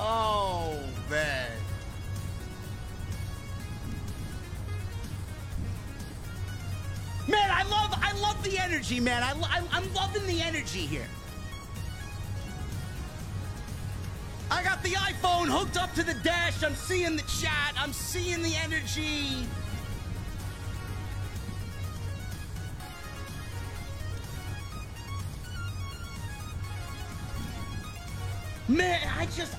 Oh, man. Man, I love the energy, man. I'm loving the energy here. I got the iPhone hooked up to the dash. I'm seeing the chat. I'm seeing the energy. Man,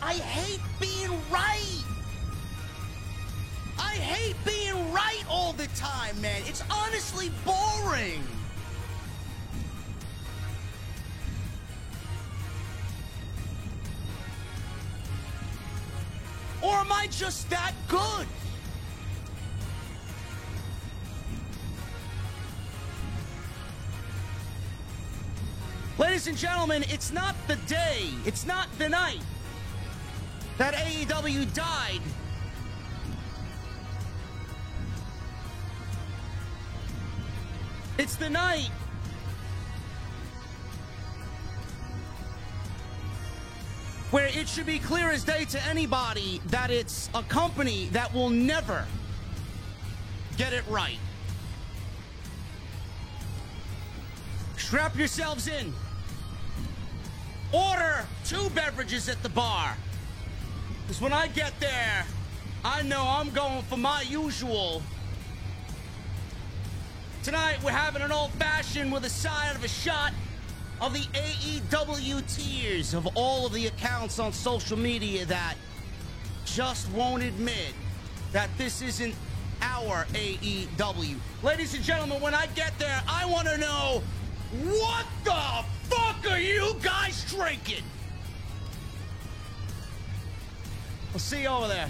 I hate being right. I hate being right all the time, man. It's honestly boring. Or am I just that good? Ladies and gentlemen, it's not the day, it's not the night that AEW died. It's the night where it should be clear as day to anybody that it's a company that will never get it right. Strap yourselves in. Order 2 beverages at the bar. Because when I get there, I know I'm going for my usual. Tonight, we're having an old-fashioned with a side of a shot of the AEW tears of all of the accounts on social media that just won't admit that this isn't our AEW. Ladies and gentlemen, when I get there, I want to know, what the fuck are you guys drinking? I'll see you over there.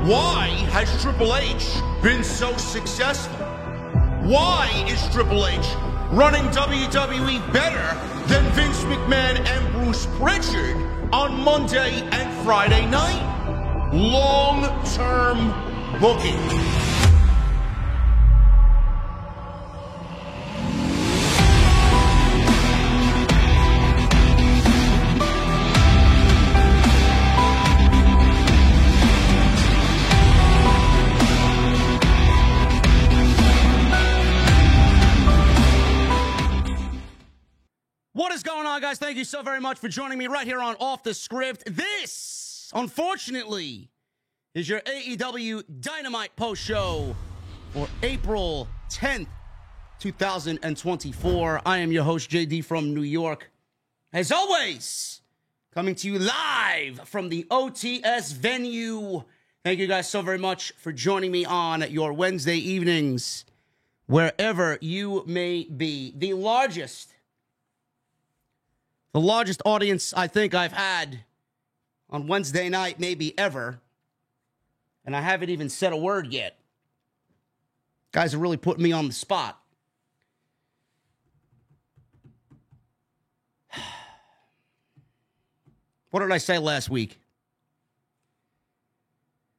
Why has Triple H been so successful? Why is Triple H running WWE better than Vince McMahon and Bruce Pritchard on Monday and Friday night? Long-term booking. Guys, thank you so very much for joining me right here on Off the Script. This, unfortunately, is your AEW Dynamite post show for April 10th, 2024. I am your host, JD from New York. As always, coming to you live from the OTS venue. Thank you guys so very much for joining me on your Wednesday evenings, wherever you may be. The largest audience I think I've had on Wednesday night, maybe ever. And I haven't even said a word yet. Guys are really putting me on the spot. What did I say last week?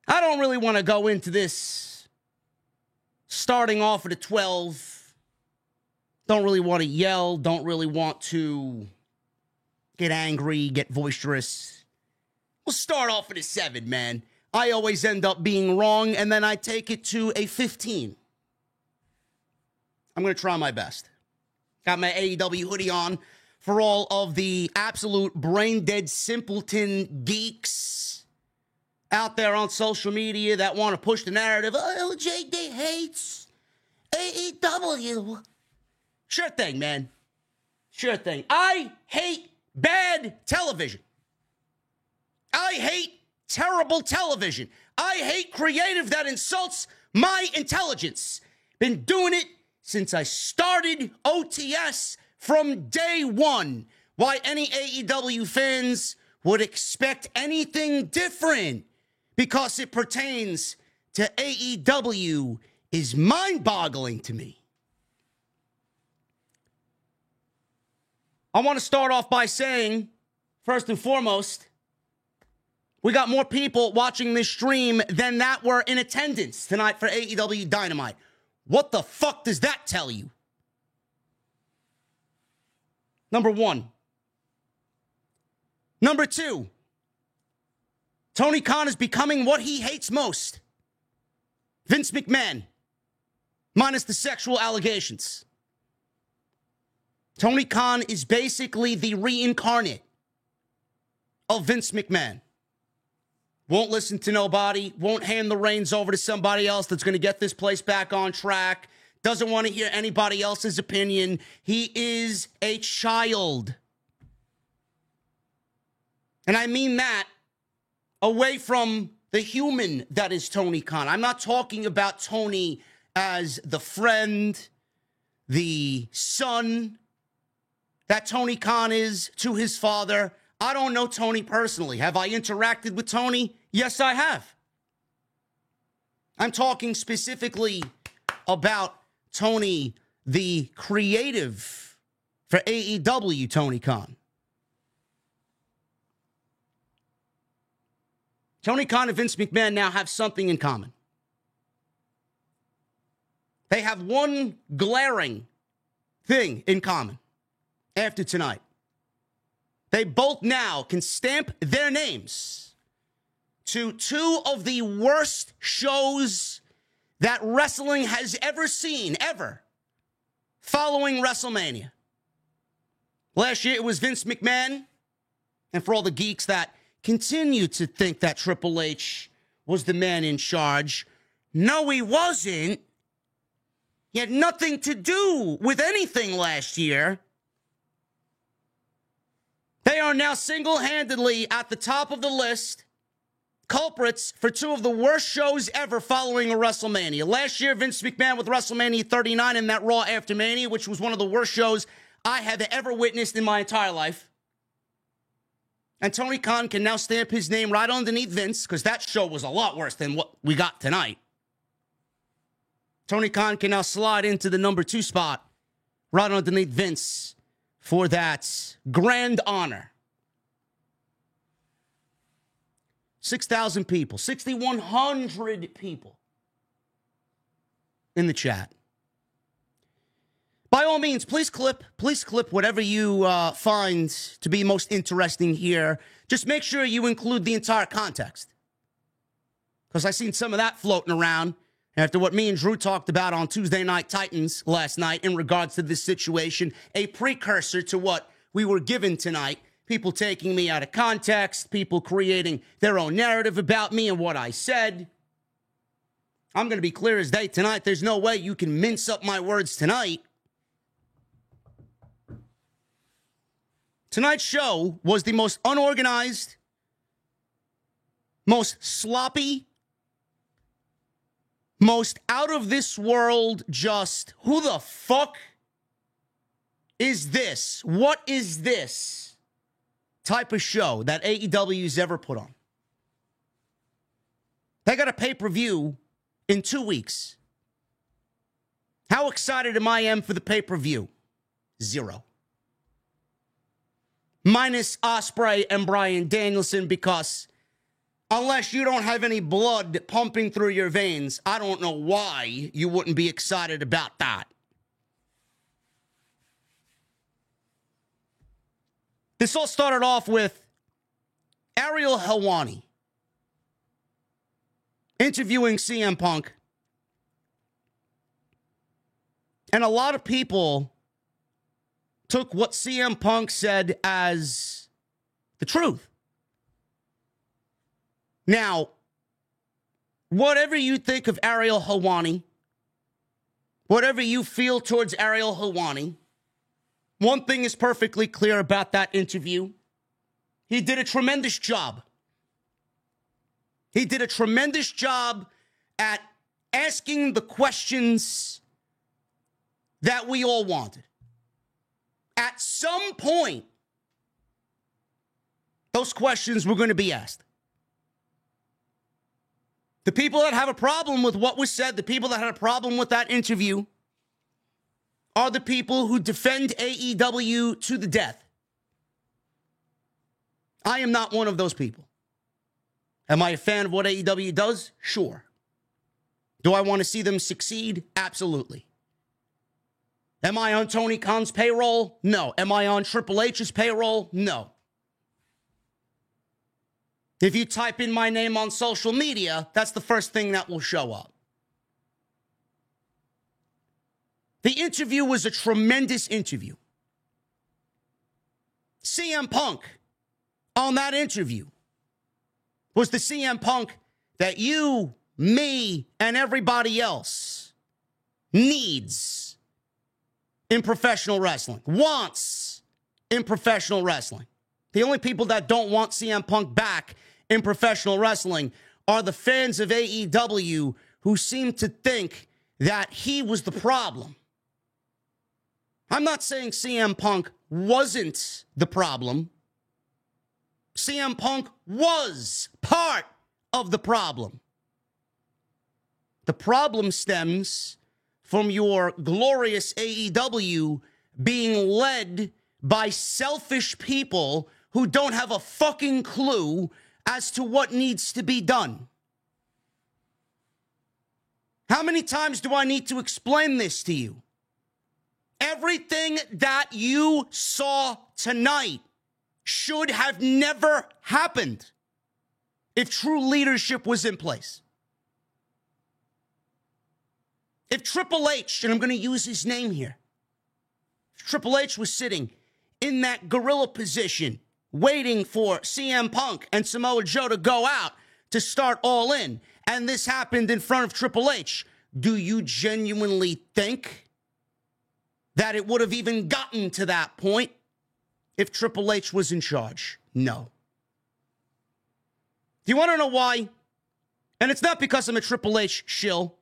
I don't really want to go into this starting off at a 12. Don't really want to yell. Don't really want to get angry, get boisterous. We'll start off at a 7, man. I always end up being wrong, and then I take it to a 15. I'm going to try my best. Got my AEW hoodie on for all of the absolute brain-dead simpleton geeks out there on social media that want to push the narrative. Oh, JD hates AEW. Sure thing, man. Sure thing. I hate bad television. I hate terrible television. I hate creative that insults my intelligence. Been doing it since I started OTS from day one. Why any AEW fans would expect anything different because it pertains to AEW is mind-boggling to me. I want to start off by saying, first and foremost, we got more people watching this stream than that were in attendance tonight for AEW Dynamite. What the fuck does that tell you? Number one. Number two. Tony Khan is becoming what he hates most. Vince McMahon. Minus the sexual allegations. Tony Khan is basically the reincarnate of Vince McMahon. Won't listen to nobody. Won't hand the reins over to somebody else that's going to get this place back on track. Doesn't want to hear anybody else's opinion. He is a child. And I mean that away from the human that is Tony Khan. I'm not talking about Tony as the friend, the son that Tony Khan is to his father. I don't know Tony personally. Have I interacted with Tony? Yes, I have. I'm talking specifically about Tony, the creative for AEW, Tony Khan. Tony Khan and Vince McMahon now have something in common. They have one glaring thing in common after tonight. They both now can stamp their names to two of the worst shows that wrestling has ever seen, ever, following WrestleMania. Last year, it was Vince McMahon. And for all the geeks that continue to think that Triple H was the man in charge, no, he wasn't. He had nothing to do with anything last year. They are now single-handedly at the top of the list, culprits for two of the worst shows ever following a WrestleMania. Last year, Vince McMahon with WrestleMania 39 and that Raw After Mania, which was one of the worst shows I have ever witnessed in my entire life. And Tony Khan can now stamp his name right underneath Vince, because that show was a lot worse than what we got tonight. Tony Khan can now slide into the number 2 spot right underneath Vince for that grand honor. 6,000 people, 6,100 people in the chat. By all means, please clip whatever you find to be most interesting here. Just make sure you include the entire context, because I seen some of that floating around after what me and Drew talked about on Tuesday Night Titans last night in regards to this situation, a precursor to what we were given tonight. People taking me out of context, people creating their own narrative about me and what I said. I'm going to be clear as day tonight. There's no way you can mince up my words tonight. Tonight's show was the most unorganized, most sloppy, most out of this world, just who the fuck is this? What is this type of show that AEW's ever put on? They got a pay-per-view in 2 weeks. How excited am I for the pay-per-view? 0. Minus Ospreay and Bryan Danielson, because unless you don't have any blood pumping through your veins, I don't know why you wouldn't be excited about that. This all started off with Ariel Helwani interviewing CM Punk. And a lot of people took what CM Punk said as the truth. Now, whatever you think of Ariel Helwani, whatever you feel towards Ariel Helwani, one thing is perfectly clear about that interview. He did a tremendous job. He did a tremendous job at asking the questions that we all wanted. At some point, those questions were going to be asked. The people that have a problem with what was said, the people that had a problem with that interview, are the people who defend AEW to the death. I am not one of those people. Am I a fan of what AEW does? Sure. Do I want to see them succeed? Absolutely. Am I on Tony Khan's payroll? No. Am I on Triple H's payroll? No. If you type in my name on social media, that's the first thing that will show up. The interview was a tremendous interview. CM Punk on that interview was the CM Punk that you, me, and everybody else needs in professional wrestling, wants in professional wrestling. The only people that don't want CM Punk back in professional wrestling are the fans of AEW who seem to think that he was the problem. I'm not saying CM Punk wasn't the problem. CM Punk was part of the problem. The problem stems from your glorious AEW being led by selfish people who don't have a fucking clue as to what needs to be done. How many times do I need to explain this to you? Everything that you saw tonight should have never happened if true leadership was in place. If Triple H, and I'm going to use his name here, if Triple H was sitting in that gorilla position waiting for CM Punk and Samoa Joe to go out to start All In, and this happened in front of Triple H, do you genuinely think that it would have even gotten to that point if Triple H was in charge? No. Do you want to know why? And it's not because I'm a Triple H shill.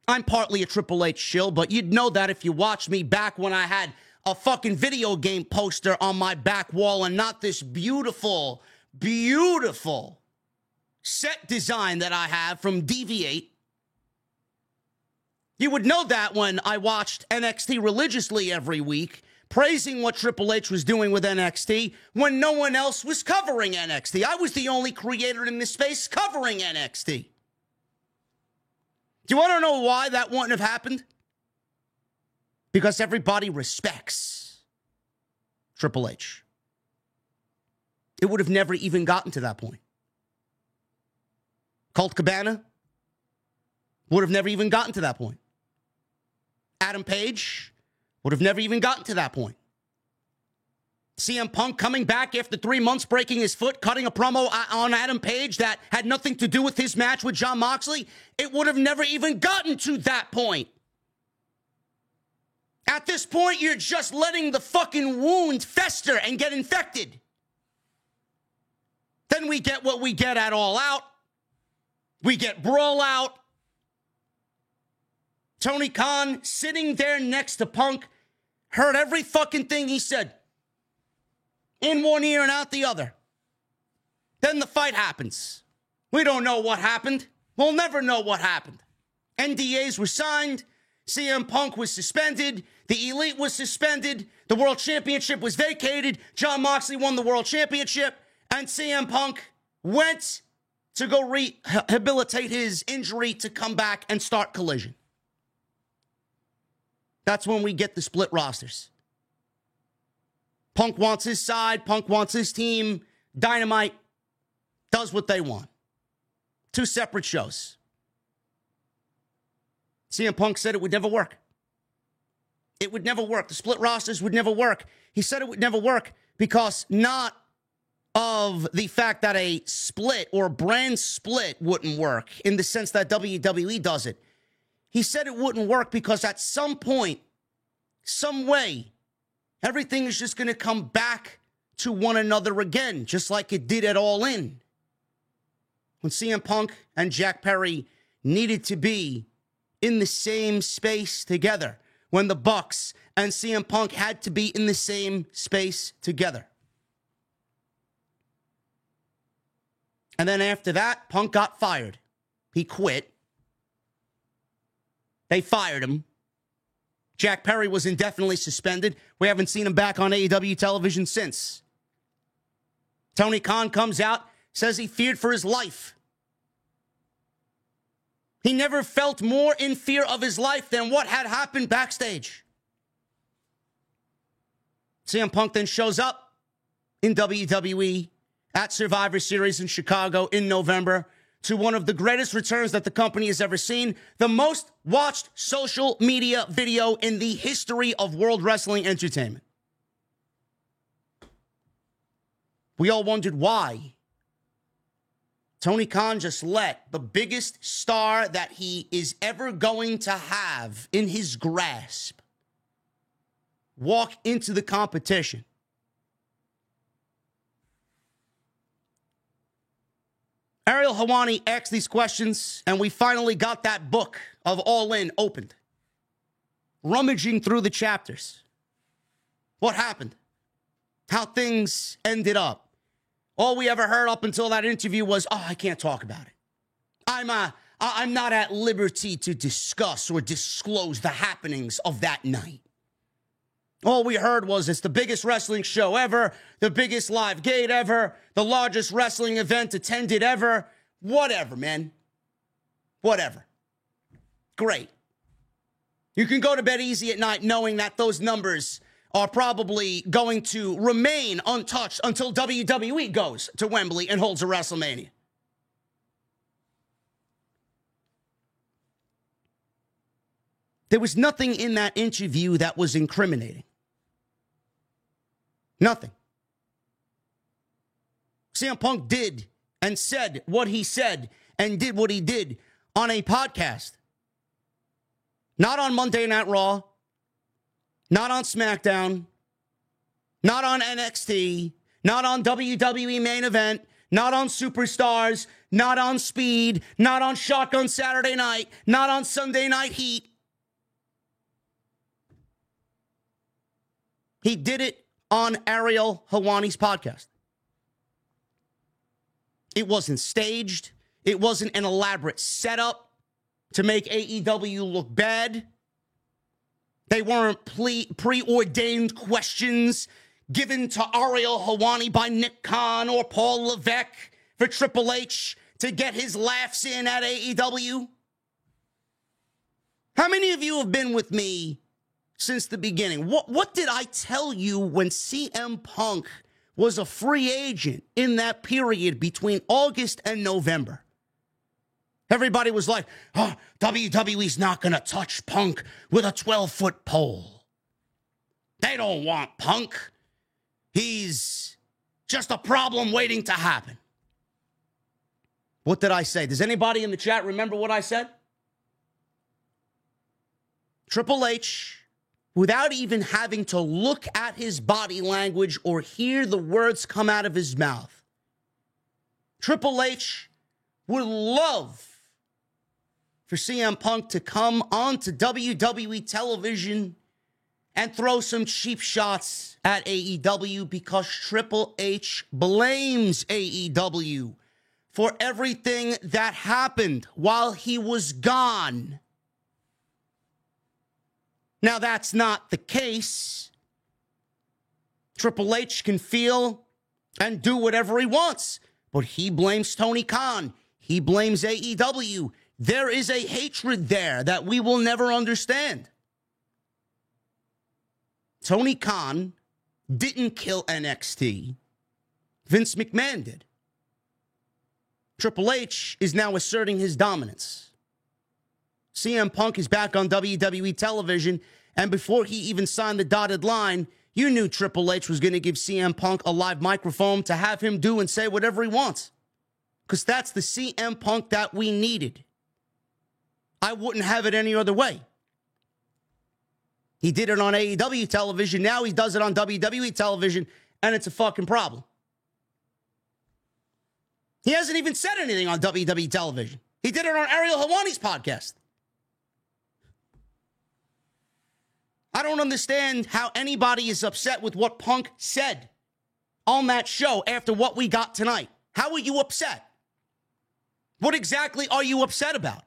I'm partly a Triple H shill, but you'd know that if you watched me back when I had a fucking video game poster on my back wall and not this beautiful, beautiful set design that I have from Deviate. You would know that when I watched NXT religiously every week, praising what Triple H was doing with NXT when no one else was covering NXT. I was the only creator in this space covering NXT. Do you want to know why that wouldn't have happened? Because everybody respects Triple H. It would have never even gotten to that point. Colt Cabana would have never even gotten to that point. Adam Page would have never even gotten to that point. CM Punk coming back after 3 months, breaking his foot, cutting a promo on Adam Page that had nothing to do with his match with Jon Moxley. It would have never even gotten to that point. At this point, you're just letting the fucking wound fester and get infected. Then we get what we get at All Out. We get Brawl Out. Tony Khan sitting there next to Punk, heard every fucking thing he said. In one ear and out the other. Then the fight happens. We don't know what happened. We'll never know what happened. NDAs were signed. CM Punk was suspended. The Elite was suspended. The World Championship was vacated. Jon Moxley won the World Championship. And CM Punk went to go rehabilitate his injury to come back and start Collision. That's when we get the split rosters. Punk wants his side. Punk wants his team. Dynamite does what they want. Two separate shows. CM Punk said it would never work. It would never work. The split rosters would never work. He said it would never work because not of the fact that a split or a brand split wouldn't work in the sense that WWE does it. He said it wouldn't work because at some point, some way, everything is just going to come back to one another again, just like it did at All In. When CM Punk and Jack Perry needed to be in the same space together. When the Bucks and CM Punk had to be in the same space together. And then after that, Punk got fired. He quit. They fired him. Jack Perry was indefinitely suspended. We haven't seen him back on AEW television since. Tony Khan comes out, says he feared for his life. He never felt more in fear of his life than what had happened backstage. CM Punk then shows up in WWE at Survivor Series in Chicago in November to one of the greatest returns that the company has ever seen, the most watched social media video in the history of World Wrestling Entertainment. We all wondered why Tony Khan just let the biggest star that he is ever going to have in his grasp walk into the competition. Ariel Helwani asked these questions, and we finally got that book of All In opened. Rummaging through the chapters. What happened? How things ended up. All we ever heard up until that interview was, I can't talk about it. I'm not at liberty to discuss or disclose the happenings of that night. All we heard was it's the biggest wrestling show ever, the biggest live gate ever, the largest wrestling event attended ever. Whatever, man. Whatever. Great. You can go to bed easy at night knowing that those numbers are probably going to remain untouched until WWE goes to Wembley and holds a WrestleMania. There was nothing in that interview that was incriminating. Nothing. CM Punk did and said what he said and did what he did on a podcast. Not on Monday Night Raw. Not on SmackDown. Not on NXT. Not on WWE Main Event. Not on Superstars. Not on Speed. Not on Shotgun Saturday Night. Not on Sunday Night Heat. He did it on Ariel Helwani's podcast. It wasn't staged. It wasn't an elaborate setup to make AEW look bad. They weren't preordained questions given to Ariel Helwani by Nick Khan or Paul Levesque for Triple H to get his laughs in at AEW. How many of you have been with me since the beginning? What did I tell you when CM Punk was a free agent in that period between August and November? Everybody was like, WWE's not going to touch Punk with a 12-foot pole. They don't want Punk. He's just a problem waiting to happen. What did I say? Does anybody in the chat remember what I said? Triple H, without even having to look at his body language or hear the words come out of his mouth, Triple H would love for CM Punk to come onto WWE television and throw some cheap shots at AEW because Triple H blames AEW for everything that happened while he was gone. Now, that's not the case. Triple H can feel and do whatever he wants, but he blames Tony Khan. He blames AEW. There is a hatred there that we will never understand. Tony Khan didn't kill NXT. Vince McMahon did. Triple H is now asserting his dominance. CM Punk is back on WWE television, and before he even signed the dotted line, you knew Triple H was going to give CM Punk a live microphone to have him do and say whatever he wants. Because that's the CM Punk that we needed. I wouldn't have it any other way. He did it on AEW television. Now he does it on WWE television, and it's a fucking problem. He hasn't even said anything on WWE television. He did it on Ariel Helwani's podcast. I don't understand how anybody is upset with what Punk said on that show after what we got tonight. How are you upset? What exactly are you upset about?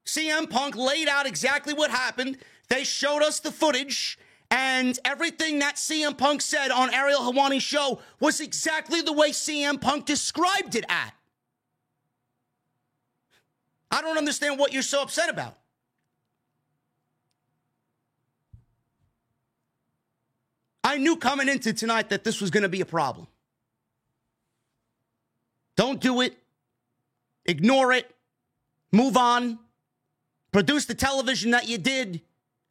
CM Punk laid out exactly what happened. They showed us the footage, and everything that CM Punk said on Ariel Helwani's show was exactly the way CM Punk described it at. I don't understand what you're so upset about. I knew coming into tonight that this was going to be a problem. Don't do it. Ignore it. Move on. Produce the television that you did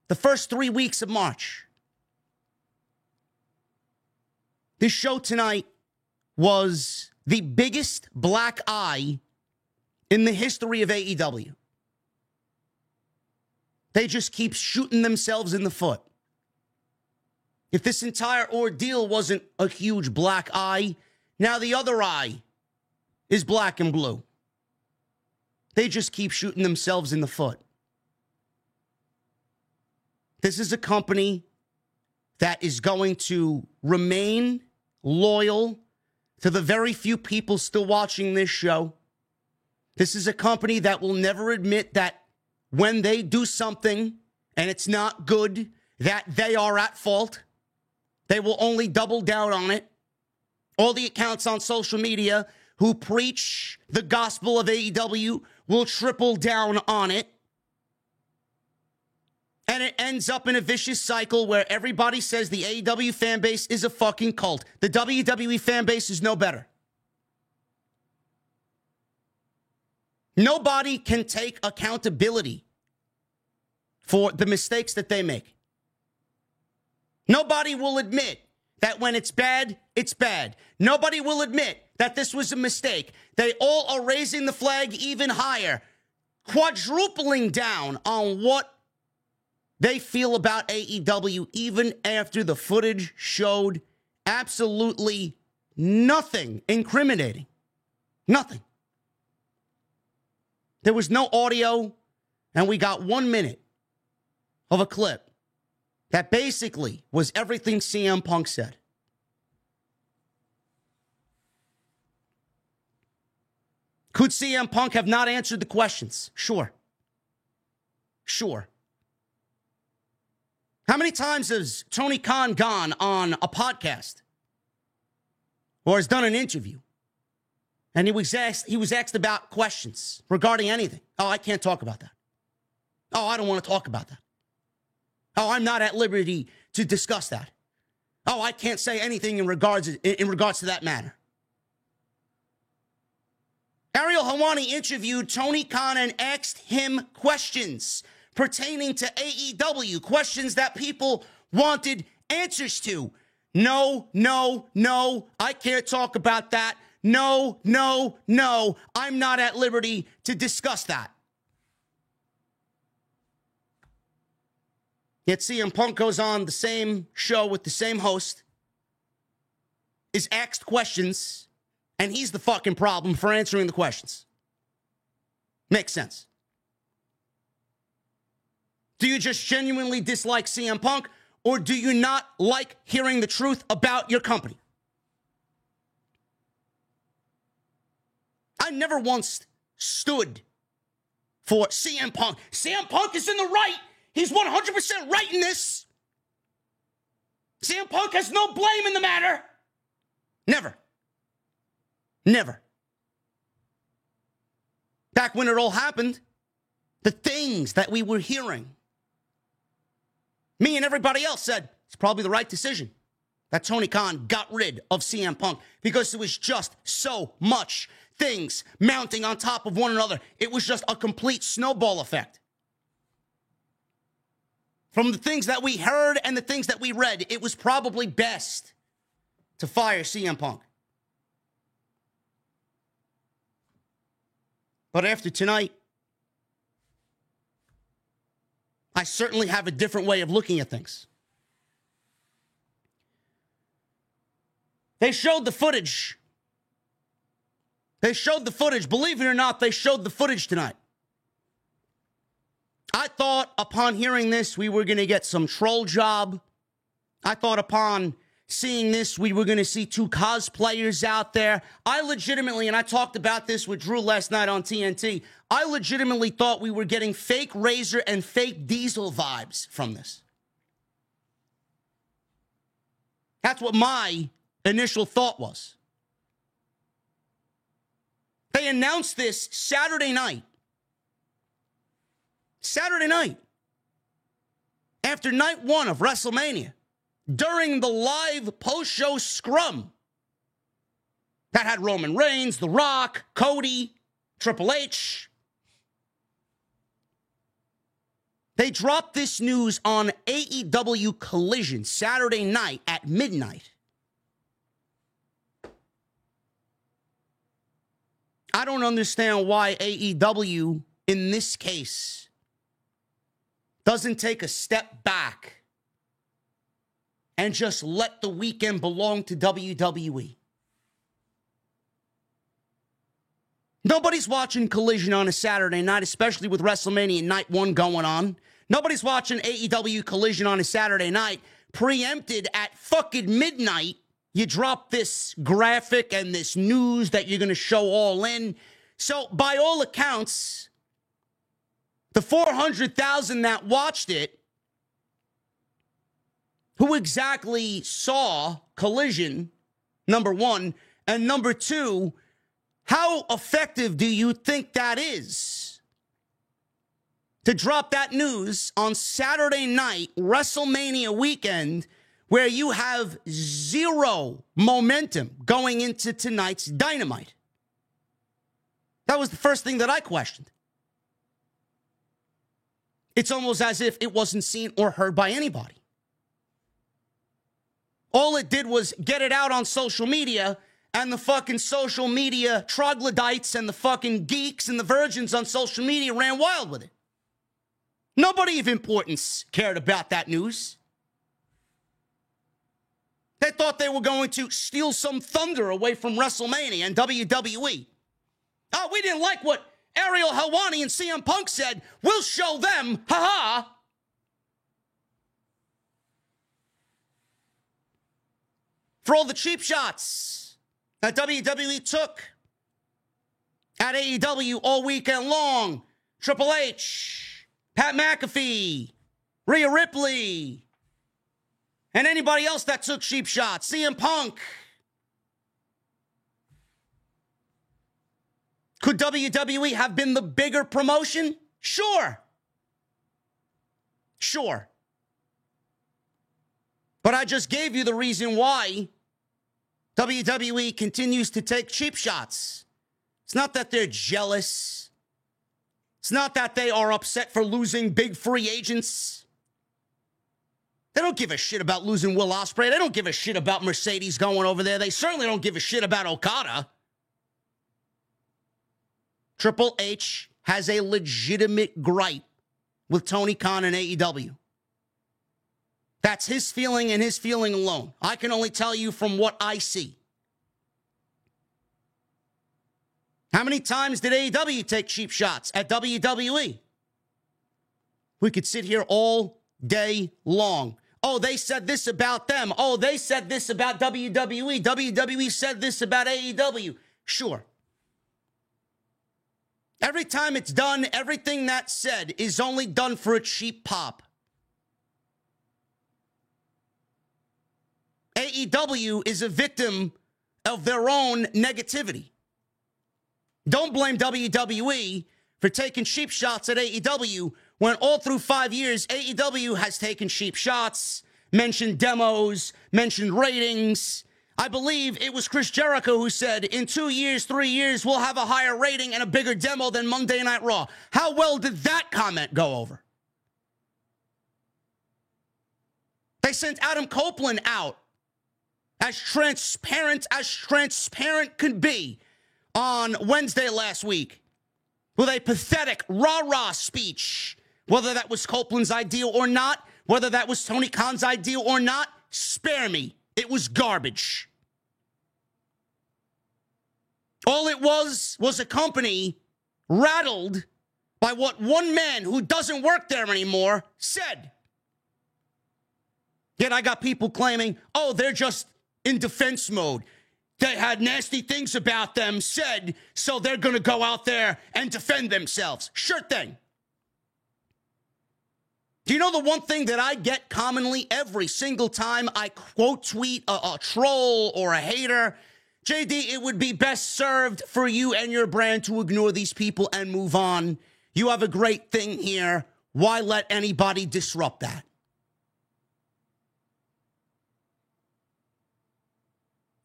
the first 3 weeks of March. This show tonight was the biggest black eye in the history of AEW. They just keep shooting themselves in the foot. If this entire ordeal wasn't a huge black eye, now the other eye is black and blue. They just keep shooting themselves in the foot. This is a company that is going to remain loyal to the very few people still watching this show. This is a company that will never admit that when they do something and it's not good, that they are at fault. They will only double down on it. All the accounts on social media who preach the gospel of AEW will triple down on it. And it ends up in a vicious cycle where everybody says the AEW fan base is a fucking cult. The WWE fan base is no better. Nobody can take accountability for the mistakes that they make. Nobody will admit that when it's bad, it's bad. Nobody will admit that this was a mistake. They all are raising the flag even higher, quadrupling down on what they feel about AEW, even after the footage showed absolutely nothing incriminating. Nothing. There was no audio, and we got 1 minute of a clip that basically was everything CM Punk said. Could CM Punk have not answered the questions? Sure. Sure. How many times has Tony Khan gone on a podcast or has done an interview and he was asked about questions regarding anything? Oh, I can't talk about that. Oh, I don't want to talk about that. Oh, I'm not at liberty to discuss that. Oh, I can't say anything in regards to that matter. Ariel Helwani interviewed Tony Khan and asked him questions pertaining to AEW, questions that people wanted answers to. No, no, no, I can't talk about that. No, no, no, I'm not at liberty to discuss that. Yet CM Punk goes on the same show with the same host, is asked questions, and he's the fucking problem for answering the questions. Makes sense. Do you just genuinely dislike CM Punk, or do you not like hearing the truth about your company? I never once stood for CM Punk. CM Punk is in the right. He's 100% right in this. CM Punk has no blame in the matter. Never. Never. Back when it all happened, the things that we were hearing Me and everybody else said it's probably the right decision that Tony Khan got rid of CM Punk because it was just so much things mounting on top of one another. It was just a complete snowball effect. From the things that we heard and the things that we read, it was probably best to fire CM Punk. But after tonight, I certainly have a different way of looking at things. They showed the footage. Believe it or not, they showed the footage tonight. I thought upon hearing this, we were going to get some troll job. I thought upon seeing this, we were going to see two cosplayers out there. I legitimately, and I talked about this with Drew last night on TNT, I legitimately thought we were getting fake Razor and fake Diesel vibes from this. That's what my initial thought was. They announced this Saturday night. After night one of WrestleMania, during the live post-show scrum that had Roman Reigns, The Rock, Cody, Triple H. They dropped this news on AEW Collision Saturday night at midnight. I don't understand why AEW, in this case, doesn't take a step back and just let the weekend belong to WWE. Nobody's watching Collision on a Saturday night, especially with WrestleMania Night 1 going on. Nobody's watching AEW Collision on a Saturday night, preempted at fucking midnight. You drop this graphic and this news that you're going to show All In. So, by all accounts, the 400,000 that watched it, who exactly saw Collision, number one, and number two, how effective do you think that is to drop that news on Saturday night, WrestleMania weekend, where you have zero momentum going into tonight's Dynamite? That was the first thing that I questioned. It's almost as if it wasn't seen or heard by anybody. All it did was get it out on social media, and the fucking social media troglodytes and the fucking geeks and the virgins on social media ran wild with it. Nobody of importance cared about that news. They thought they were going to steal some thunder away from WrestleMania and WWE. Oh, we didn't like what Ariel Helwani and CM Punk said. We'll show them. Ha-ha. For all the cheap shots that WWE took at AEW all weekend long, Triple H, Pat McAfee, Rhea Ripley, and anybody else that took cheap shots, CM Punk. Could WWE have been the bigger promotion? Sure. But I just gave you the reason why WWE continues to take cheap shots. It's not that they're jealous. It's not that they are upset for losing big free agents. They don't give a shit about losing Will Ospreay. They don't give a shit about Mercedes going over there. They certainly don't give a shit about Okada. Triple H has a legitimate gripe with Tony Khan and AEW. That's his feeling and his feeling alone. I can only tell you from what I see. How many times did AEW take cheap shots at WWE? We could sit here all day long. Oh, they said this about them. Oh, they said this about WWE. WWE said this about AEW. Sure. Every time it's done, everything that's said is only done for a cheap pop. AEW is a victim of their own negativity. Don't blame WWE for taking cheap shots at AEW when all through 5 years, AEW has taken cheap shots, mentioned demos, mentioned ratings. I believe it was Chris Jericho who said, in 2 years, 3 years, we'll have a higher rating and a bigger demo than Monday Night Raw. How well did that comment go over? They sent Adam Copeland out as transparent could be on Wednesday last week with a pathetic rah-rah speech. Whether that was Copeland's idea or not, whether that was Tony Khan's idea or not, spare me. It was garbage. All it was a company rattled by what one man who doesn't work there anymore said. Yet I got people claiming, oh, they're just in defense mode. They had nasty things about them said, so they're going to go out there and defend themselves. Sure thing. Do you know the one thing that I get commonly every single time I quote tweet a troll or a hater? JD, it would be best served for you and your brand to ignore these people and move on. You have a great thing here. Why let anybody disrupt that?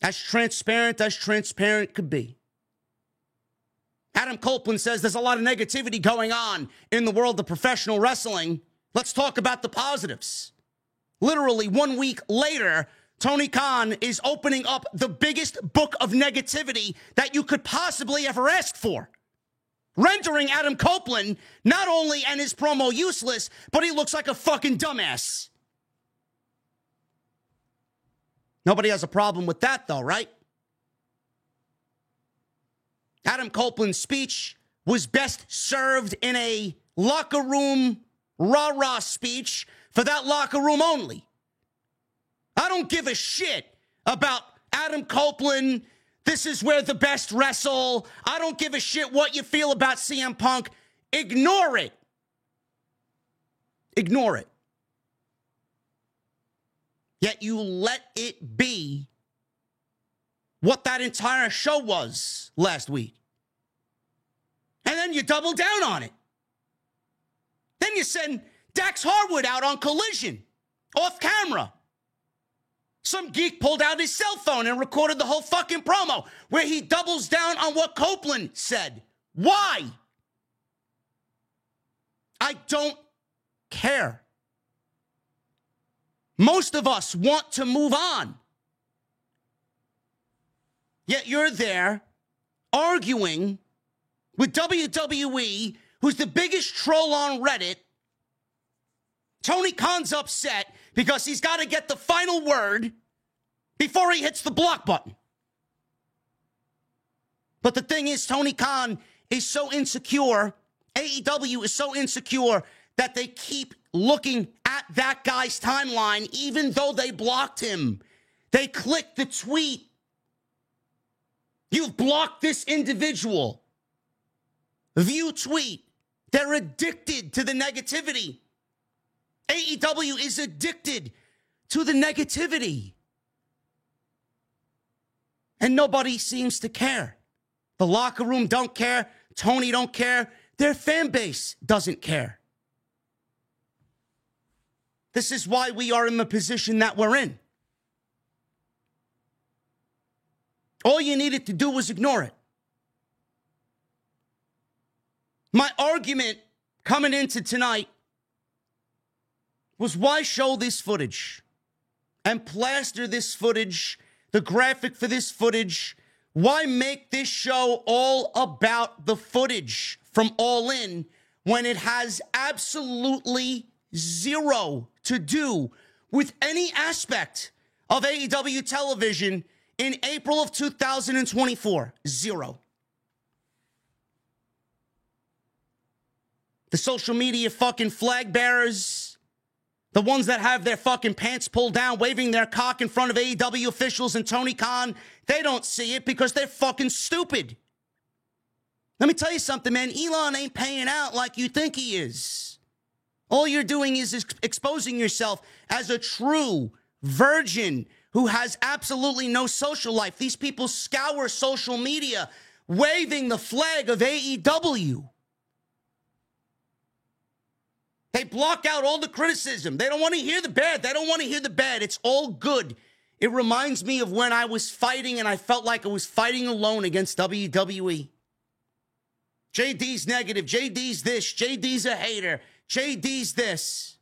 As transparent could be. Adam Copeland says there's a lot of negativity going on in the world of professional wrestling. Let's talk about the positives. Literally 1 week later, Tony Khan is opening up the biggest book of negativity that you could possibly ever ask for, rendering Adam Copeland not only and his promo useless, but he looks like a fucking dumbass. Nobody has a problem with that, though, right? Adam Copeland's speech was best served in a locker room rah-rah speech for that locker room only. I don't give a shit about Adam Copeland. This is where the best wrestle. I don't give a shit what you feel about CM Punk. Ignore it. Ignore it. Yet you let it be what that entire show was last week. And then you double down on it. Then you send Dax Harwood out on Collision, off camera. Some geek pulled out his cell phone and recorded the whole fucking promo where he doubles down on what Copeland said. Why? I don't care. Most of us want to move on. Yet you're there arguing with WWE, who's the biggest troll on Reddit. Tony Khan's upset because he's got to get the final word before he hits the block button. But the thing is, Tony Khan is so insecure, AEW is so insecure that they keep looking at that guy's timeline even though they blocked him. They click the tweet. You've blocked this individual. View tweet. They're addicted to the negativity. AEW is addicted to the negativity. And nobody seems to care. The locker room don't care. Tony don't care. Their fan base doesn't care. This is why we are in the position that we're in. All you needed to do was ignore it. My argument coming into tonight was, why show this footage and plaster this footage, the graphic for this footage? Why make this show all about the footage from All In when it has absolutely zero to do with any aspect of AEW television in April of 2024? Zero. The social media fucking flag bearers, the ones that have their fucking pants pulled down, waving their cock in front of AEW officials and Tony Khan, they don't see it because they're fucking stupid. Let me tell you something, man. Elon ain't paying out like you think he is. All you're doing is exposing yourself as a true virgin who has absolutely no social life. These people scour social media waving the flag of AEW. They block out all the criticism. They don't want to hear the bad. They don't want to hear the bad. It's all good. It reminds me of when I was fighting and I felt like I was fighting alone against WWE. JD's negative. JD's this. JD's a hater. JD's this.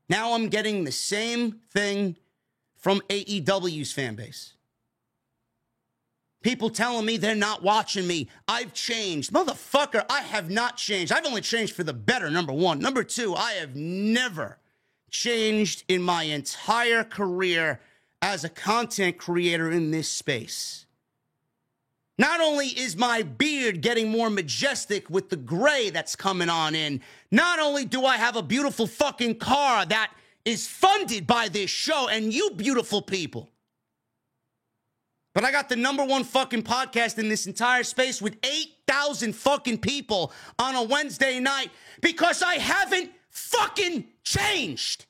Now I'm getting the same thing from AEW's fan base. People telling me they're not watching me. I've changed. Motherfucker, I have not changed. I've only changed for the better, number one. Number two, I have never changed in my entire career as a content creator in this space. Not only is my beard getting more majestic with the gray that's coming on in, not only do I have a beautiful fucking car that is funded by this show and you beautiful people, but I got the number one fucking podcast in this entire space with 8,000 fucking people on a Wednesday night because I haven't fucking changed.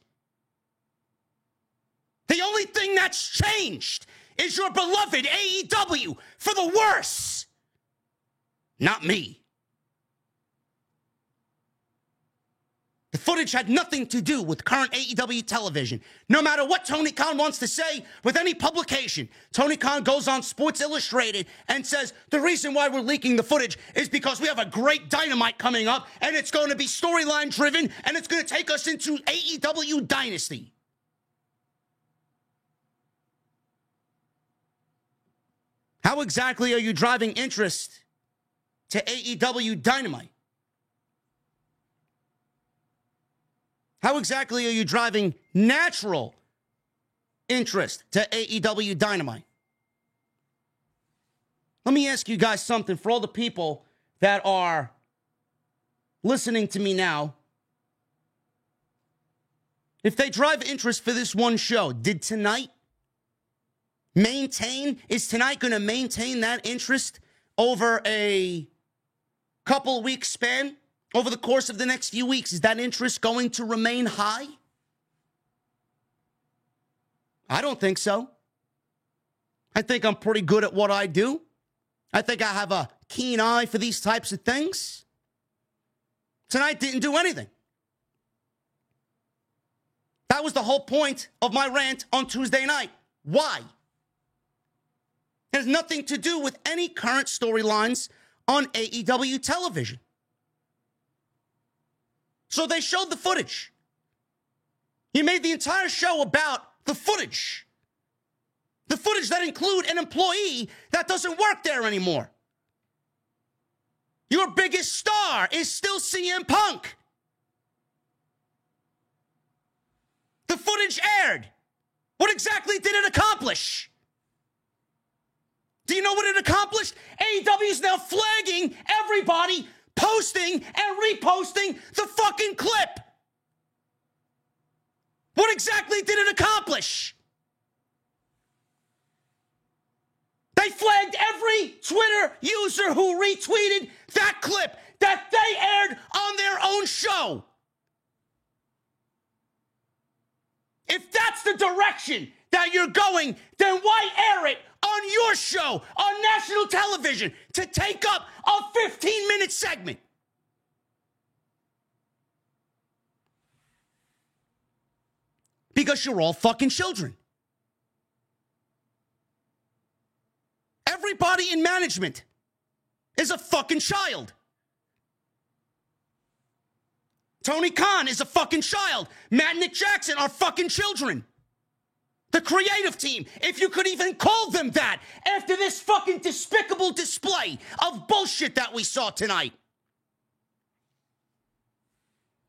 The only thing that's changed is your beloved AEW for the worse. Not me. The footage had nothing to do with current AEW television. No matter what Tony Khan wants to say with any publication, Tony Khan goes on Sports Illustrated and says, the reason why we're leaking the footage is because we have a great Dynamite coming up and it's going to be storyline driven and it's going to take us into AEW Dynasty. How exactly are you driving interest to AEW Dynamite? How exactly are you driving natural interest to AEW Dynamite? Let me ask you guys something for all the people that are listening to me now. If they drive interest for this one show, did tonight maintain? Is tonight going to maintain that interest over a couple week span? Over the course of the next few weeks, is that interest going to remain high? I don't think so. I think I'm pretty good at what I do. I think I have a keen eye for these types of things. Tonight didn't do anything. That was the whole point of my rant on Tuesday night. Why? It has nothing to do with any current storylines on AEW television. So they showed the footage. You made the entire show about the footage. The footage that include an employee that doesn't work there anymore. Your biggest star is still CM Punk. The footage aired. What exactly did it accomplish? Do you know what it accomplished? AEW is now flagging everybody posting and reposting the fucking clip. What exactly did it accomplish? They flagged every Twitter user who retweeted that clip that they aired on their own show. If that's the direction that you're going, then why air it on your show, on national television, to take up a 15-minute segment? Because you're all fucking children. Everybody in management is a fucking child. Tony Khan is a fucking child. Matt and Nick Jackson are fucking children. The creative team, if you could even call them that, after this fucking despicable display of bullshit that we saw tonight.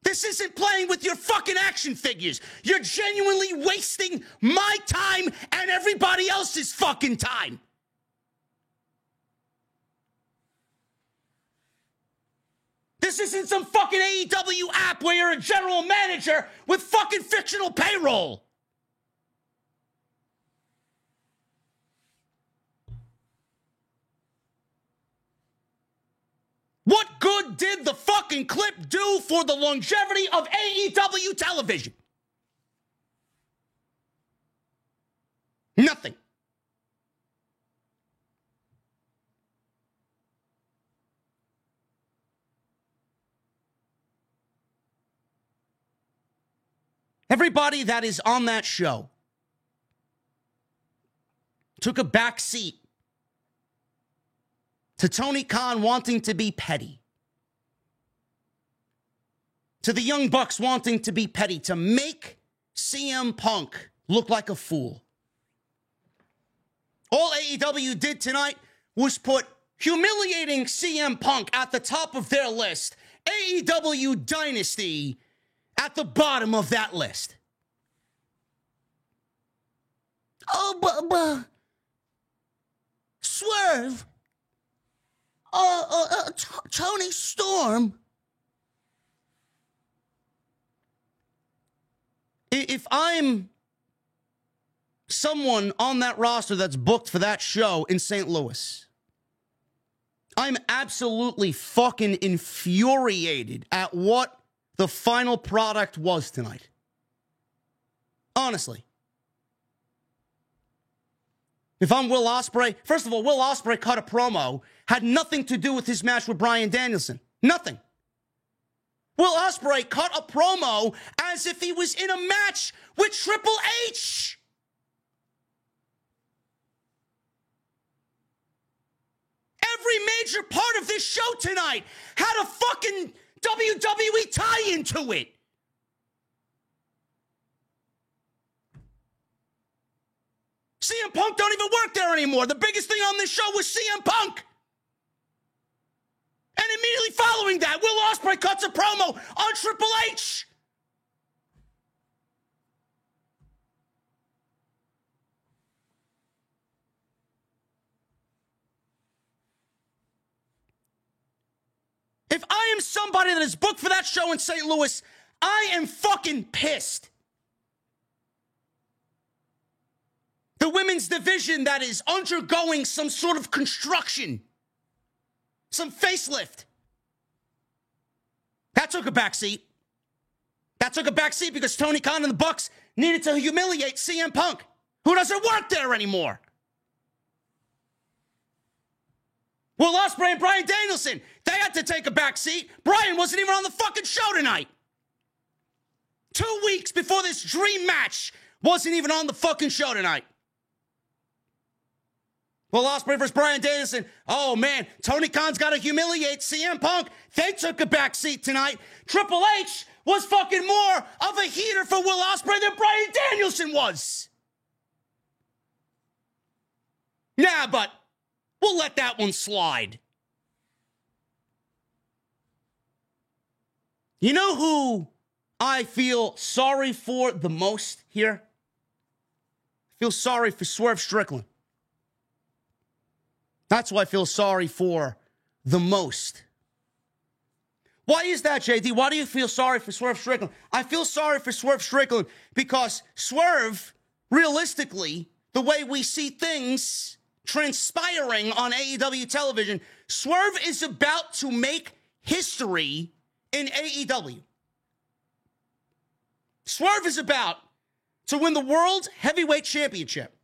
This isn't playing with your fucking action figures. You're genuinely wasting my time and everybody else's fucking time. This isn't some fucking AEW app where you're a general manager with fucking fictional payroll. What good did the fucking clip do for the longevity of AEW television? Nothing. Everybody that is on that show took a back seat to Tony Khan wanting to be petty, to the Young Bucks wanting to be petty, to make CM Punk look like a fool. All AEW did tonight was put humiliating CM Punk at the top of their list, AEW Dynasty at the bottom of that list. Oh, but Swerve, Tony Storm. If I'm someone on that roster that's booked for that show in St. Louis, I'm absolutely fucking infuriated at what the final product was tonight. Honestly. If I'm Will Ospreay, first of all, Will Ospreay cut a promo, had nothing to do with his match with Bryan Danielson. Nothing. Will Ospreay cut a promo as if he was in a match with Triple H. Every major part of this show tonight had a fucking WWE tie-in to it. CM Punk don't even work there anymore. The biggest thing on this show was CM Punk. And immediately following that, Will Ospreay cuts a promo on Triple H. If I am somebody that is booked for that show in St. Louis, I am fucking pissed. The women's division that is undergoing some sort of construction, some facelift. That took a backseat. That took a backseat because Tony Khan and the Bucks needed to humiliate CM Punk, who doesn't work there anymore. Will Ospreay and Bryan Danielson, they had to take a backseat. Bryan wasn't even on the fucking show tonight. 2 weeks before this dream match, wasn't even on the fucking show tonight. Will Ospreay versus Bryan Danielson. Oh, man, Tony Khan's got to humiliate CM Punk. They took a back seat tonight. Triple H was fucking more of a heater for Will Ospreay than Bryan Danielson was. Yeah, but we'll let that one slide. You know who I feel sorry for the most here? I feel sorry for Swerve Strickland. That's who I feel sorry for the most. Why is that, JD? Why do you feel sorry for Swerve Strickland? I feel sorry for Swerve Strickland because Swerve, realistically, the way we see things transpiring on AEW television, Swerve is about to make history in AEW. Swerve is about to win the World Heavyweight Championship.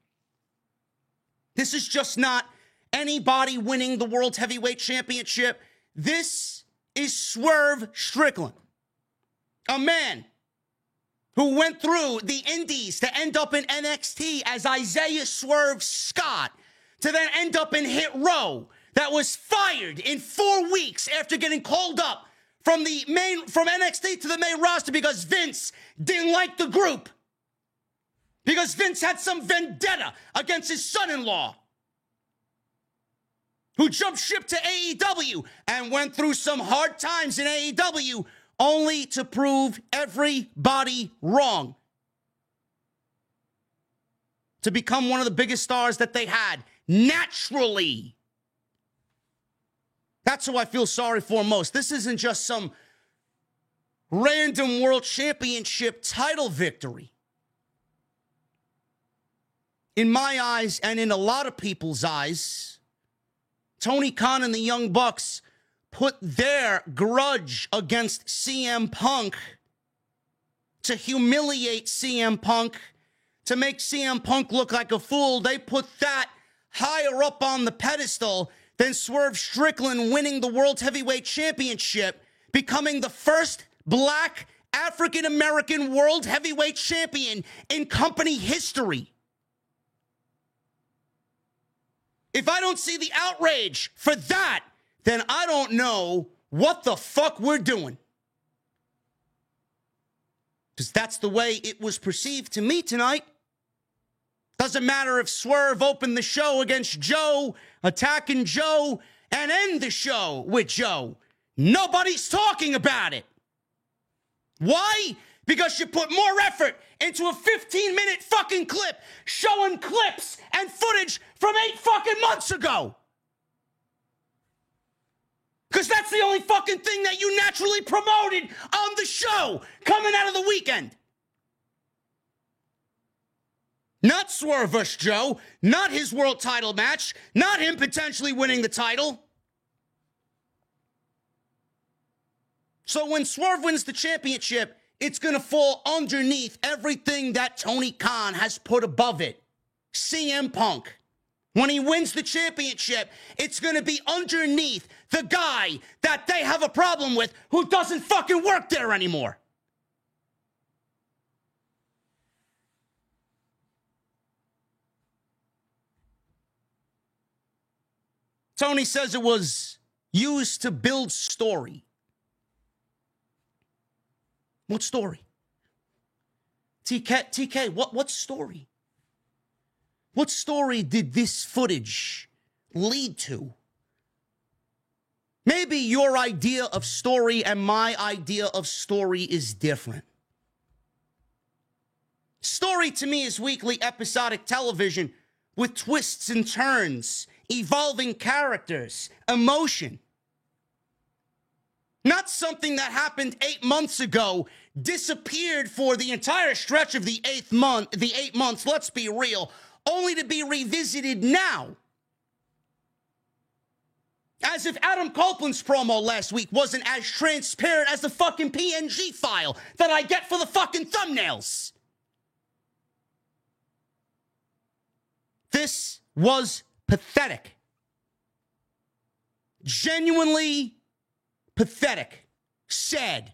This is just not anybody winning the World Heavyweight Championship. This is Swerve Strickland, a man who went through the Indies to end up in NXT as Isaiah Swerve Scott, to then end up in Hit Row, that was fired in 4 weeks after getting called up from NXT to the main roster because Vince didn't like the group. Because Vince had some vendetta against his son-in-law, who jumped ship to AEW and went through some hard times in AEW only to prove everybody wrong. To become one of the biggest stars that they had, naturally. That's who I feel sorry for most. This isn't just some random world championship title victory. In my eyes, and in a lot of people's eyes, Tony Khan and the Young Bucks put their grudge against CM Punk to humiliate CM Punk, to make CM Punk look like a fool. They put that higher up on the pedestal than Swerve Strickland winning the World Heavyweight Championship, becoming the first black African-American world heavyweight champion in company history. If I don't see the outrage for that, then I don't know what the fuck we're doing. Because that's the way it was perceived to me tonight. Doesn't matter if Swerve opened the show against Joe, attacking Joe, and end the show with Joe. Nobody's talking about it. Why? Because you put more effort into a 15-minute fucking clip showing clips and footage from 8 fucking months ago. Because that's the only fucking thing that you naturally promoted on the show coming out of the weekend. Not Swerve vs. Joe, not his world title match, not him potentially winning the title. So when Swerve wins the championship, it's going to fall underneath everything that Tony Khan has put above it. CM Punk. When he wins the championship, it's going to be underneath the guy that they have a problem with who doesn't fucking work there anymore. Tony says it was used to build story. What story? TK, what story? What story did this footage lead to? Maybe your idea of story and my idea of story is different. Story to me is weekly episodic television with twists and turns, evolving characters, emotion. Not something that happened 8 months ago, disappeared for the entire stretch of the 8 months, let's be real, only to be revisited now. As if Adam Copeland's promo last week wasn't as transparent as the fucking PNG file that I get for the fucking thumbnails. This was pathetic. Genuinely pathetic. Sad.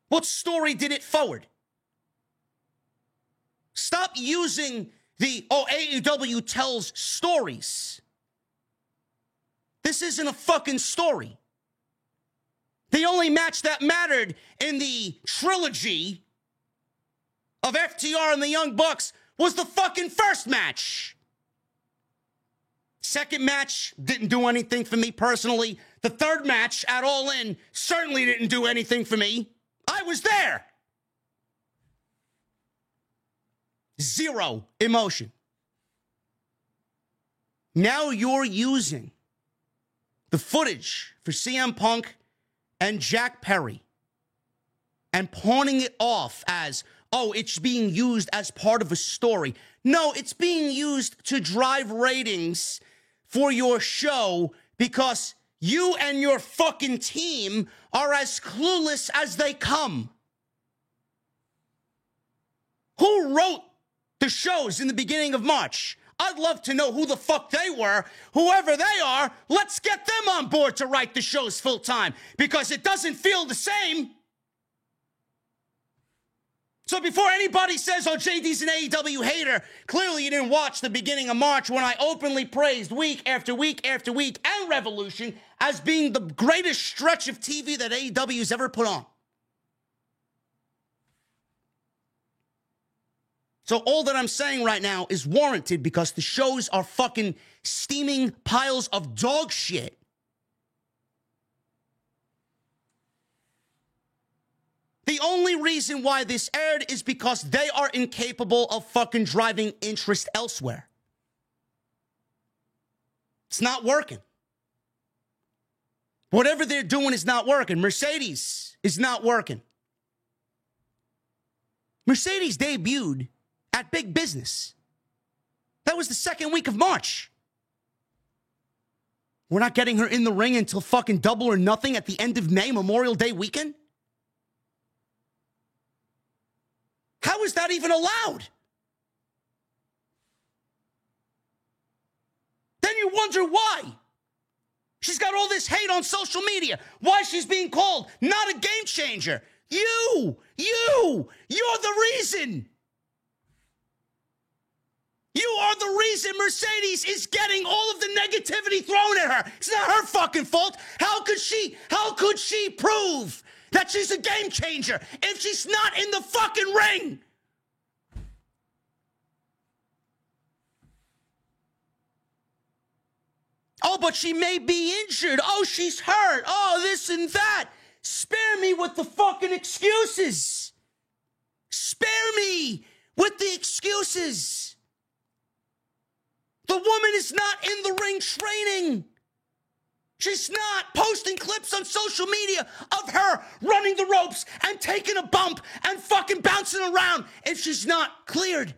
What story did it forward? Stop using the, AEW tells stories. This isn't a fucking story. The only match that mattered in the trilogy of FTR and the Young Bucks was the fucking first match. Second match didn't do anything for me personally. The third match at All In certainly didn't do anything for me. I was there. Zero emotion. Now you're using the footage for CM Punk and Jack Perry and pawning it off as, it's being used as part of a story. No, it's being used to drive ratings for your show because you and your fucking team are as clueless as they come. Who wrote the shows in the beginning of March? I'd love to know who the fuck they were. Whoever they are, let's get them on board to write the shows full time because it doesn't feel the same. So before anybody says, JD's an AEW hater, clearly you didn't watch the beginning of March when I openly praised week after week after week and Revolution as being the greatest stretch of TV that AEW's ever put on. So all that I'm saying right now is warranted because the shows are fucking steaming piles of dog shit. The only reason why this aired is because they are incapable of fucking driving interest elsewhere. It's not working. Whatever they're doing is not working. Mercedes is not working. Mercedes debuted at Big Business. That was the second week of March. We're not getting her in the ring until fucking Double or Nothing at the end of May, Memorial Day weekend? How is that even allowed? Then you wonder why. She's got all this hate on social media. Why she's being called not a game changer. You're the reason. You are the reason Mercedes is getting all of the negativity thrown at her. It's not her fucking fault. How could she prove that she's a game changer if she's not in the fucking ring? Oh, but she may be injured. Oh, she's hurt. Oh, this and that. Spare me with the fucking excuses. Spare me with the excuses. The woman is not in the ring training. She's not posting clips on social media of her running the ropes and taking a bump and fucking bouncing around if she's not cleared.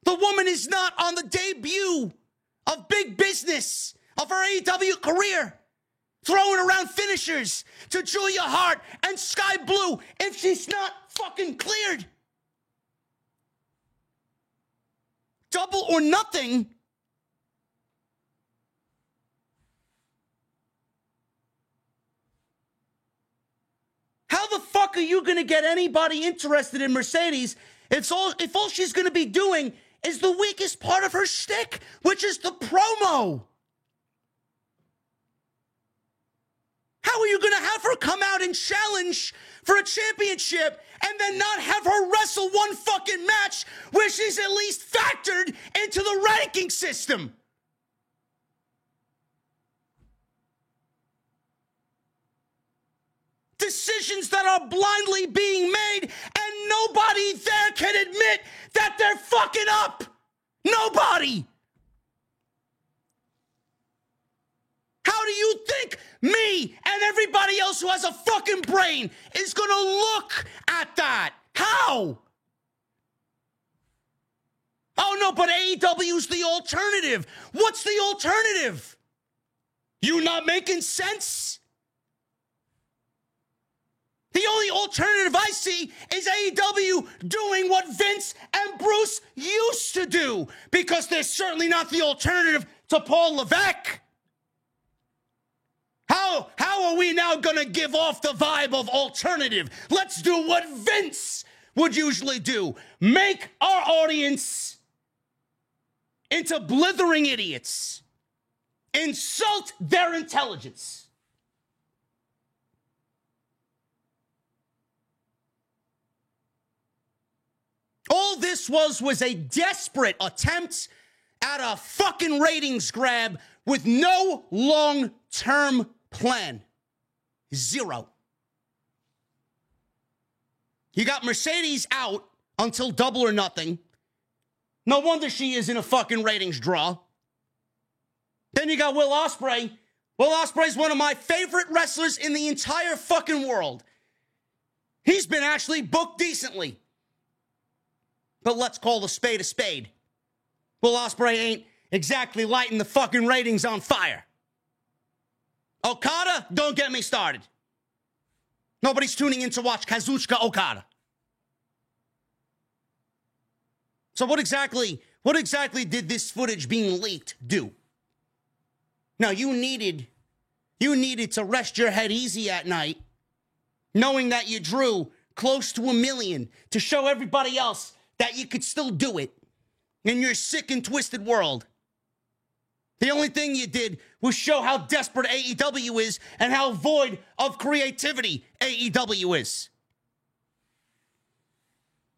The woman is not on the debut of big business of her AEW career, throwing around finishers to Julia Hart and Sky Blue if she's not fucking cleared. Double or nothing. How the fuck are you going to get anybody interested in Mercedes if all she's going to be doing is the weakest part of her shtick, which is the promo? How are you going to have her come out and challenge for a championship and then not have her wrestle one fucking match where she's at least factored into the ranking system? Decisions that are blindly being made and nobody there can admit that they're fucking up. Nobody. How do you think me and everybody else who has a fucking brain is gonna look at that? How? Oh no, but AEW's the alternative. What's the alternative? You not making sense? The only alternative I see is AEW doing what Vince and Bruce used to do, because they're certainly not the alternative to Paul Levesque. How are we now going to give off the vibe of alternative? Let's do what Vince would usually do. Make our audience into blithering idiots. Insult their intelligence. All this was a desperate attempt at a fucking ratings grab with no long-term plan. Zero. You got Mercedes out until Double or Nothing. No wonder she is in a fucking ratings draw. Then you got Will Ospreay. Will Ospreay's one of my favorite wrestlers in the entire fucking world. He's been actually booked decently. But let's call a spade a spade. Will Ospreay ain't exactly lighting the fucking ratings on fire. Okada, don't get me started. Nobody's tuning in to watch Kazuchika Okada. So what exactly did this footage being leaked do? Now, you needed to rest your head easy at night, knowing that you drew close to 1 million to show everybody else that you could still do it in your sick and twisted world. The only thing you did was show how desperate AEW is and how void of creativity AEW is.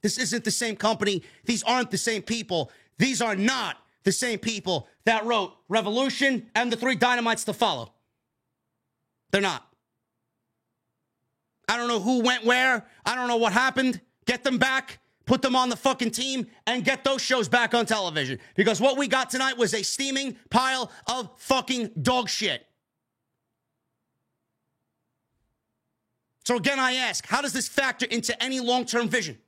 This isn't the same company. These aren't the same people. These are not the same people that wrote Revolution and the 3 Dynamites to follow. They're not. I don't know who went where. I don't know what happened. Get them back. Put them on the fucking team and get those shows back on television. Because what we got tonight was a steaming pile of fucking dog shit. So again, I ask, how does this factor into any long-term vision?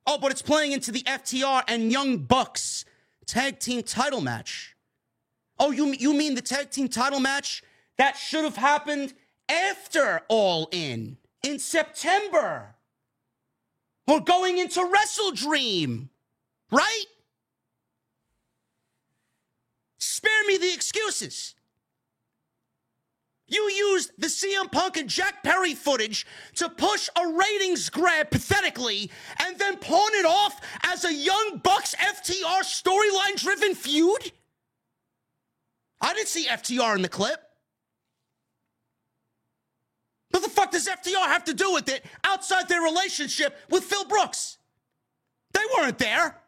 Oh, but it's playing into the FTR and Young Bucks tag team title match. Oh, you mean the tag team title match that should have happened after All In September? Or going into Wrestle Dream, right? Spare me the excuses. You used the CM Punk and Jack Perry footage to push a ratings grab pathetically and then pawn it off as a Young Bucks FTR storyline-driven feud? I didn't see FTR in the clip. What the fuck does FTR have to do with it outside their relationship with Phil Brooks? They weren't there.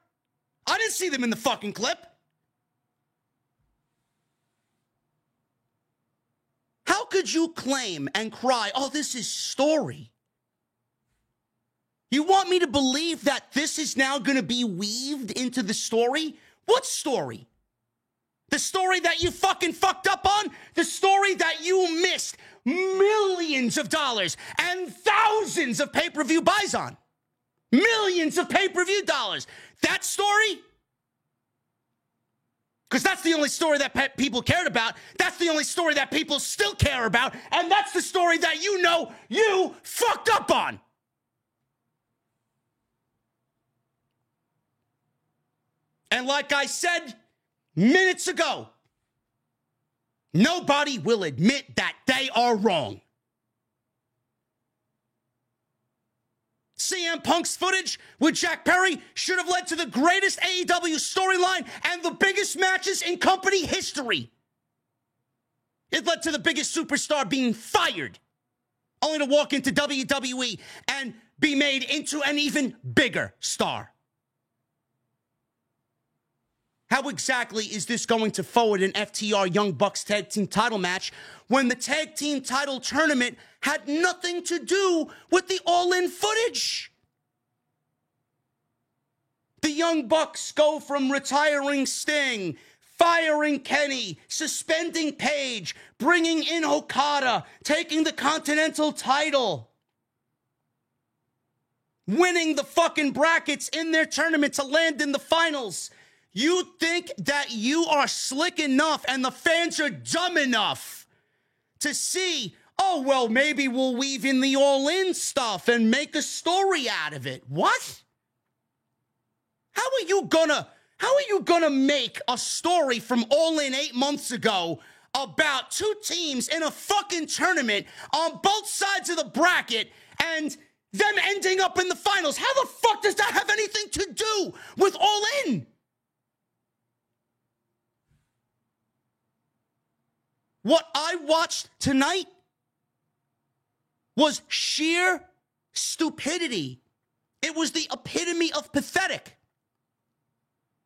I didn't see them in the fucking clip. How could you claim and cry, oh, this is story? You want me to believe that this is now going to be weaved into the story? What story? The story that you fucking fucked up on? The story that you missed millions of dollars and thousands of pay-per-view buys on? Millions of pay-per-view dollars. That story? Because that's the only story that people cared about. That's the only story that people still care about. And that's the story that you know you fucked up on. And like I said minutes ago, nobody will admit that they are wrong. CM Punk's footage with Jack Perry should have led to the greatest AEW storyline and the biggest matches in company history. It led to the biggest superstar being fired, only to walk into WWE and be made into an even bigger star. How exactly is this going to forward an FTR Young Bucks tag team title match when the tag team title tournament had nothing to do with the All-In footage? The Young Bucks go from retiring Sting, firing Kenny, suspending Paige, bringing in Okada, taking the Continental title, winning the fucking brackets in their tournament to land in the finals. You think that you are slick enough and the fans are dumb enough to see, oh, well, maybe we'll weave in the All-In stuff and make a story out of it. What? How are you gonna make a story from All-In 8 months ago about two teams in a fucking tournament on both sides of the bracket and them ending up in the finals? How the fuck does that have anything to do with All-In? What I watched tonight was sheer stupidity. It was the epitome of pathetic.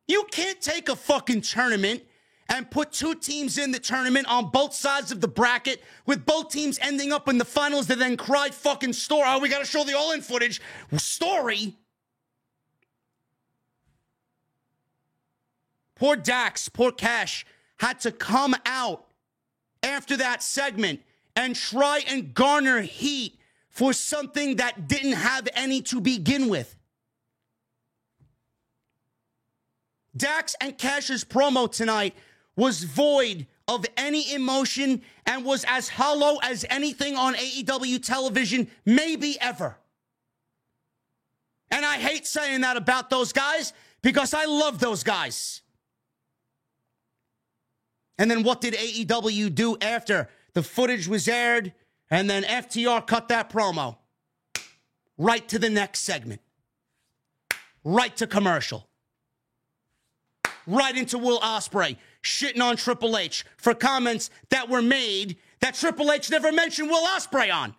You can't take a fucking tournament and put two teams in the tournament on both sides of the bracket with both teams ending up in the finals and then cry fucking story. Oh, we got to show the All-In footage. Story. Poor Dax, poor Cash had to come out after that segment and try and garner heat for something that didn't have any to begin with. Dax and Cash's promo tonight was void of any emotion and was as hollow as anything on AEW television, maybe ever. And I hate saying that about those guys because I love those guys. And then what did AEW do after the footage was aired and then FTR cut that promo? Right to the next segment. Right to commercial. Right into Will Ospreay shitting on Triple H for comments that were made that Triple H never mentioned Will Ospreay on.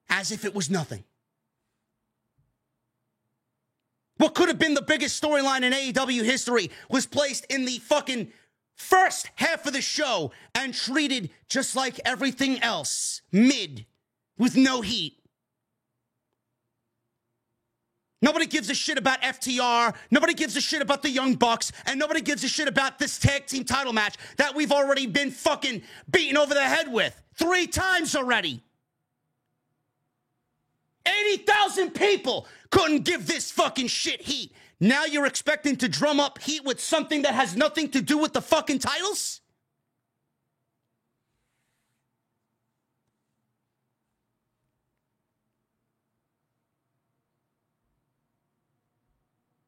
As if it was nothing. What could have been the biggest storyline in AEW history was placed in the fucking first half of the show and treated just like everything else, mid, with no heat. Nobody gives a shit about FTR, nobody gives a shit about the Young Bucks, and nobody gives a shit about this tag team title match that we've already been fucking beaten over the head with 3 times already. 80,000 people couldn't give this fucking shit heat. Now you're expecting to drum up heat with something that has nothing to do with the fucking titles?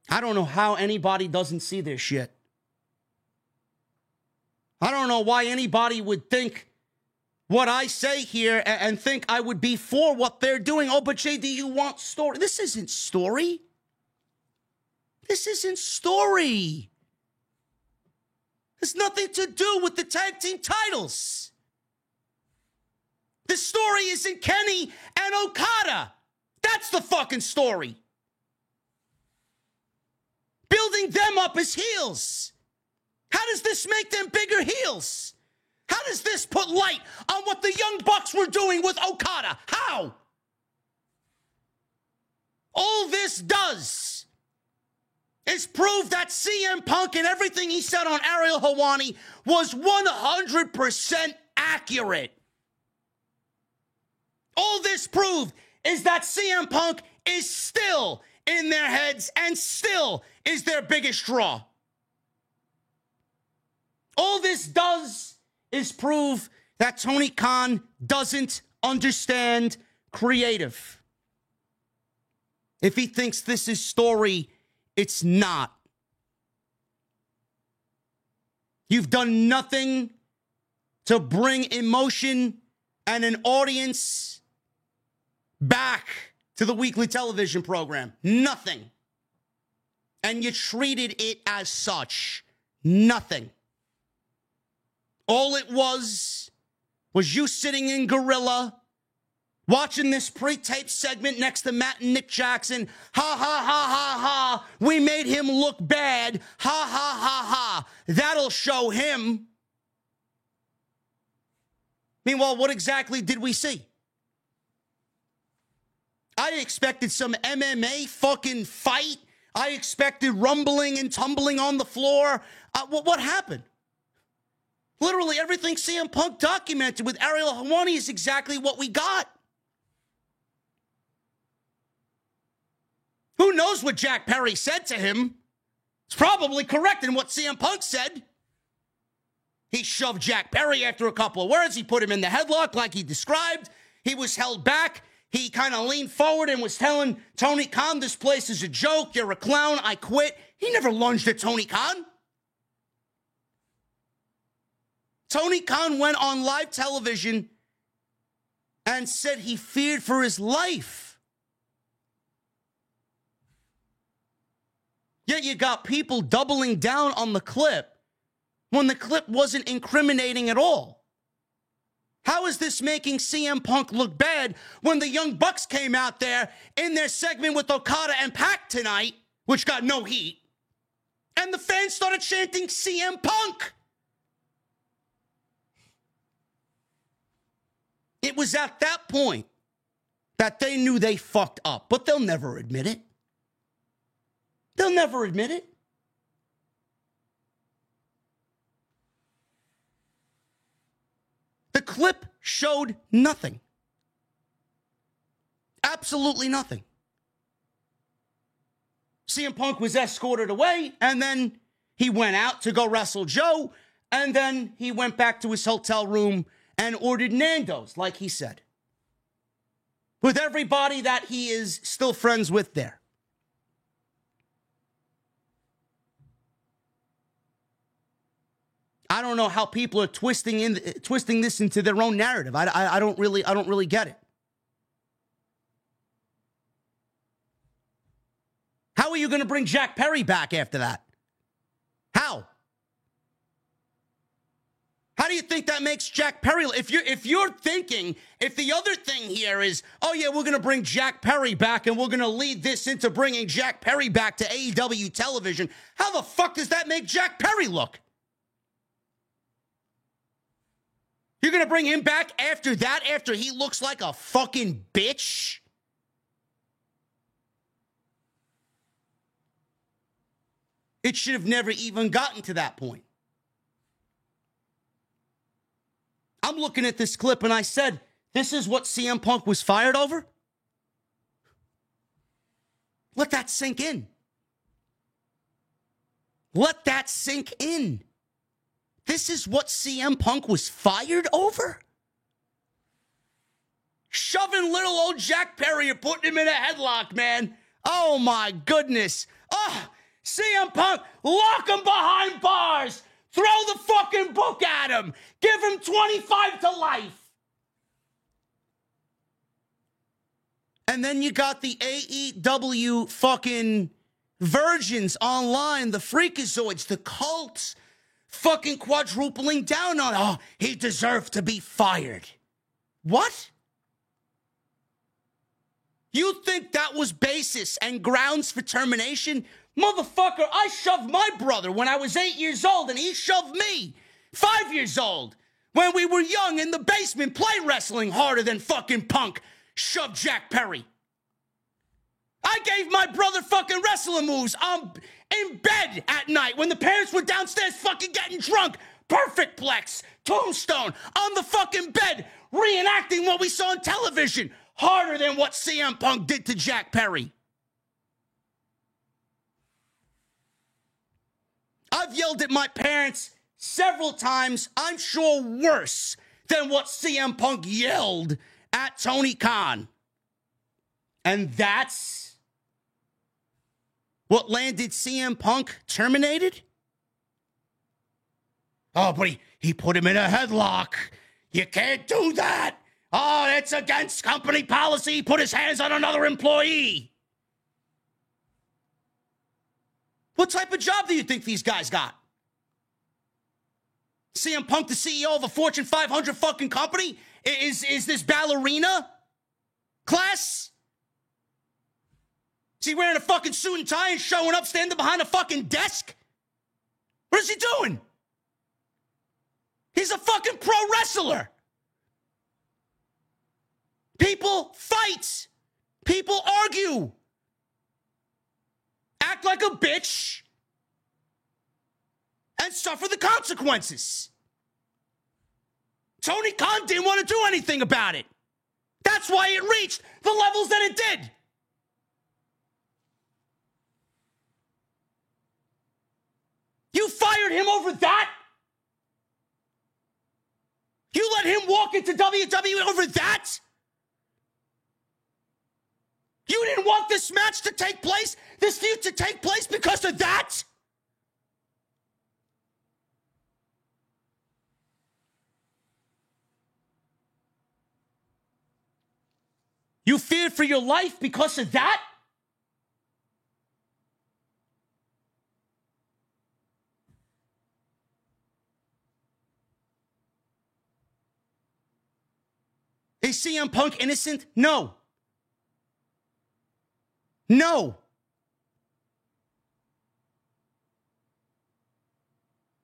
I don't know how anybody doesn't see this shit. I don't know why anybody would think what I say here and think I would be for what they're doing. Oh, but JD, you want story. This isn't story. This isn't story. It's nothing to do with the tag team titles. The story isn't Kenny and Okada. That's the fucking story. Building them up as heels. How does this make them bigger heels? How does this put light on what the Young Bucks were doing with Okada? How? All this does is prove that CM Punk and everything he said on Ariel Helwani was 100% accurate. All this proved is that CM Punk is still in their heads and still is their biggest draw. All this does is prove that Tony Khan doesn't understand creative. If he thinks this is story, it's not. You've done nothing to bring emotion and an audience back to the weekly television program. Nothing. And you treated it as such. Nothing. All it was you sitting in Gorilla, watching this pre-tape segment next to Matt and Nick Jackson. Ha, ha, ha, ha, ha. We made him look bad. Ha, ha, ha, ha. That'll show him. Meanwhile, what exactly did we see? I expected some MMA fucking fight. I expected rumbling and tumbling on the floor. What happened? Literally everything CM Punk documented with Ariel Helwani is exactly what we got. Who knows what Jack Perry said to him? It's probably correct in what CM Punk said. He shoved Jack Perry after a couple of words. He put him in the headlock like he described. He was held back. He kind of leaned forward and was telling Tony Khan, this place is a joke. You're a clown. I quit. He never lunged at Tony Khan. Tony Khan went on live television and said he feared for his life. Yet you got people doubling down on the clip when the clip wasn't incriminating at all. How is this making CM Punk look bad when the Young Bucks came out there in their segment with Okada and Pac tonight, which got no heat, and the fans started chanting CM Punk? It was at that point that they knew they fucked up, but they'll never admit it. They'll never admit it. The clip showed nothing. Absolutely nothing. CM Punk was escorted away, and then he went out to go wrestle Joe, and then he went back to his hotel room and ordered Nando's, like he said, with everybody that he is still friends with there. I don't know how people are twisting this into their own narrative. I don't really get it. How are you going to bring Jack Perry back after that? How? How do you think that makes Jack Perry? If you're thinking, if the other thing here is, oh yeah, we're going to bring Jack Perry back and we're going to lead this into bringing Jack Perry back to AEW television, how the fuck does that make Jack Perry look? You're going to bring him back after that, after he looks like a fucking bitch? It should have never even gotten to that point. I'm looking at this clip and I said, this is what CM Punk was fired over? Let that sink in. Let that sink in. This is what CM Punk was fired over? Shoving little old Jack Perry and putting him in a headlock, man. Oh my goodness. Oh, CM Punk, lock him behind bars. Throw the fucking book at him. Give him 25 to life. And then you got the AEW fucking virgins online, the freakazoids, the cults, fucking quadrupling down on, oh, he deserved to be fired. What? You think that was basis and grounds for termination? Motherfucker, I shoved my brother when I was 8 years old, and he shoved me 5 years old when we were young in the basement play wrestling harder than fucking Punk shoved Jack Perry. I gave my brother fucking wrestling moves in bed at night when the parents were downstairs fucking getting drunk. Perfect Plex, Tombstone, on the fucking bed, reenacting what we saw on television. Harder than what CM Punk did to Jack Perry. I've yelled at my parents several times, I'm sure worse than what CM Punk yelled at Tony Khan. And that's what landed CM Punk terminated? Oh, but he put him in a headlock. You can't do that. Oh, it's against company policy. He put his hands on another employee. What type of job do you think these guys got? CM Punk, the CEO of a Fortune 500 fucking company? Is this ballerina class? Is he wearing a fucking suit and tie and showing up, standing behind a fucking desk? What is he doing? He's a fucking pro wrestler. People fight. People argue. Act like a bitch. And suffer the consequences. Tony Khan didn't want to do anything about it. That's why it reached the levels that it did. You fired him over that? You let him walk into WWE over that? You didn't want this match to take place, this feud to take place because of that? You feared for your life because of that? Is CM Punk innocent? No. No.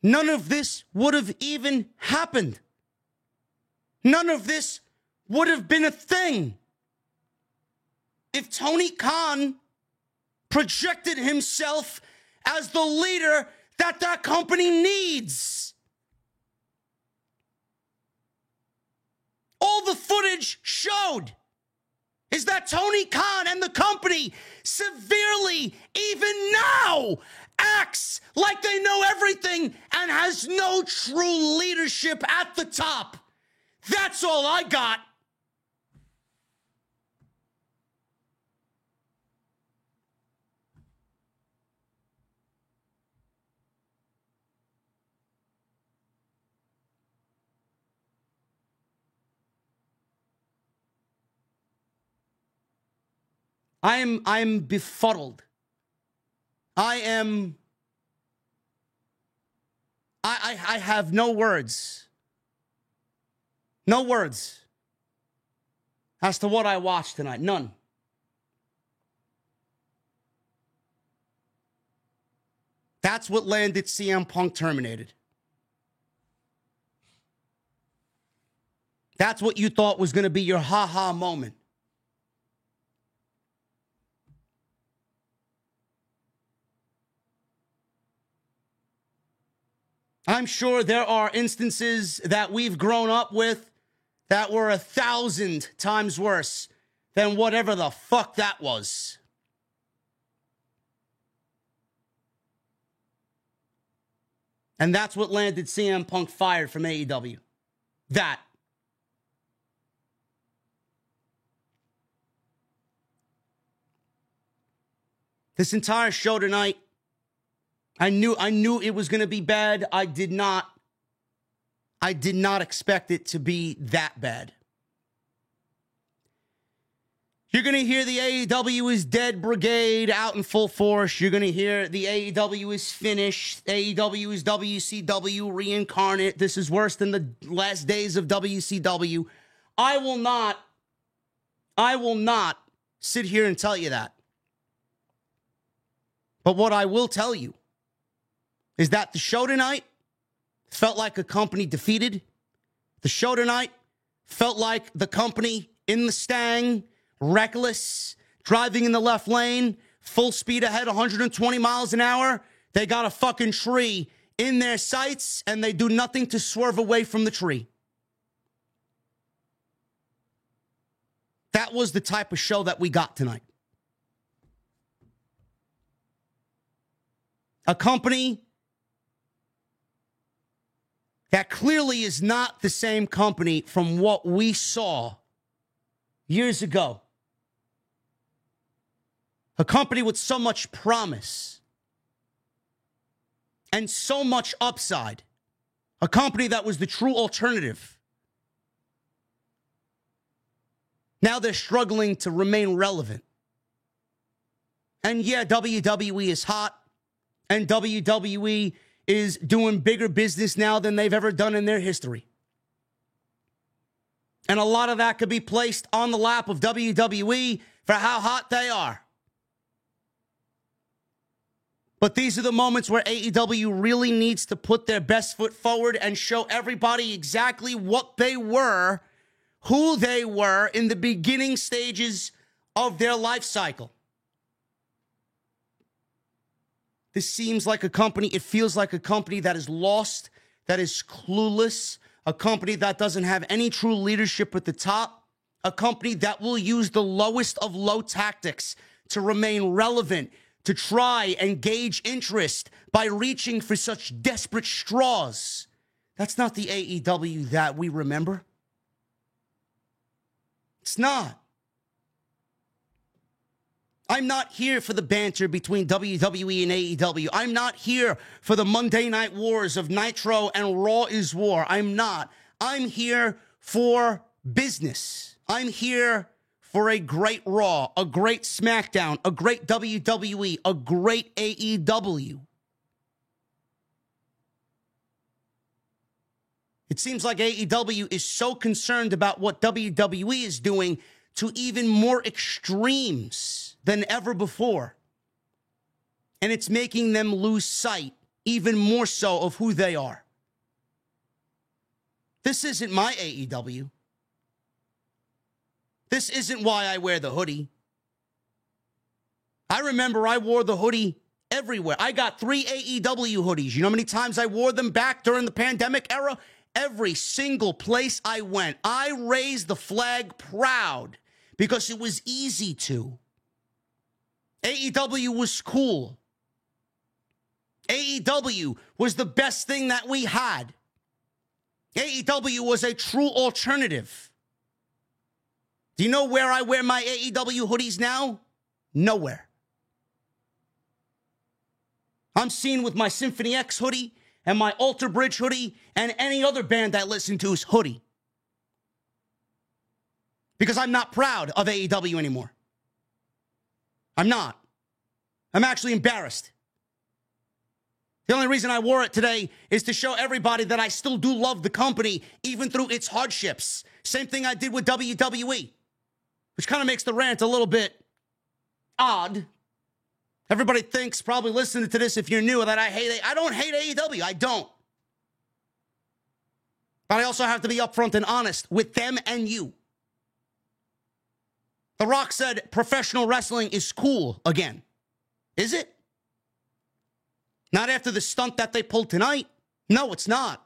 None of this would have even happened. None of this would have been a thing if Tony Khan projected himself as the leader that company needs. All the footage showed is that Tony Khan and the company severely, even now, acts like they know everything and has no true leadership at the top. That's all I got. I'm befuddled. I have no words. No words as to what I watched tonight. None. That's what landed CM Punk terminated. That's what you thought was going to be your ha-ha moment. I'm sure there are instances that we've grown up with that were 1,000 times worse than whatever the fuck that was. And that's what landed CM Punk fired from AEW. That. This entire show tonight I knew it was going to be bad. I did not expect it to be that bad. You're going to hear the AEW is dead brigade out in full force. You're going to hear the AEW is finished. AEW is WCW reincarnate. This is worse than the last days of WCW. I will not sit here and tell you that. But what I will tell you is that the show tonight felt like a company defeated. The show tonight felt like the company in the Stang, reckless, driving in the left lane, full speed ahead, 120 miles an hour. They got a fucking tree in their sights, and they do nothing to swerve away from the tree. That was the type of show that we got tonight. A company that clearly is not the same company from what we saw years ago. A company with so much promise and so much upside. A company that was the true alternative. Now they're struggling to remain relevant. And yeah, WWE is hot. And WWE is doing bigger business now than they've ever done in their history. And a lot of that could be placed on the lap of WWE for how hot they are. But these are the moments where AEW really needs to put their best foot forward and show everybody exactly what they were, who they were in the beginning stages of their life cycle. This seems like a company, it feels like a company that is lost, that is clueless, a company that doesn't have any true leadership at the top, a company that will use the lowest of low tactics to remain relevant, to try and gauge interest by reaching for such desperate straws. That's not the AEW that we remember. It's not. I'm not here for the banter between WWE and AEW. I'm not here for the Monday Night Wars of Nitro and Raw is War. I'm not. I'm here for business. I'm here for a great Raw, a great SmackDown, a great WWE, a great AEW. It seems like AEW is so concerned about what WWE is doing to even more extremes than ever before. And it's making them lose sight even more so of who they are. This isn't my AEW. This isn't why I wear the hoodie. I remember I wore the hoodie everywhere. I got 3 AEW hoodies. You know how many times I wore them back during the pandemic era? Every single place I went, I raised the flag proud because it was easy to. AEW was cool. AEW was the best thing that we had. AEW was a true alternative. Do you know where I wear my AEW hoodies now? Nowhere. I'm seen with my Symphony X hoodie and my Alter Bridge hoodie and any other band I listen to's hoodie. Because I'm not proud of AEW anymore. I'm not. I'm actually embarrassed. The only reason I wore it today is to show everybody that I still do love the company, even through its hardships. Same thing I did with WWE, which kind of makes the rant a little bit odd. Everybody thinks, probably listening to this if you're new, that I hate it. I don't hate AEW. I don't. But I also have to be upfront and honest with them and you. The Rock said professional wrestling is cool again. Is it? Not after the stunt that they pulled tonight. No, it's not.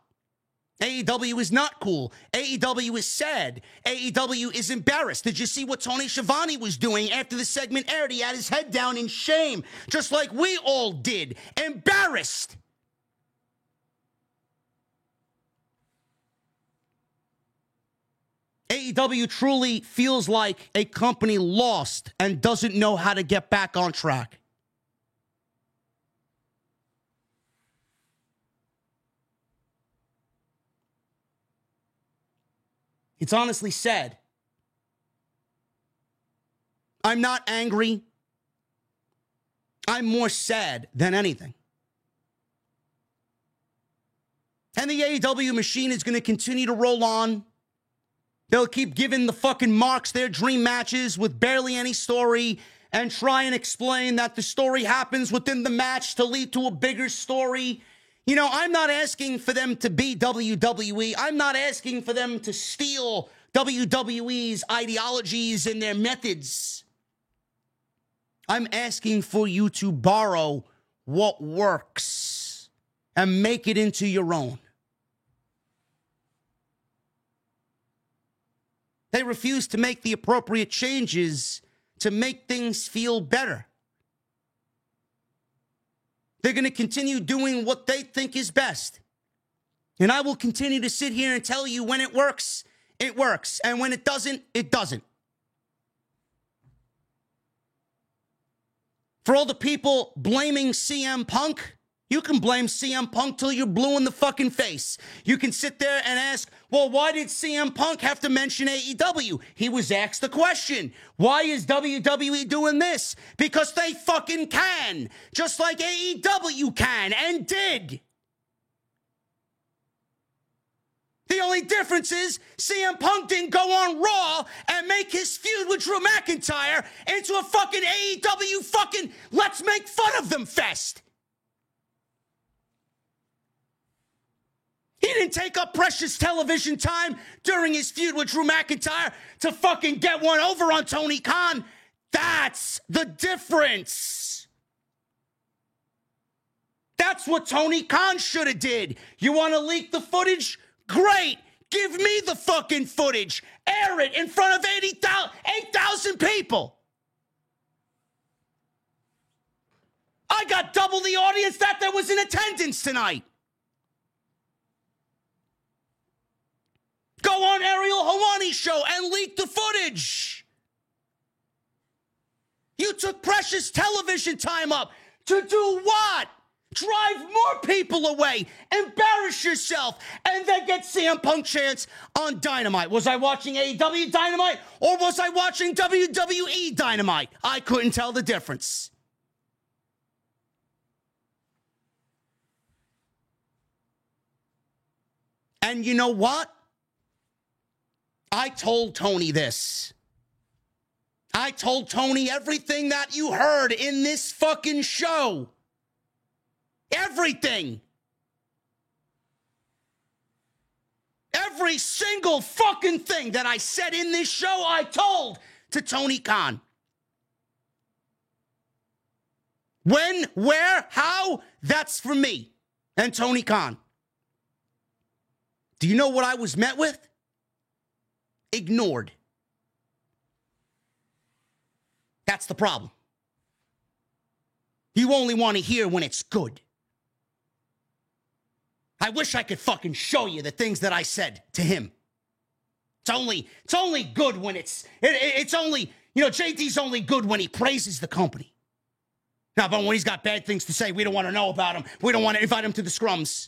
AEW is not cool. AEW is sad. AEW is embarrassed. Did you see what Tony Schiavone was doing after the segment aired? He had his head down in shame, just like we all did. Embarrassed. AEW truly feels like a company lost and doesn't know how to get back on track. It's honestly sad. I'm not angry. I'm more sad than anything. And the AEW machine is going to continue to roll on. They'll keep giving the fucking marks their dream matches with barely any story and try and explain that the story happens within the match to lead to a bigger story. You know, I'm not asking for them to be WWE. I'm not asking for them to steal WWE's ideologies and their methods. I'm asking for you to borrow what works and make it into your own. They refuse to make the appropriate changes to make things feel better. They're going to continue doing what they think is best. And I will continue to sit here and tell you when it works, it works. And when it doesn't, it doesn't. For all the people blaming CM Punk, you can blame CM Punk till you're blue in the fucking face. You can sit there and ask, well, why did CM Punk have to mention AEW? He was asked the question. Why is WWE doing this? Because they fucking can. Just like AEW can and did. The only difference is CM Punk didn't go on Raw and make his feud with Drew McIntyre into a fucking AEW fucking let's make fun of them fest. He didn't take up precious television time during his feud with Drew McIntyre to fucking get one over on Tony Khan. That's the difference. That's what Tony Khan should have did. You want to leak the footage? Great. Give me the fucking footage. Air it in front of 8,000 people. I got double the audience that was in attendance tonight. Go on Ariel Helwani's show and leak the footage. You took precious television time up to do what? Drive more people away, embarrass yourself, and then get CM Punk chants on Dynamite. Was I watching AEW Dynamite or was I watching WWE Dynamite? I couldn't tell the difference. And you know what? I told Tony this. I told Tony everything that you heard in this fucking show. Everything. Every single fucking thing that I said in this show, I told to Tony Khan. When, where, how, that's for me and Tony Khan. Do you know what I was met with? Ignored. That's the problem. You only want to hear when it's good. I wish I could fucking show you the things that I said to him. It's only good when it's only, you know, JD's only good when he praises the company. Now, but when he's got bad things to say, we don't want to know about him. We don't want to invite him to the scrums.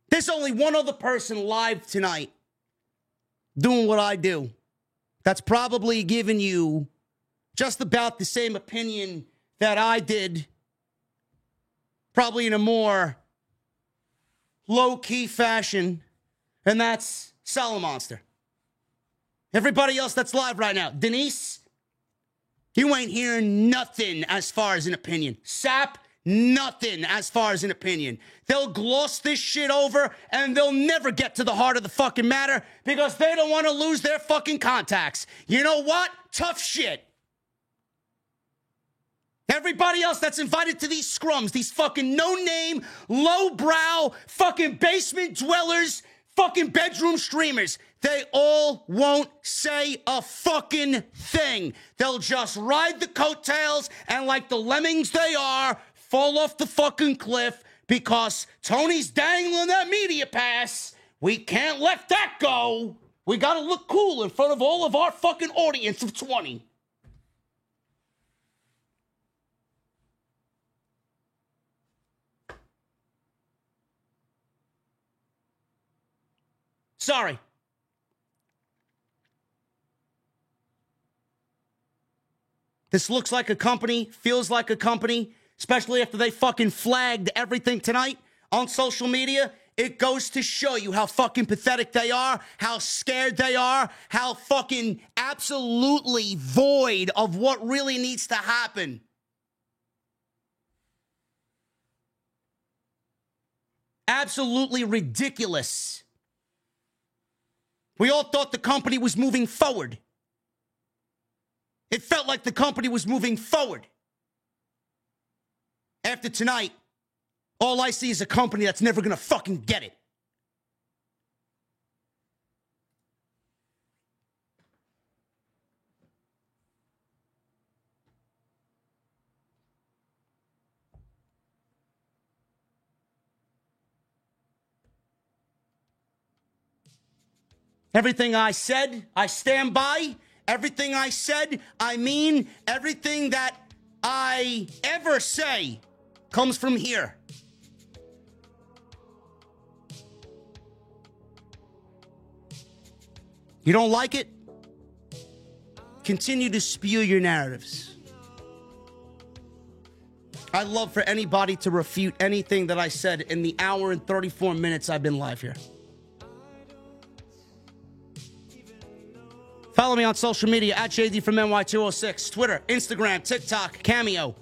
There's only one other person live tonight doing what I do that's probably giving you just about the same opinion that I did, probably in a more low-key fashion, and that's Solid Monster. Everybody else that's live right now, Denise, you ain't hearing nothing as far as an opinion. Sap, nothing as far as an opinion. They'll gloss this shit over and they'll never get to the heart of the fucking matter because they don't want to lose their fucking contacts. You know what? Tough shit. Everybody else that's invited to these scrums, these fucking no-name, low-brow, fucking basement dwellers, fucking bedroom streamers, they all won't say a fucking thing. They'll just ride the coattails and like the lemmings they are, fall off the fucking cliff because Tony's dangling that media pass. We can't let that go. We gotta look cool in front of all of our fucking audience of 20. Sorry. This looks like a company, feels like a company, especially after they fucking flagged everything tonight on social media. It goes to show you how fucking pathetic they are, how scared they are, how fucking absolutely void of what really needs to happen. Absolutely ridiculous. We all thought the company was moving forward. It felt like the company was moving forward. After tonight, all I see is a company that's never gonna fucking get it. Everything I said, I stand by. Everything I said, I mean. Everything that I ever say comes from here. You don't like it? Continue to spew your narratives. I'd love for anybody to refute anything that I said in the hour and 34 minutes I've been live here. Follow me on social media at JD from NY206, Twitter, Instagram, TikTok, Cameo.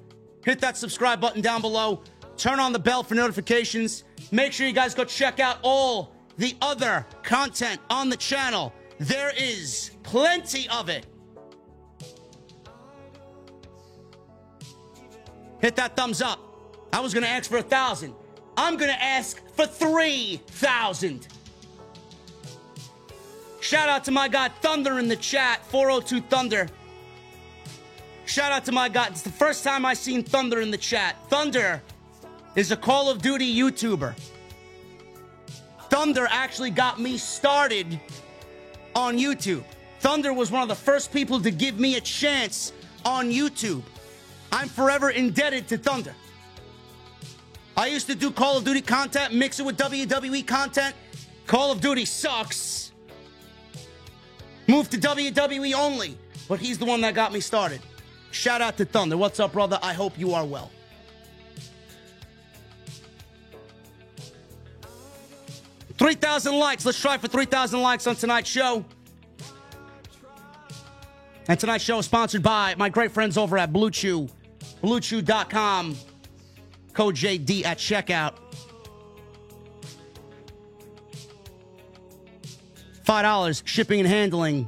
Hit that subscribe button down below. Turn on the bell for notifications. Make sure you guys go check out all the other content on the channel. There is plenty of it. Hit that thumbs up. I was going to ask for 1,000. I'm going to ask for 3,000. Shout out to my guy Thunder in the chat, 402 Thunder. Shout out to my guy. It's the first time I seen Thunder in the chat. Thunder is a Call of Duty YouTuber. Thunder actually got me started on YouTube. Thunder was one of the first people to give me a chance on YouTube. I'm forever indebted to Thunder. I used to do Call of Duty content, mix it with WWE content. Call of Duty sucks. Moved to WWE only, but he's the one that got me started. Shout out to Thunder. What's up, brother? I hope you are well. $3,000 likes. Let's try for 3,000 likes on tonight's show. And tonight's show is sponsored by my great friends over at Blue Chew. BlueChew.com. Code JD at checkout. $5 shipping and handling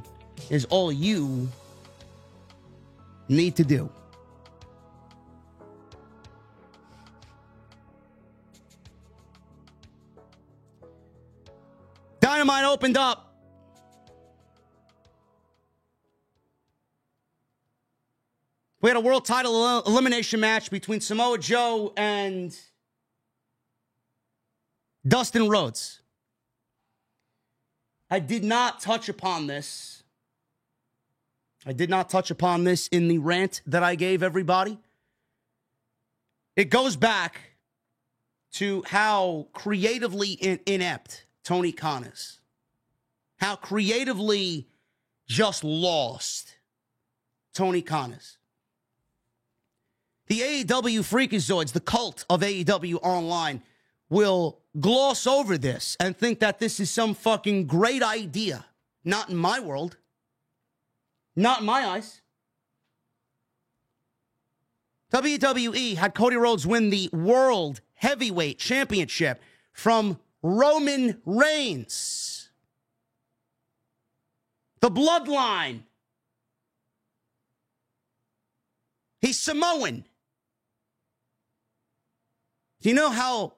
is all you need to do. Dynamite opened up. We had a world title elimination match between Samoa Joe and Dustin Rhodes. I did not touch upon this. I did not touch upon this in the rant that I gave everybody. It goes back to how creatively inept Tony Khan is. How creatively just lost Tony Khan is. The AEW Freakazoids, the cult of AEW Online, will gloss over this and think that this is some fucking great idea. Not in my world. Not in my eyes. WWE had Cody Rhodes win the World Heavyweight Championship from Roman Reigns. The Bloodline. He's Samoan. Do you know how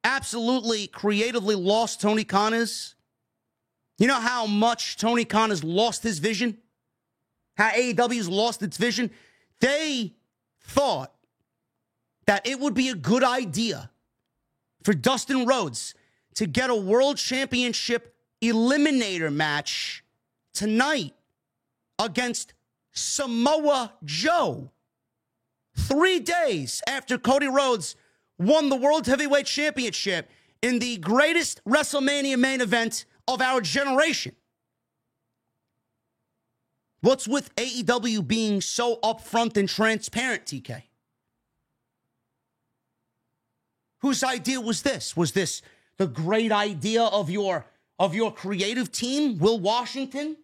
absolutely creatively lost Tony Khan is? You know how much Tony Khan has lost his vision? How AEW's lost its vision? They thought that it would be a good idea for Dustin Rhodes to get a world championship eliminator match tonight against Samoa Joe. 3 days after Cody Rhodes won the World Heavyweight Championship in the greatest WrestleMania main event of our generation. What's with AEW being so upfront and transparent, TK? Whose idea was this? Was this the great idea of your creative team, Will Washington?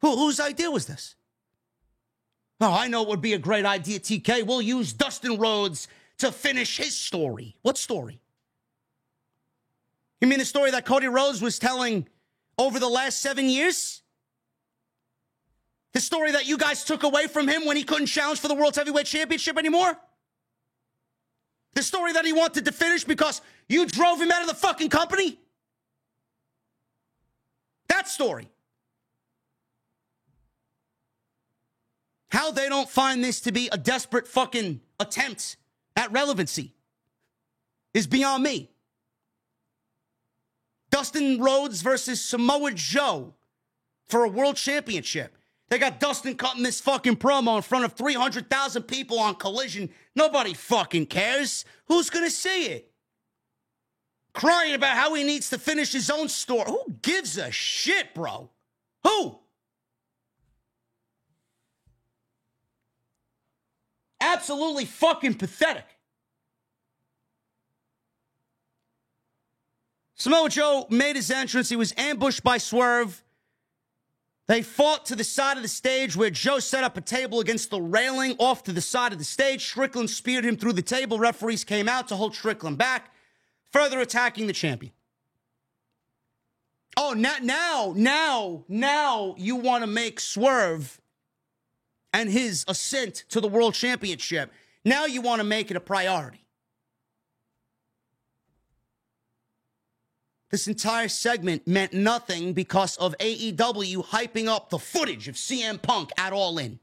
Whose idea was this? Oh, I know it would be a great idea, TK. We'll use Dustin Rhodes to finish his story. What story? You mean the story that Cody Rhodes was telling over the last 7 years? The story that you guys took away from him when he couldn't challenge for the World Heavyweight Championship anymore? The story that he wanted to finish because you drove him out of the fucking company? That story. How they don't find this to be a desperate fucking attempt at relevancy is beyond me. Dustin Rhodes versus Samoa Joe for a world championship. They got Dustin cutting this fucking promo in front of 300,000 people on Collision. Nobody fucking cares. Who's going to see it? Crying about how he needs to finish his own story. Who gives a shit, bro? Who? Absolutely fucking pathetic. Samoa Joe made his entrance. He was ambushed by Swerve. They fought to the side of the stage where Joe set up a table against the railing off to the side of the stage. Strickland speared him through the table. Referees came out to hold Strickland back, further attacking the champion. Oh, now you want to make Swerve and his ascent to the world championship. Now you want to make it a priority. This entire segment meant nothing because of AEW hyping up the footage of CM Punk at All In.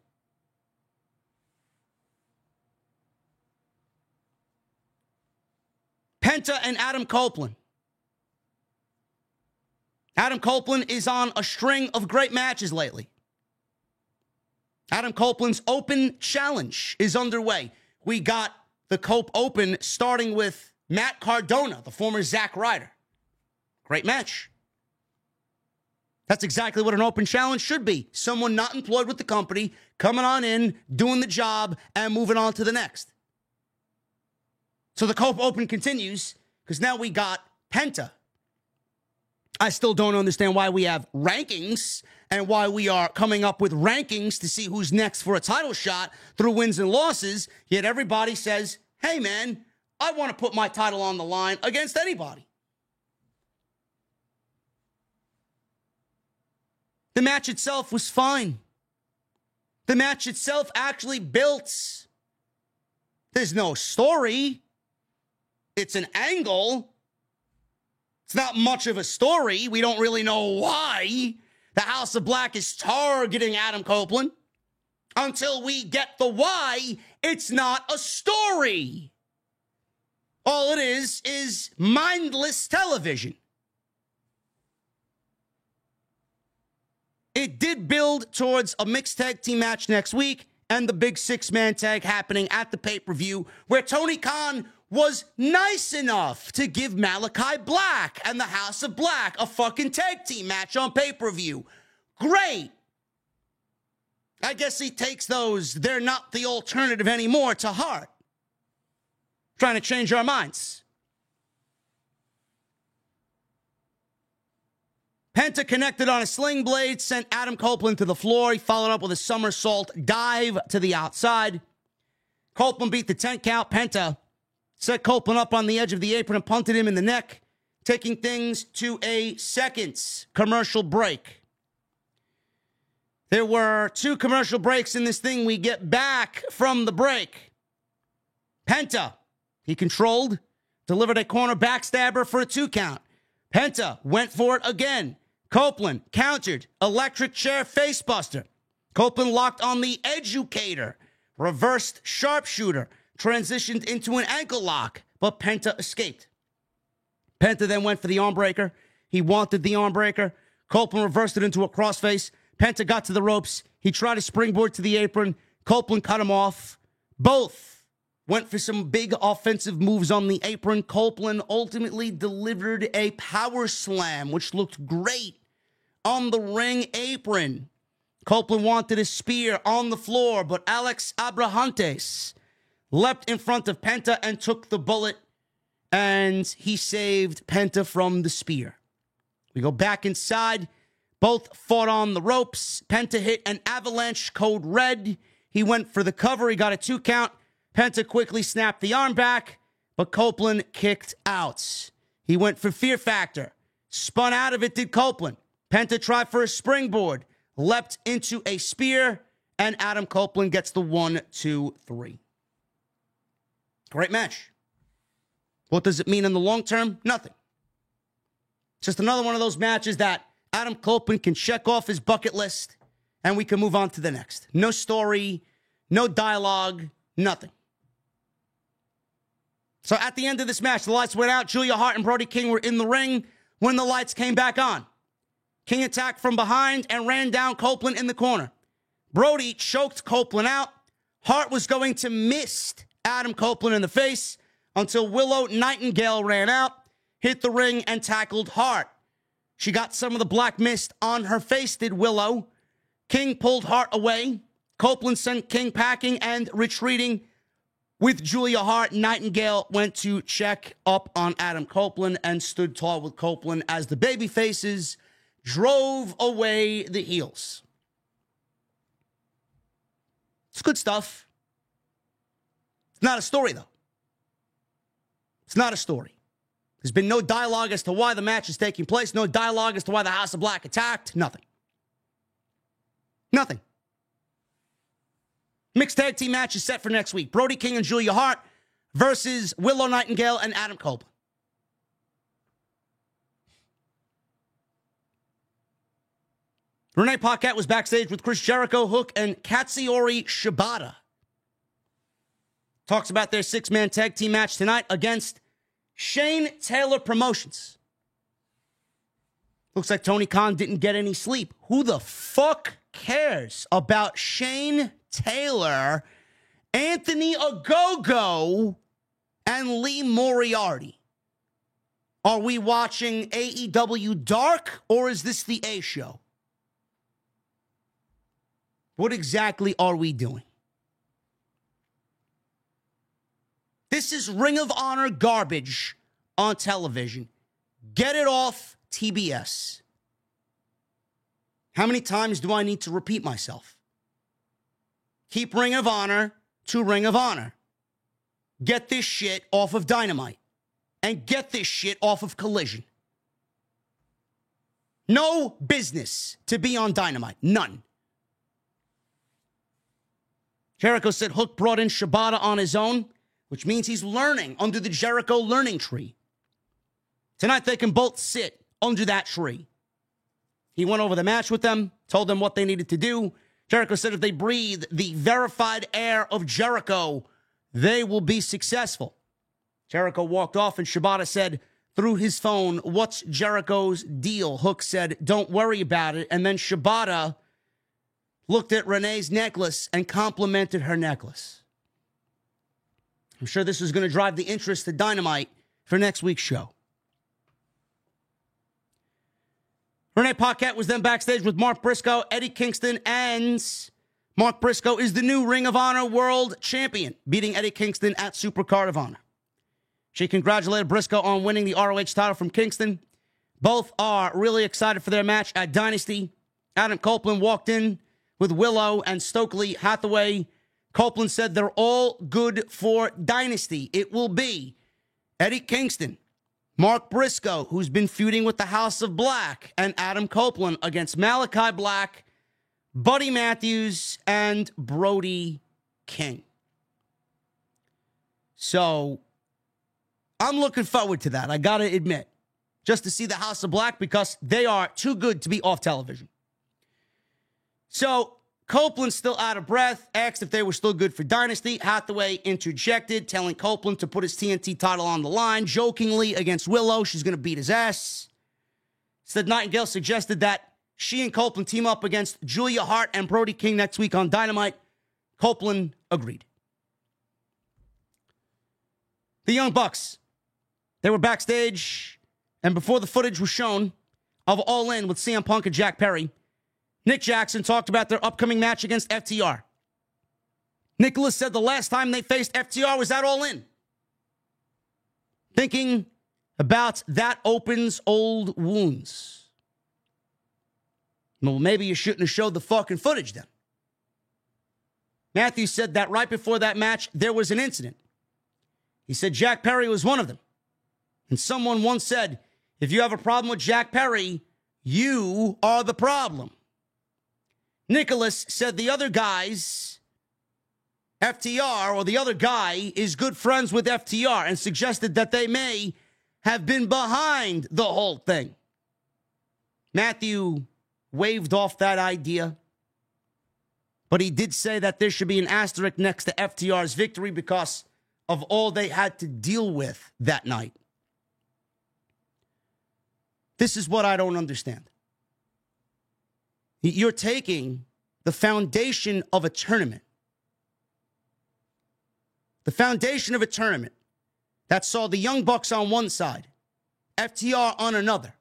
Penta and Adam Copeland. Adam Copeland is on a string of great matches lately. Adam Copeland's Open Challenge is underway. We got the Cope Open starting with Matt Cardona, the former Zack Ryder. Great match. That's exactly what an open challenge should be. Someone not employed with the company, coming on in, doing the job, and moving on to the next. So the Cope Open continues, because now we got Penta. I still don't understand why we have rankings and why we are coming up with rankings to see who's next for a title shot through wins and losses, yet everybody says, hey man, I want to put my title on the line against anybody. The match itself was fine. The match itself actually built. There's no story. It's an angle. It's not much of a story. We don't really know why the House of Black is targeting Adam Copeland. Until we get the why, it's not a story. All it is mindless television. It did build towards a mixed tag team match next week and the big six-man tag happening at the pay-per-view where Tony Khan was nice enough to give Malachi Black and the House of Black a fucking tag team match on pay-per-view. Great. I guess he takes those "they're not the alternative anymore" to heart. Trying to change our minds. Penta connected on a sling blade, sent Adam Copeland to the floor. He followed up with a somersault dive to the outside. Copeland beat the 10 count. Penta set Copeland up on the edge of the apron and punted him in the neck, taking things to a second commercial break. There were 2 commercial breaks in this thing. We get back from the break. Penta, he controlled, delivered a corner backstabber for a 2 count. Penta went for it again. Copeland countered, electric chair facebuster. Copeland locked on the educator, reversed sharpshooter, transitioned into an ankle lock, but Penta escaped. Penta then went for the arm breaker. He wanted the arm breaker. Copeland reversed it into a crossface. Penta got to the ropes. He tried to springboard to the apron. Copeland cut him off. Both went for some big offensive moves on the apron. Copeland ultimately delivered a power slam, which looked great on the ring apron. Copeland wanted a spear on the floor, but Alex Abrahantes leapt in front of Penta and took the bullet, and he saved Penta from the spear. We go back inside. Both fought on the ropes. Penta hit an avalanche code red. He went for the cover. He got a 2 count. Penta quickly snapped the arm back, but Copeland kicked out. He went for Fear Factor. Spun out of it, did Copeland. Penta tried for a springboard. Leapt into a spear, and Adam Copeland gets the 1, 2, 3. Great match. What does it mean in the long term? Nothing. Just another one of those matches that Adam Copeland can check off his bucket list, and we can move on to the next. No story, no dialogue, nothing. So at the end of this match, the lights went out. Julia Hart and Brody King were in the ring when the lights came back on. King attacked from behind and ran down Copeland in the corner. Brody choked Copeland out. Hart was going to miss Adam Copeland in the face until Willow Nightingale ran out, hit the ring, and tackled Hart. She got some of the black mist on her face, did Willow. King pulled Hart away. Copeland sent King packing and retreating with Julia Hart. Nightingale went to check up on Adam Copeland and stood tall with Copeland as the baby faces drove away the heels. It's good stuff. It's not a story, though. It's not a story. There's been no dialogue as to why the match is taking place, no dialogue as to why the House of Black attacked, nothing. Nothing. Mixed tag team match is set for next week. Brody King and Julia Hart versus Willow Nightingale and Adam Copeland. Renee Paquette was backstage with Chris Jericho, Hook, and Katsuyori Shibata. Talks about their 6-man tag team match tonight against Shane Taylor Promotions. Looks like Tony Khan didn't get any sleep. Who the fuck cares about Shane Taylor, Anthony Ogogo, and Lee Moriarty? Are we watching AEW Dark, or is this the A show? What exactly are we doing? This is Ring of Honor garbage on television. Get it off TBS. How many times do I need to repeat myself? Keep Ring of Honor to Ring of Honor. Get this shit off of Dynamite. And get this shit off of Collision. No business to be on Dynamite. None. Jericho said Hook brought in Shibata on his own, which means he's learning under the Jericho learning tree. Tonight they can both sit under that tree. He went over the match with them, told them what they needed to do. Jericho said if they breathe the verified air of Jericho, they will be successful. Jericho walked off and Shibata said through his phone, "What's Jericho's deal?" Hook said, "Don't worry about it." And then Shibata looked at Renee's necklace and complimented her necklace. I'm sure this is going to drive the interest to Dynamite for next week's show. Renee Paquette was then backstage with Mark Briscoe, Eddie Kingston, and Mark Briscoe is the new Ring of Honor World Champion, beating Eddie Kingston at Supercard of Honor. She congratulated Briscoe on winning the ROH title from Kingston. Both are really excited for their match at Dynasty. Adam Copeland walked in with Willow and Stokely Hathaway. Copeland said they're all good for Dynasty. It will be Eddie Kingston, Mark Briscoe, who's been feuding with the House of Black, and Adam Copeland against Malachi Black, Buddy Matthews, and Brody King. So I'm looking forward to that, I gotta admit, just to see the House of Black, because they are too good to be off television. So Copeland's still out of breath, asked if they were still good for Dynasty. Hathaway interjected, telling Copeland to put his TNT title on the line, jokingly against Willow. She's going to beat his ass. Said Nightingale suggested that she and Copeland team up against Julia Hart and Brody King next week on Dynamite. Copeland agreed. The Young Bucks. They were backstage, and before the footage was shown of All In with CM Punk and Jack Perry, Nick Jackson talked about their upcoming match against FTR. Nicholas said the last time they faced FTR was at All In. Thinking about that opens old wounds. Well, maybe you shouldn't have showed the fucking footage then. Matthews said that right before that match, there was an incident. He said Jack Perry was one of them. And someone once said, if you have a problem with Jack Perry, you are the problem. Nicholas said the other guys, FTR, or the other guy, is good friends with FTR and suggested that they may have been behind the whole thing. Matthew waved off that idea, but he did say that there should be an asterisk next to FTR's victory because of all they had to deal with that night. This is what I don't understand. You're taking the foundation of a tournament. The foundation of a tournament that saw the Young Bucks on one side, FTR on another.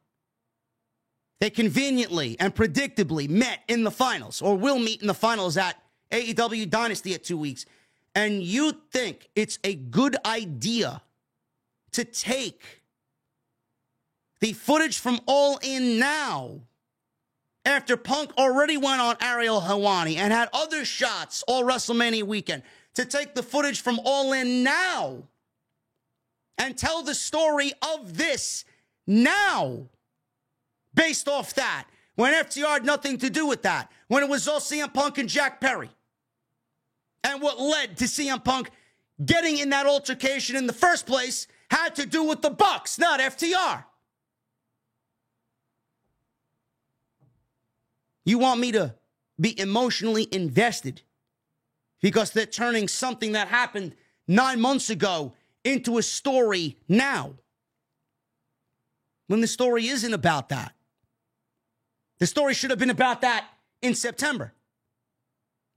They conveniently and predictably met in the finals, or will meet in the finals at AEW Dynasty at 2 weeks. And you think it's a good idea to take the footage from All In now, after Punk already went on Ariel Helwani and had other shots all WrestleMania weekend, to take the footage from All In now and tell the story of this now based off that, when FTR had nothing to do with that, when it was all CM Punk and Jack Perry. And what led to CM Punk getting in that altercation in the first place had to do with the Bucks, not FTR. You want me to be emotionally invested because they're turning something that happened 9 months ago into a story now, when the story isn't about that. The story should have been about that in September.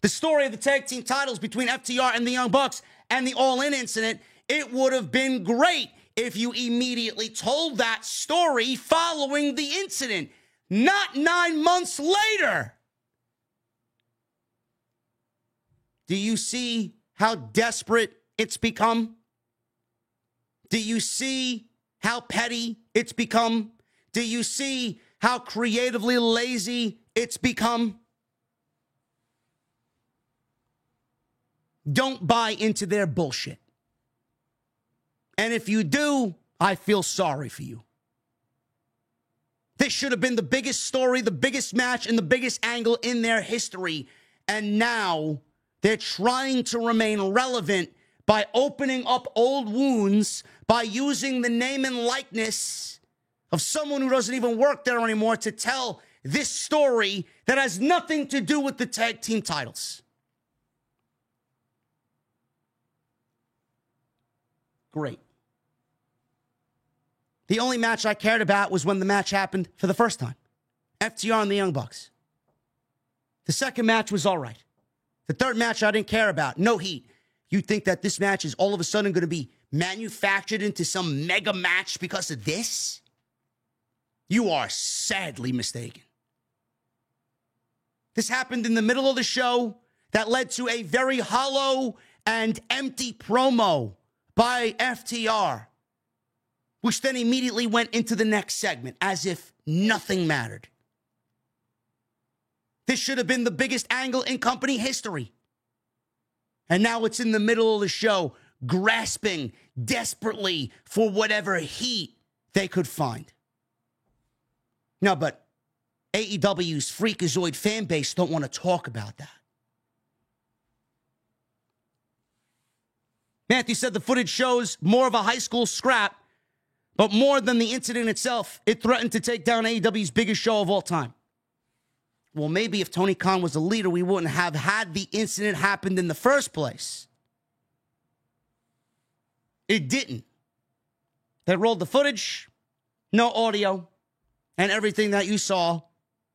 The story of the tag team titles between FTR and the Young Bucks and the All In incident, it would have been great if you immediately told that story following the incident, not 9 months later. Do you see how desperate it's become? Do you see how petty it's become? Do you see how creatively lazy it's become? Don't buy into their bullshit. And if you do, I feel sorry for you. This should have been the biggest story, the biggest match, and the biggest angle in their history. And now they're trying to remain relevant by opening up old wounds, by using the name and likeness of someone who doesn't even work there anymore to tell this story that has nothing to do with the tag team titles. Great. The only match I cared about was when the match happened for the first time. FTR and the Young Bucks. The second match was all right. The third match I didn't care about. No heat. You think that this match is all of a sudden going to be manufactured into some mega match because of this? You are sadly mistaken. This happened in the middle of the show that led to a very hollow and empty promo by FTR, which then immediately went into the next segment as if nothing mattered. This should have been the biggest angle in company history. And now it's in the middle of the show, grasping desperately for whatever heat they could find. No, but AEW's Freakazoid fan base don't want to talk about that. Matthew said the footage shows more of a high school scrap, but more than the incident itself, it threatened to take down AEW's biggest show of all time. Well, maybe if Tony Khan was the leader, we wouldn't have had the incident happened in the first place. It didn't. They rolled the footage, no audio, and everything that you saw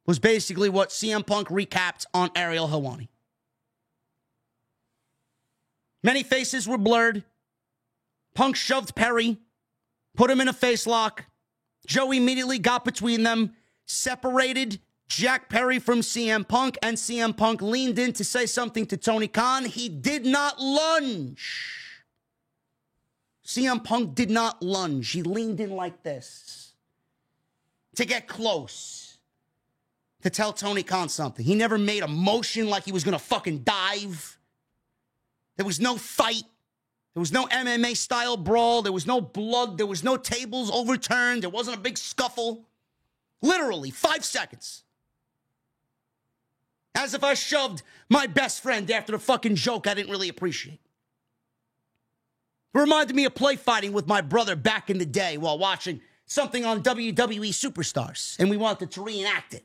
was basically what CM Punk recapped on Ariel Helwani. Many faces were blurred. Punk shoved Perry, put him in a face lock. Joe immediately got between them, separated Jack Perry from CM Punk, and CM Punk leaned in to say something to Tony Khan. He did not lunge. CM Punk did not lunge. He leaned in like this to get close, to tell Tony Khan something. He never made a motion like he was going to fucking dive. There was no fight. There was no MMA-style brawl. There was no blood. There was no tables overturned. There wasn't a big scuffle. Literally, 5 seconds. As if I shoved my best friend after a fucking joke I didn't really appreciate. It reminded me of play fighting with my brother back in the day while watching something on WWE Superstars, and we wanted to reenact it.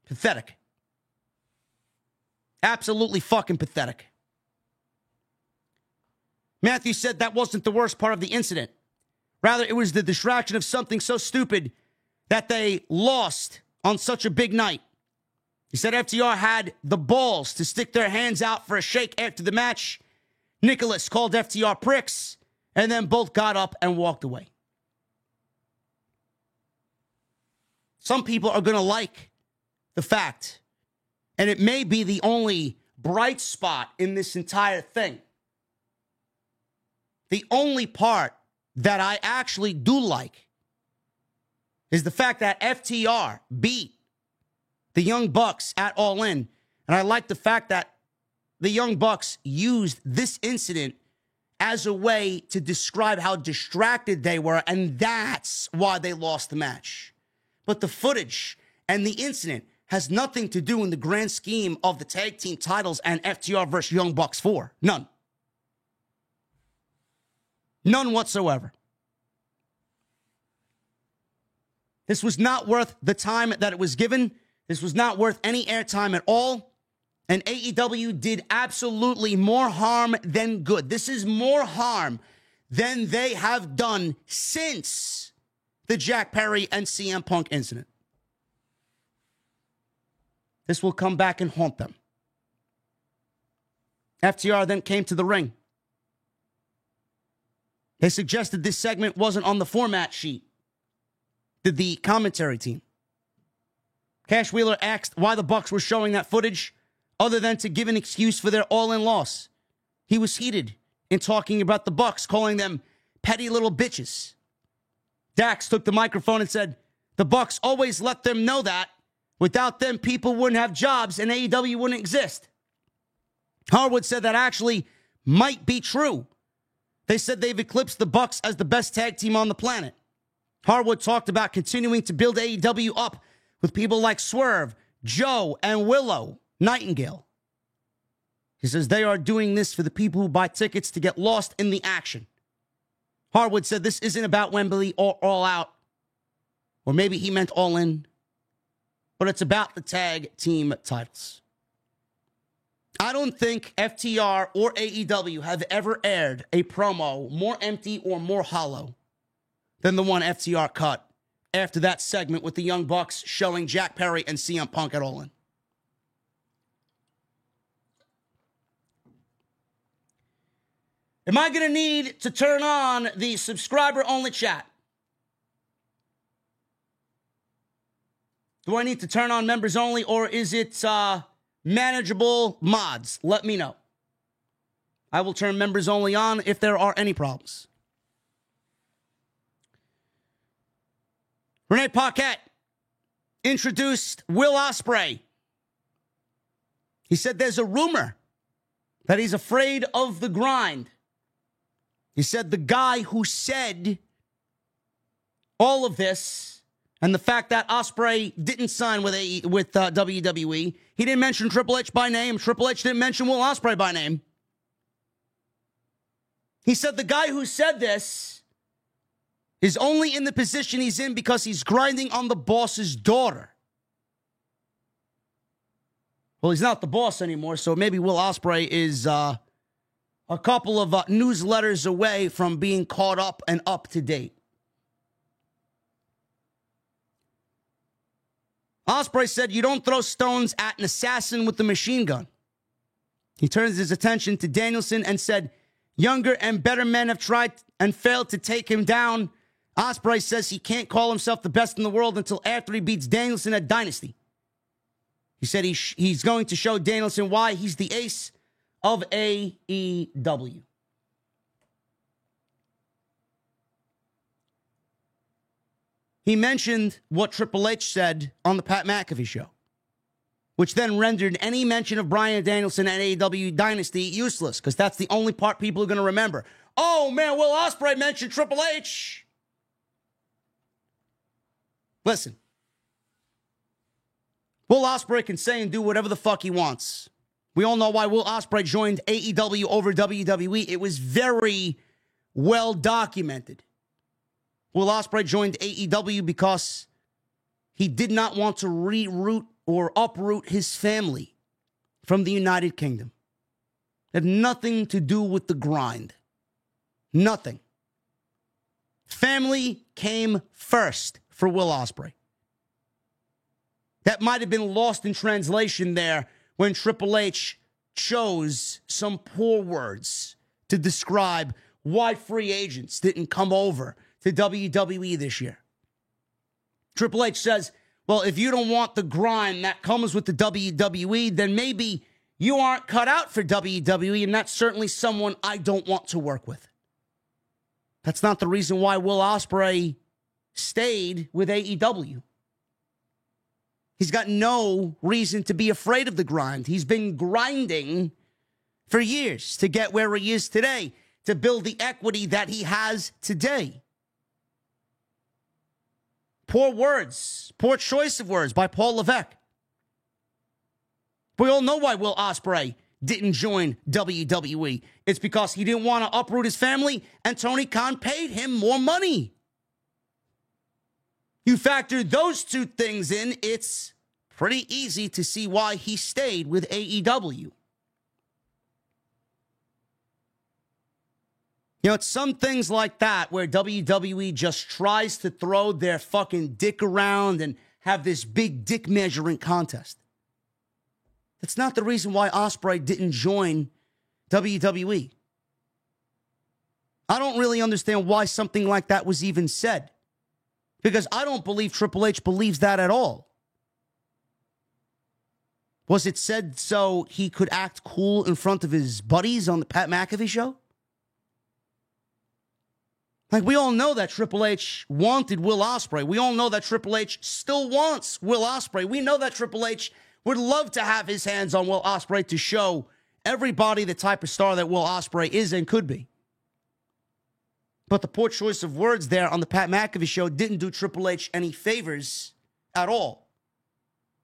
Pathetic. Absolutely fucking pathetic. Matthew said that wasn't the worst part of the incident. Rather, it was the distraction of something so stupid that they lost on such a big night. He said FTR had the balls to stick their hands out for a shake after the match. Nicholas called FTR pricks, and then both got up and walked away. Some people are going to like the fact, and it may be the only bright spot in this entire thing. The only part that I actually do like is the fact that FTR beat the Young Bucks at All In. And I like the fact that the Young Bucks used this incident as a way to describe how distracted they were, and that's why they lost the match. But the footage and the incident has nothing to do in the grand scheme of the tag team titles and FTR versus Young Bucks 4. None. None whatsoever. This was not worth the time that it was given. This was not worth any airtime at all. And AEW did absolutely more harm than good. This is more harm than they have done since the Jack Perry and CM Punk incident. This will come back and haunt them. FTR then came to the ring. They suggested this segment wasn't on the format sheet. Did the commentary team. Cash Wheeler asked why the Bucks were showing that footage other than to give an excuse for their all-in loss. He was heated in talking about the Bucks, calling them petty little bitches. Dax took the microphone and said, the Bucks always let them know that. Without them, people wouldn't have jobs and AEW wouldn't exist. Harwood said that actually might be true. They said they've eclipsed the Bucks as the best tag team on the planet. Harwood talked about continuing to build AEW up with people like Swerve, Joe, and Willow Nightingale. He says they are doing this for the people who buy tickets to get lost in the action. Harwood said this isn't about Wembley or All Out, or maybe he meant All In, but it's about the tag team titles. I don't think FTR or AEW have ever aired a promo more empty or more hollow than the one FTR cut after that segment with the Young Bucks showing Jack Perry and CM Punk at All In. Am I going to need to turn on the subscriber-only chat? Do I need to turn on members only, or is it manageable mods? Let me know. I will turn members only on if there are any problems. Renee Paquette introduced Will Ospreay. He said there's a rumor that he's afraid of the grind. He said the guy who said all of this and the fact that Ospreay didn't sign with WWE, he didn't mention Triple H by name. Triple H didn't mention Will Ospreay by name. He said the guy who said this is only in the position he's in because he's grinding on the boss's daughter. Well, he's not the boss anymore, so maybe Will Ospreay is a couple of newsletters away from being caught up and up to date. Ospreay said you don't throw stones at an assassin with a machine gun. He turns his attention to Danielson and said, younger and better men have tried and failed to take him down. Ospreay says he can't call himself the best in the world until after he beats Danielson at Dynasty. He said he's going to show Danielson why he's the ace of AEW. He mentioned what Triple H said on the Pat McAfee show, which then rendered any mention of Bryan Danielson and AEW Dynasty useless, because that's the only part people are going to remember. Oh, man, Will Ospreay mentioned Triple H. Listen, Will Ospreay can say and do whatever the fuck he wants. We all know why Will Ospreay joined AEW over WWE. It was very well documented. Will Ospreay joined AEW because he did not want to reroute or uproot his family from the United Kingdom. It had nothing to do with the grind. Nothing. Family came first for Will Ospreay. That might have been lost in translation there when Triple H chose some poor words to describe why free agents didn't come over to WWE this year. Triple H says, well, if you don't want the grind that comes with the WWE, then maybe you aren't cut out for WWE, and that's certainly someone I don't want to work with. That's not the reason why Will Ospreay stayed with AEW. He's got no reason to be afraid of the grind. He's been grinding for years to get where he is today, to build the equity that he has today. Poor words, poor choice of words by Paul Levesque. We all know why Will Ospreay didn't join WWE. It's because he didn't want to uproot his family, and Tony Khan paid him more money. You factor those two things in, it's pretty easy to see why he stayed with AEW. You know, it's some things like that where WWE just tries to throw their fucking dick around and have this big dick measuring contest. That's not the reason why Ospreay didn't join WWE. I don't really understand why something like that was even said, because I don't believe Triple H believes that at all. Was it said so he could act cool in front of his buddies on the Pat McAfee show? Like, we all know that Triple H wanted Will Ospreay. We all know that Triple H still wants Will Ospreay. We know that Triple H would love to have his hands on Will Ospreay to show everybody the type of star that Will Ospreay is and could be. But the poor choice of words there on the Pat McAfee show didn't do Triple H any favors at all.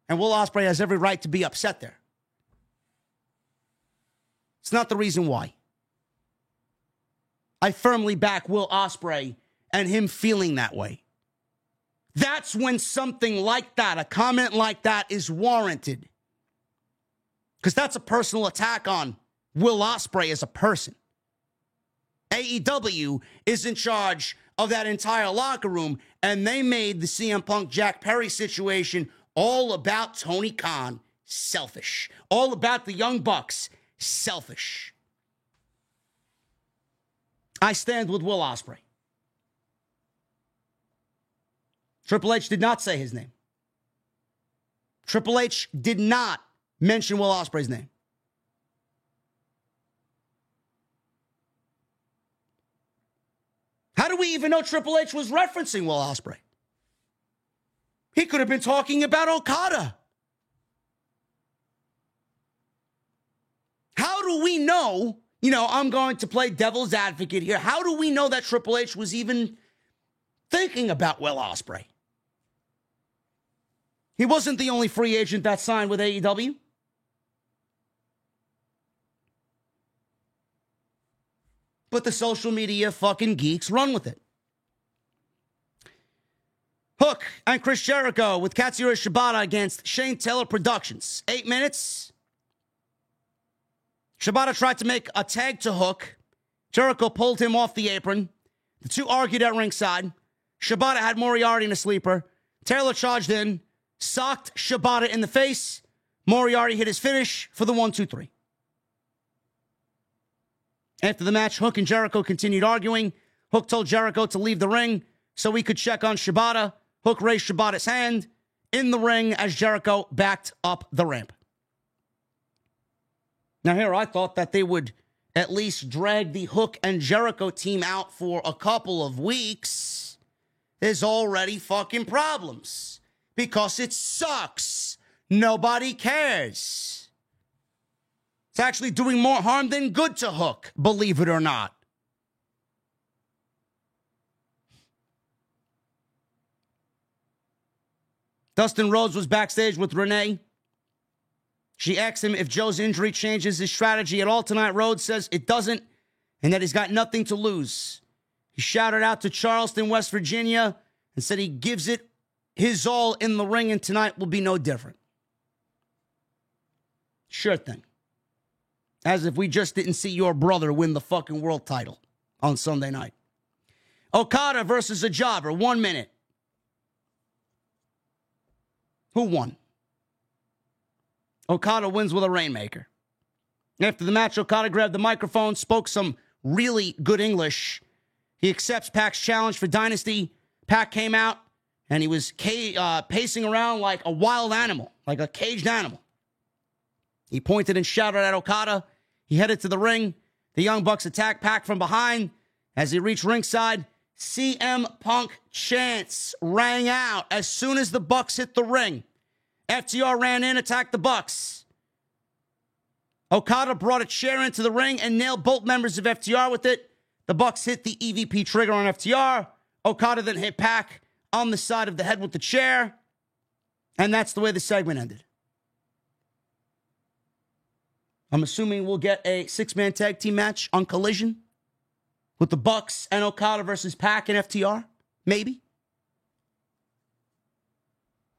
And Will Ospreay has every right to be upset there. It's not the reason why. I firmly back Will Ospreay and him feeling that way. That's when something like that, a comment like that, is warranted. Because that's a personal attack on Will Ospreay as a person. AEW is in charge of that entire locker room, and they made the CM Punk Jack Perry situation all about Tony Khan selfish. All about the Young Bucks selfish. I stand with Will Ospreay. Triple H did not say his name. Triple H did not mention Will Ospreay's name. How do we even know Triple H was referencing Will Ospreay? He could have been talking about Okada. How do we know, I'm going to play devil's advocate here. How do we know that Triple H was even thinking about Will Ospreay? He wasn't the only free agent that signed with AEW. But the social media fucking geeks run with it. Hook and Chris Jericho with Katsuyori Shibata against Shane Taylor Productions. 8 minutes. Shibata tried to make a tag to Hook. Jericho pulled him off the apron. The two argued at ringside. Shibata had Moriarty in a sleeper. Taylor charged in, socked Shibata in the face. Moriarty hit his finish for the 1-2-3. After the match, Hook and Jericho continued arguing. Hook told Jericho to leave the ring so he could check on Shibata. Hook raised Shibata's hand in the ring as Jericho backed up the ramp. Now here, I thought that they would at least drag the Hook and Jericho team out for a couple of weeks. There's already fucking problems because it sucks. Nobody cares. It's actually doing more harm than good to Hook, believe it or not. Dustin Rhodes was backstage with Renee. She asked him if Joe's injury changes his strategy at all tonight. Rhodes says it doesn't and that he's got nothing to lose. He shouted out to Charleston, West Virginia, and said he gives it his all in the ring, and tonight will be no different. Sure thing. As if we just didn't see your brother win the fucking world title on Sunday night. Okada versus a jobber, 1 minute. Who won? Okada wins with a Rainmaker. After the match, Okada grabbed the microphone, spoke some really good English. He accepts Pac's challenge for Dynasty. Pac came out, and he was pacing around like a wild animal, like a caged animal. He pointed and shouted at Okada. He headed to the ring. The Young Bucks attacked Pac from behind. As he reached ringside, CM Punk chants rang out as soon as the Bucks hit the ring. FTR ran in, attacked the Bucks. Okada brought a chair into the ring and nailed both members of FTR with it. The Bucks hit the EVP trigger on FTR. Okada then hit Pac on the side of the head with the chair. And that's the way the segment ended. I'm assuming we'll get a 6-man tag team match on Collision with the Bucks and Okada versus Pac and FTR. Maybe.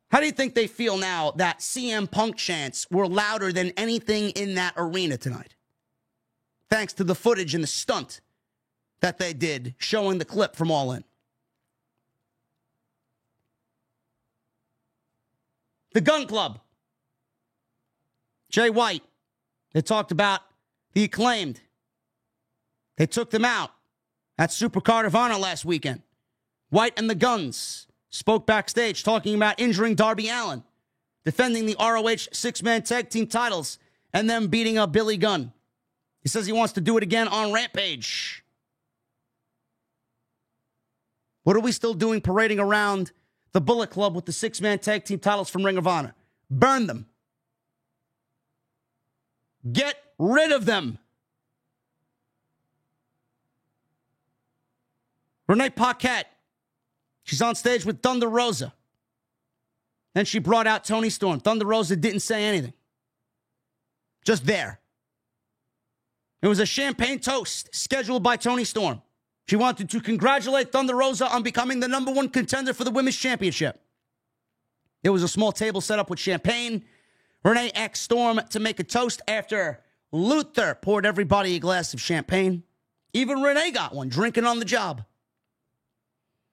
How do you think they feel now that CM Punk chants were louder than anything in that arena tonight? Thanks to the footage and the stunt that they did showing the clip from All In. The Gun Club. Jay White. They talked about the Acclaimed. They took them out at Supercard of Honor last weekend. White and the Guns spoke backstage talking about injuring Darby Allin, defending the ROH 6-man tag team titles, and them beating up Billy Gunn. He says he wants to do it again on Rampage. What are we still doing parading around the Bullet Club with the 6-man tag team titles from Ring of Honor? Burn them. Get rid of them. Renee Paquette. She's on stage with Thunder Rosa. Then she brought out Toni Storm. Thunder Rosa didn't say anything. Just there. It was a champagne toast scheduled by Toni Storm. She wanted to congratulate Thunder Rosa on becoming the #1 contender for the Women's Championship. There was a small table set up with champagne. Renee asked Storm to make a toast after Luther poured everybody a glass of champagne. Even Renee got one, drinking on the job.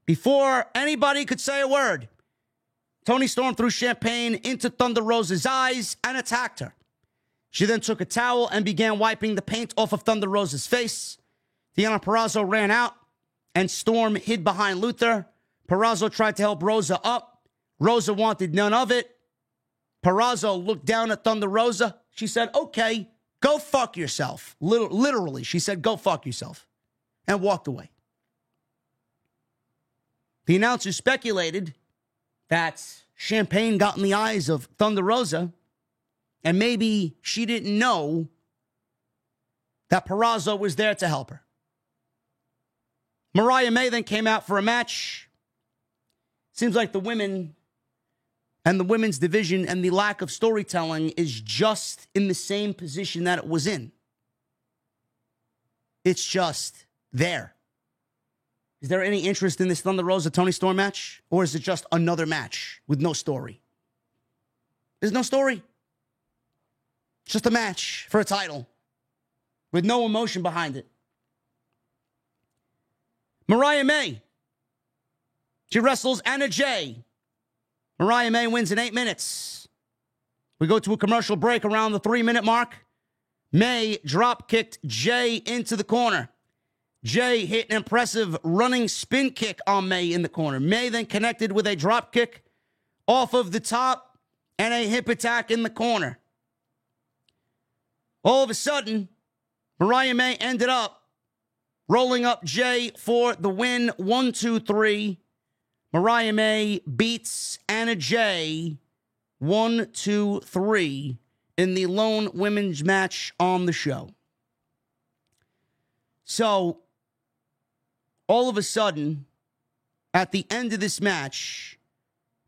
Before anybody could say a word, Toni Storm threw champagne into Thunder Rosa's eyes and attacked her. She then took a towel and began wiping the paint off of Thunder Rosa's face. Deonna Purrazzo ran out, and Storm hid behind Luther. Purrazzo tried to help Rosa up. Rosa wanted none of it. Purrazzo looked down at Thunder Rosa. She said, okay, go fuck yourself. Literally, she said, go fuck yourself. And walked away. The announcer speculated that champagne got in the eyes of Thunder Rosa, and maybe she didn't know that Purrazzo was there to help her. Mariah May then came out for a match. Seems like the women and the women's division and the lack of storytelling is just in the same position that it was in. It's just there. Is there any interest in this Thunder Rosa Toni Storm match? Or is it just another match with no story? There's no story. It's just a match for a title with no emotion behind it. Mariah May. She wrestles Anna Jay. Mariah May wins in 8 minutes. We go to a commercial break around the 3-minute mark. May drop-kicked Jay into the corner. Jay hit an impressive running spin kick on May in the corner. May then connected with a drop kick off of the top and a hip attack in the corner. All of a sudden, Mariah May ended up rolling up Jay for the win. 1, 2, 3. Mariah May beats Anna Jay 1, 2, 3 in the lone women's match on the show. So, all of a sudden, at the end of this match,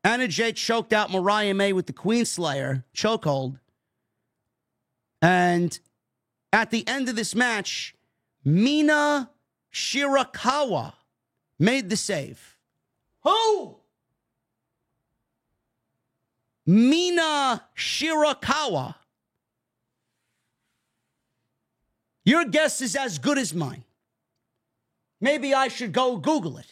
Anna Jay choked out Mariah May with the Queenslayer chokehold. And at the end of this match, Mina Shirakawa made the save. Who? Mina Shirakawa. Your guess is as good as mine. Maybe I should go Google it.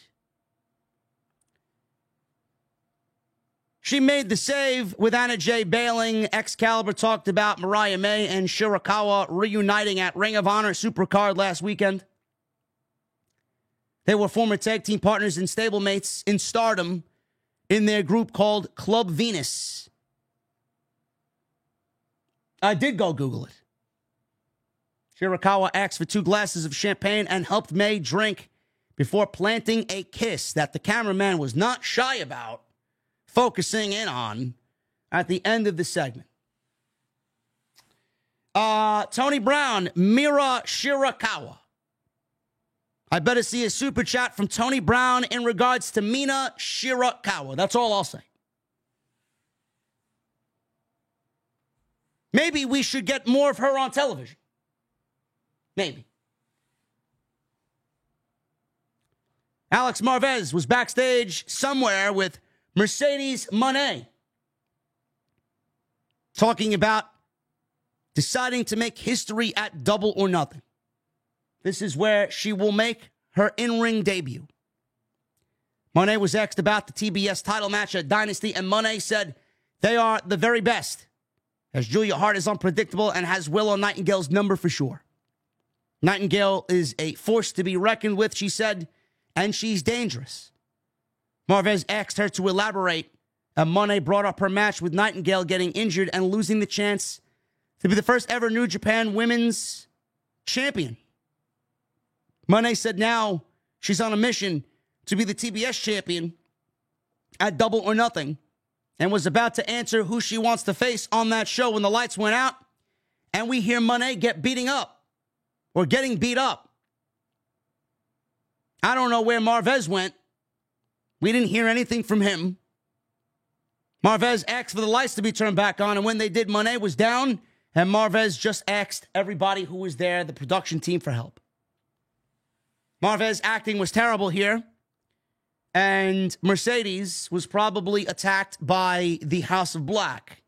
She made the save with Anna Jay bailing. Excalibur talked about Mariah May and Shirakawa reuniting at Ring of Honor Supercard last weekend. They were former tag team partners and stablemates in Stardom in their group called Club Venus. I did go Google it. Shirakawa asked for 2 glasses of champagne and helped May drink before planting a kiss that the cameraman was not shy about focusing in on at the end of the segment. Tony Brown, Mira Shirakawa. I better see a super chat from Tony Brown in regards to Mina Shirakawa. That's all I'll say. Maybe we should get more of her on television. Maybe. Alex Marvez was backstage somewhere with Mercedes Moné, talking about deciding to make history at Double or Nothing. This is where she will make her in-ring debut. Moné was asked about the TBS title match at Dynasty, and Moné said they are the very best, as Julia Hart is unpredictable and has Willow Nightingale's number for sure. Nightingale is a force to be reckoned with, she said, and she's dangerous. Marvez asked her to elaborate, and Moné brought up her match with Nightingale getting injured and losing the chance to be the first ever New Japan Women's Champion. Moné said now she's on a mission to be the TBS champion at Double or Nothing and was about to answer who she wants to face on that show when the lights went out, and we hear Moné get beating up or getting beat up. I don't know where Marvez went. We didn't hear anything from him. Marvez asked for the lights to be turned back on, and when they did, Moné was down, and Marvez just asked everybody who was there, the production team, for help. Marvez acting was terrible here, and Mercedes was probably attacked by the House of Black.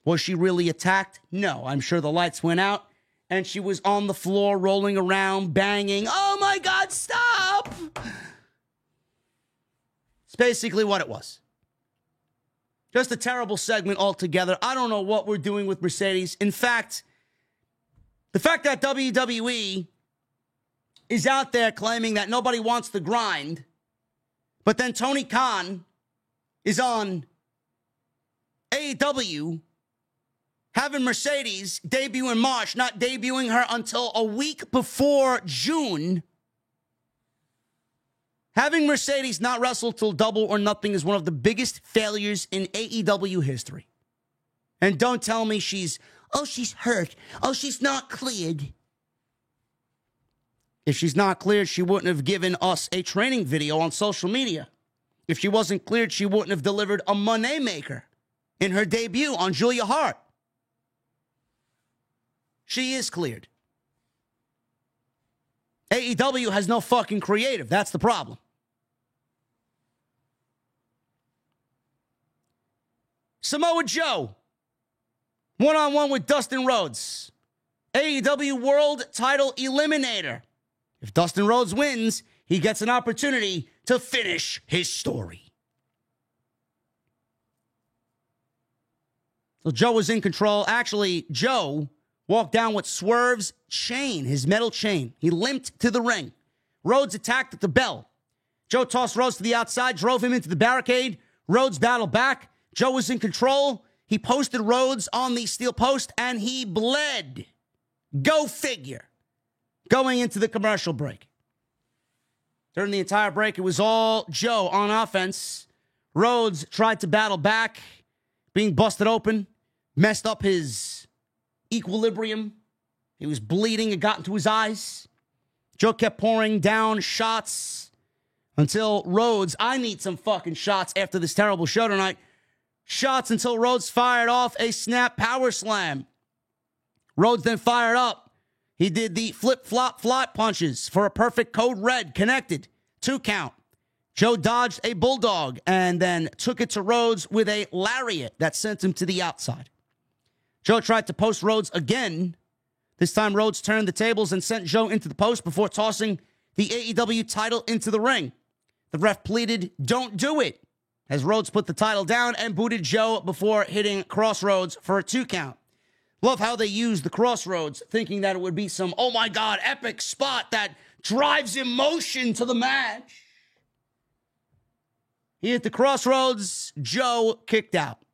Was she really attacked? No, I'm sure the lights went out, and she was on the floor rolling around, banging, "Oh my God, stop!" It's basically what it was. Just a terrible segment altogether. I don't know what we're doing with Mercedes. In fact, the fact that WWE is out there claiming that nobody wants the grind, but then Tony Khan is on AEW having Mercedes debut in March, not debuting her until a week before June. Having Mercedes not wrestle till Double or Nothing is one of the biggest failures in AEW history. And don't tell me she's hurt. Oh, she's not cleared. If she's not cleared, she wouldn't have given us a training video on social media. If she wasn't cleared, she wouldn't have delivered a money maker in her debut on Julia Hart. She is cleared. AEW has no fucking creative. That's the problem. Samoa Joe, one-on-one with Dustin Rhodes. AEW World Title Eliminator. If Dustin Rhodes wins, he gets an opportunity to finish his story. So Joe was in control. Actually, Joe walked down with Swerve's chain, his metal chain. He limped to the ring. Rhodes attacked at the bell. Joe tossed Rhodes to the outside, drove him into the barricade. Rhodes battled back. Joe was in control. He posted Rhodes on the steel post, and he bled. Go figure. Going into the commercial break. During the entire break, it was all Joe on offense. Rhodes tried to battle back, being busted open, messed up his equilibrium. He was bleeding. It got into his eyes. Joe kept pouring down shots until Rhodes, I need some fucking shots after this terrible show tonight. Shots until Rhodes fired off a snap power slam. Rhodes then fired up. He did the flip-flop punches for a perfect code red, connected, 2 count. Joe dodged a bulldog and then took it to Rhodes with a lariat that sent him to the outside. Joe tried to post Rhodes again. This time Rhodes turned the tables and sent Joe into the post before tossing the AEW title into the ring. The ref pleaded, "Don't do it," as Rhodes put the title down and booted Joe before hitting Crossroads for a 2 count. Love how they used the Crossroads, thinking that it would be some, oh my God, epic spot that drives emotion to the match. He hit the Crossroads. Joe kicked out.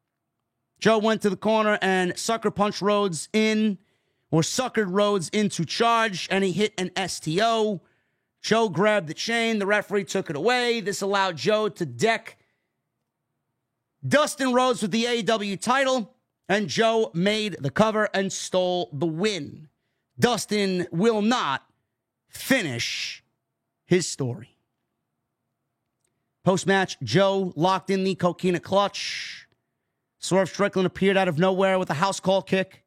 Joe went to the corner and sucker punched Rhodes in, or suckered Rhodes into charge, and he hit an STO. Joe grabbed the chain. The referee took it away. This allowed Joe to deck Dustin Rhodes with the AEW title, and Joe made the cover and stole the win. Dustin will not finish his story. Post-match, Joe locked in the Coquina clutch. Swerve Strickland appeared out of nowhere with a house call kick.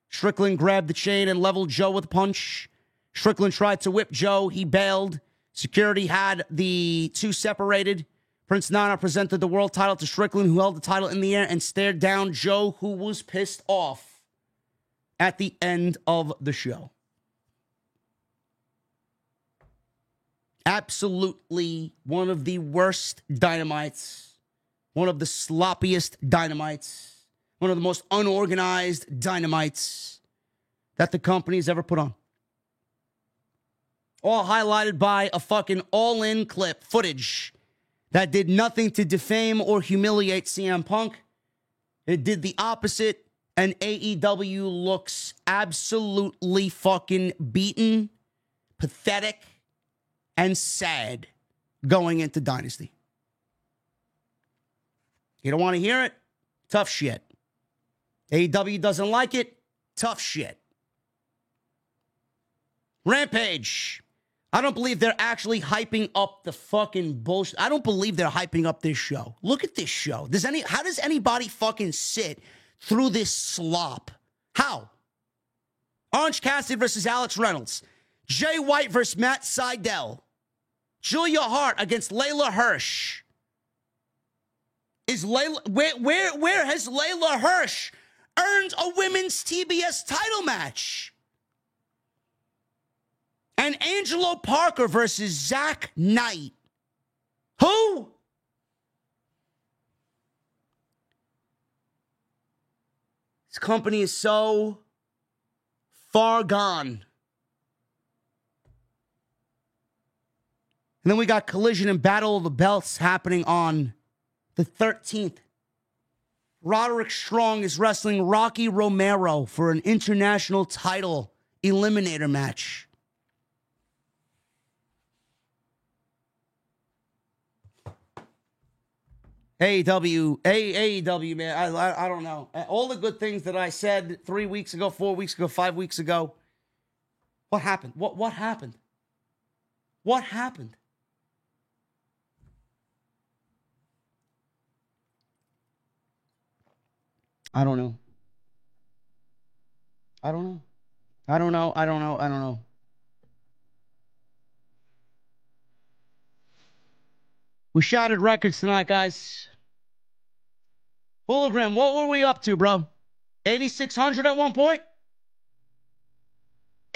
Strickland grabbed the chain and leveled Joe with a punch. Strickland tried to whip Joe. He bailed. Security had the two separated. Prince Nana presented the world title to Strickland, who held the title in the air and stared down Joe, who was pissed off at the end of the show. Absolutely one of the worst dynamites, one of the sloppiest dynamites, one of the most unorganized dynamites that the company's ever put on. All highlighted by a fucking all-in clip footage that did nothing to defame or humiliate CM Punk. It did the opposite, and AEW looks absolutely fucking beaten, pathetic, and sad going into Dynasty. You don't want to hear it? Tough shit. AEW doesn't like it? Tough shit. Rampage. I don't believe they're actually hyping up the fucking bullshit. I don't believe they're hyping up this show. Look at this show. How does anybody fucking sit through this slop? How? Orange Cassidy versus Alex Reynolds. Jay White versus Matt Sydal. Julia Hart against Layla Hirsch. Is Layla where has Layla Hirsch earned a women's TBS title match? And Angelo Parker versus Zach Knight. Who? This company is so far gone. And then we got Collision and Battle of the Belts happening on the 13th. Roderick Strong is wrestling Rocky Romero for an international title eliminator match. AEW, man, I don't know. All the good things that I said 3 weeks ago, 4 weeks ago, 5 weeks ago. What happened? What happened? What happened? I don't know. I don't know. I don't know. I don't know. I don't know. We shattered records tonight, guys. Hologram, what were we up to, bro? 8,600 at one point?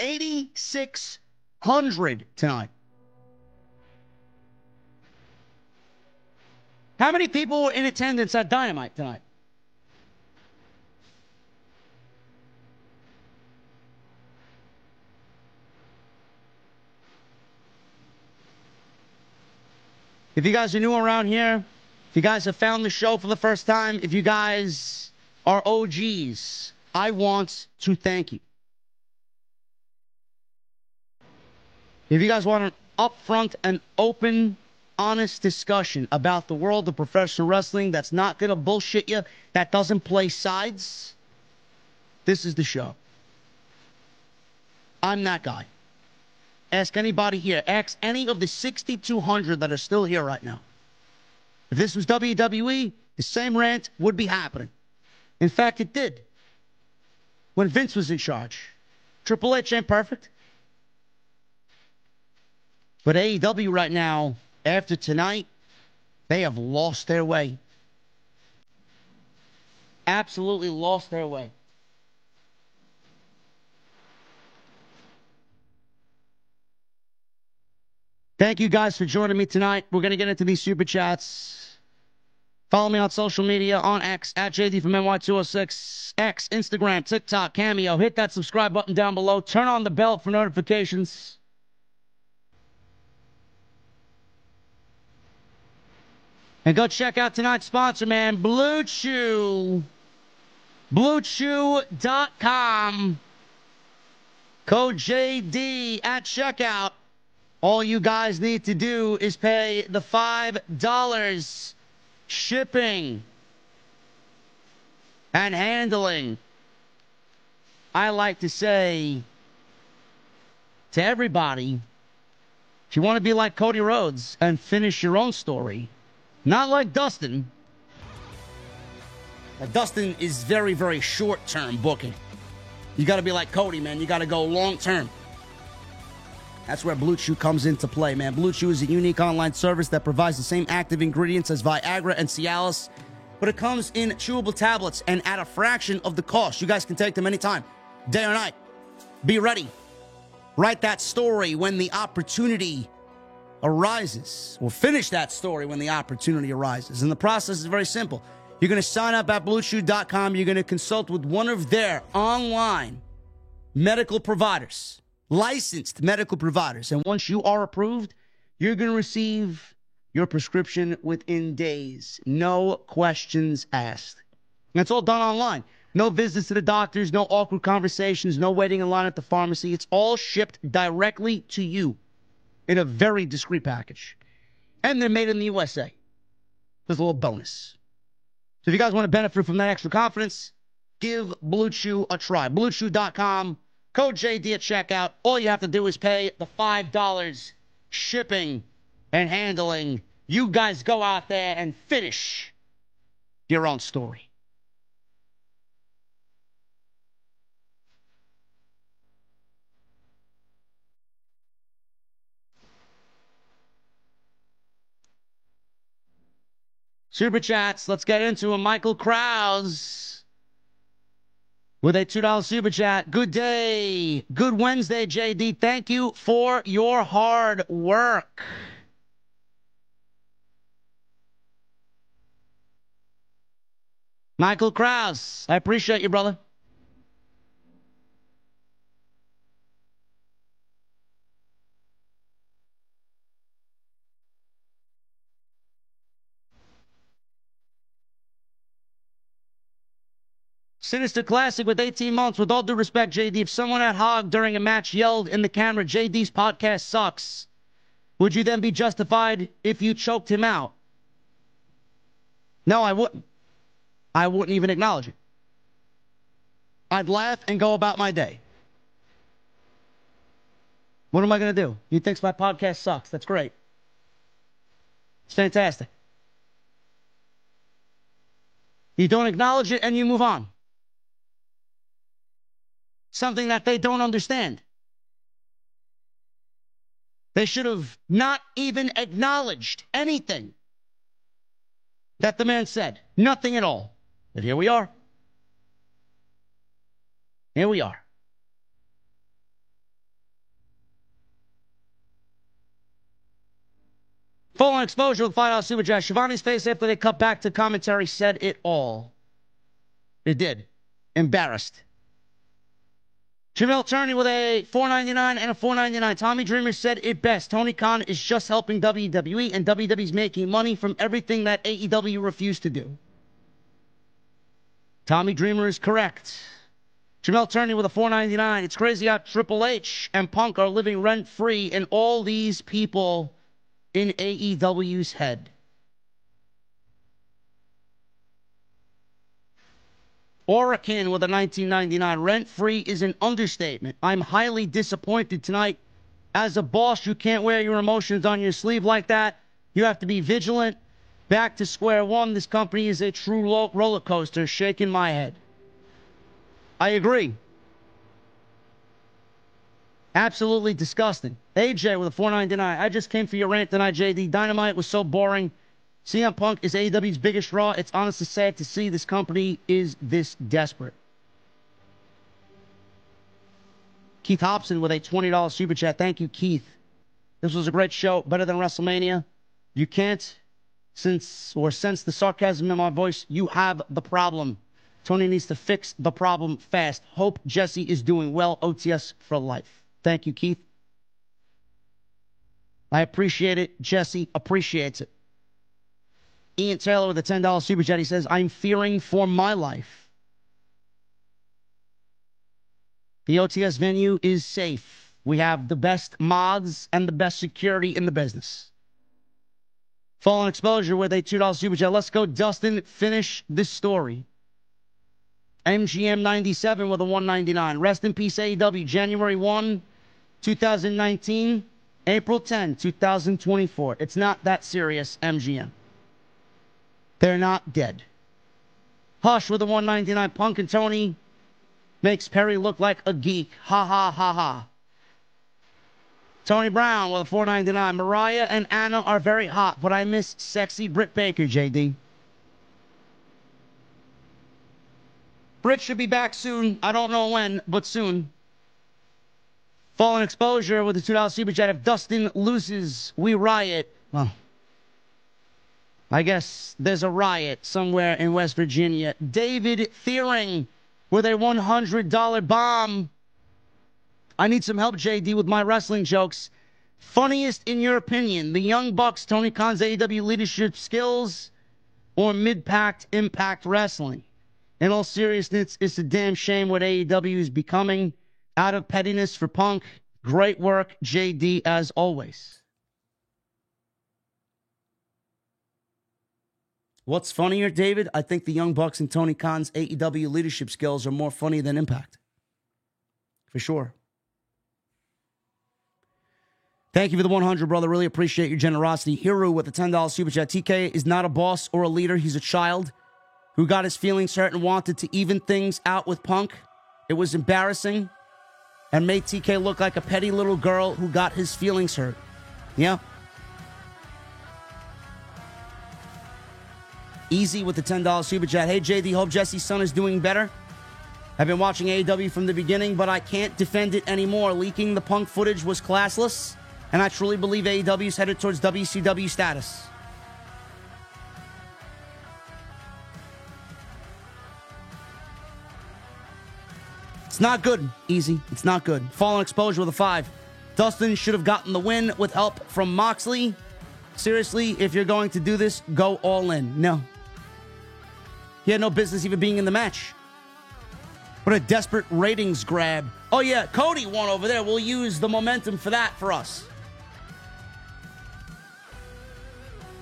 8,600 tonight. How many people were in attendance at Dynamite tonight? If you guys are new around here, if you guys have found the show for the first time, if you guys are OGs, I want to thank you. If you guys want an upfront and open, honest discussion about the world of professional wrestling that's not going to bullshit you, that doesn't play sides, this is the show. I'm that guy. Ask anybody here. Ask any of the 6,200 that are still here right now. If this was WWE, the same rant would be happening. In fact, it did. When Vince was in charge. Triple H ain't perfect. But AEW right now, after tonight, they have lost their way. Absolutely lost their way. Thank you guys for joining me tonight. We're going to get into these super chats. Follow me on social media, on X, at JD from NY206, X, Instagram, TikTok, Cameo. Hit that subscribe button down below. Turn on the bell for notifications. And go check out tonight's sponsor, man, Blue Chew. BlueChew.com. Code JD at checkout. All you guys need to do is pay the $5 shipping and handling. I like to say to everybody, if you want to be like Cody Rhodes and finish your own story, not like Dustin. Now, Dustin is very, very short-term booking. You got to be like Cody, man. You got to go long-term. That's where Blue Chew comes into play, man. Blue Chew is a unique online service that provides the same active ingredients as Viagra and Cialis, but it comes in chewable tablets and at a fraction of the cost. You guys can take them anytime, day or night. Be ready. Write that story when the opportunity arises, or finish that story when the opportunity arises. And the process is very simple. You're going to sign up at BlueChew.com. You're going to consult with one of their online medical providers. Licensed medical providers. And once you are approved, you're going to receive your prescription within days. No questions asked. And it's all done online. No visits to the doctors, no awkward conversations, no waiting in line at the pharmacy. It's all shipped directly to you in a very discreet package. And they're made in the USA. There's a little bonus. So if you guys want to benefit from that extra confidence, give Blue Chew a try. BlueChew.com. Code JD at checkout. All you have to do is pay the $5 shipping and handling. You guys go out there and finish your own story. Super chats. Let's get into it. Michael Krause with a $2 super chat. Good day. Good Wednesday, JD. Thank you for your hard work. Michael Krause, I appreciate you, brother. Sinister Classic with 18 months. With all due respect, JD, if someone at Hog during a match yelled in the camera, JD's podcast sucks, would you then be justified if you choked him out? No, I wouldn't. I wouldn't even acknowledge it. I'd laugh and go about my day. What am I going to do? He thinks my podcast sucks. That's great. It's fantastic. You don't acknowledge it and you move on. Something that they don't understand. They should have not even acknowledged anything that the man said. Nothing at all. But here we are. Here we are. Full-on exposure with $5 super chat. Shivani's face after they cut back to commentary said it all. It did. Embarrassed. Jamel Turney with a $4.99 and a $4.99. Tommy Dreamer said it best. Tony Khan is just helping WWE, and WWE's making money from everything that AEW refused to do. Tommy Dreamer is correct. Jamel Turney with a $4.99. It's crazy how Triple H and Punk are living rent-free in all these people in AEW's head. Orakin with a $19.99. Rent-free is an understatement. I'm highly disappointed tonight. As a boss, you can't wear your emotions on your sleeve like that. You have to be vigilant. Back to square one. This company is a true roller coaster. Shaking my head. I agree. Absolutely disgusting. AJ with a $4.99. I just came for your rant tonight, JD. Dynamite was so boring. CM Punk is AEW's biggest draw. It's honestly sad to see this company is this desperate. Keith Hobson with a $20 super chat. Thank you, Keith. This was a great show. Better than WrestleMania. You can't sense the sarcasm in my voice. You have the problem. Tony needs to fix the problem fast. Hope Jesse is doing well. OTS for life. Thank you, Keith. I appreciate it. Jesse appreciates it. Ian Taylor with a $10 super chat. He says, I'm fearing for my life. The OTS venue is safe. We have the best mods and the best security in the business. Fallen Exposure with a $2 super chat. Let's go, Dustin. Finish this story. MGM 97 with a $1.99. Rest in peace, AEW. January 1, 2019. April 10, 2024. It's not that serious, MGM. They're not dead. Hush with a $1.99. Punk and Tony makes Perry look like a geek. Ha ha ha ha. Tony Brown with a $4.99. Mariah and Anna are very hot, but I miss sexy Britt Baker, JD. Britt should be back soon. I don't know when, but soon. Fallen Exposure with a $2 super chat. If Dustin loses, we riot. Well, I guess there's a riot somewhere in West Virginia. David Thiering with a $100 bomb. I need some help, JD, with my wrestling jokes. Funniest in your opinion, the Young Bucks, Tony Khan's AEW leadership skills, or mid-packed Impact Wrestling? In all seriousness, it's a damn shame what AEW is becoming. Out of pettiness for Punk. Great work, JD, as always. What's funnier, David? I think the Young Bucks and Tony Khan's AEW leadership skills are more funny than Impact. For sure. Thank you for the 100, brother. Really appreciate your generosity. Hiru with a $10 super chat. TK is not a boss or a leader. He's a child who got his feelings hurt and wanted to even things out with Punk. It was embarrassing and made TK look like a petty little girl who got his feelings hurt. Yeah. Easy with the $10 super chat. Hey, JD, hope Jesse's son is doing better. I've been watching AEW from the beginning, but I can't defend it anymore. Leaking the Punk footage was classless, and I truly believe AEW is headed towards WCW status. It's not good, Easy. It's not good. Fallen Exposure with a 5. Dustin should have gotten the win with help from Moxley. Seriously, if you're going to do this, go all in. No. He had no business even being in the match. What a desperate ratings grab. Oh, yeah, Cody won over there. We'll use the momentum for that for us.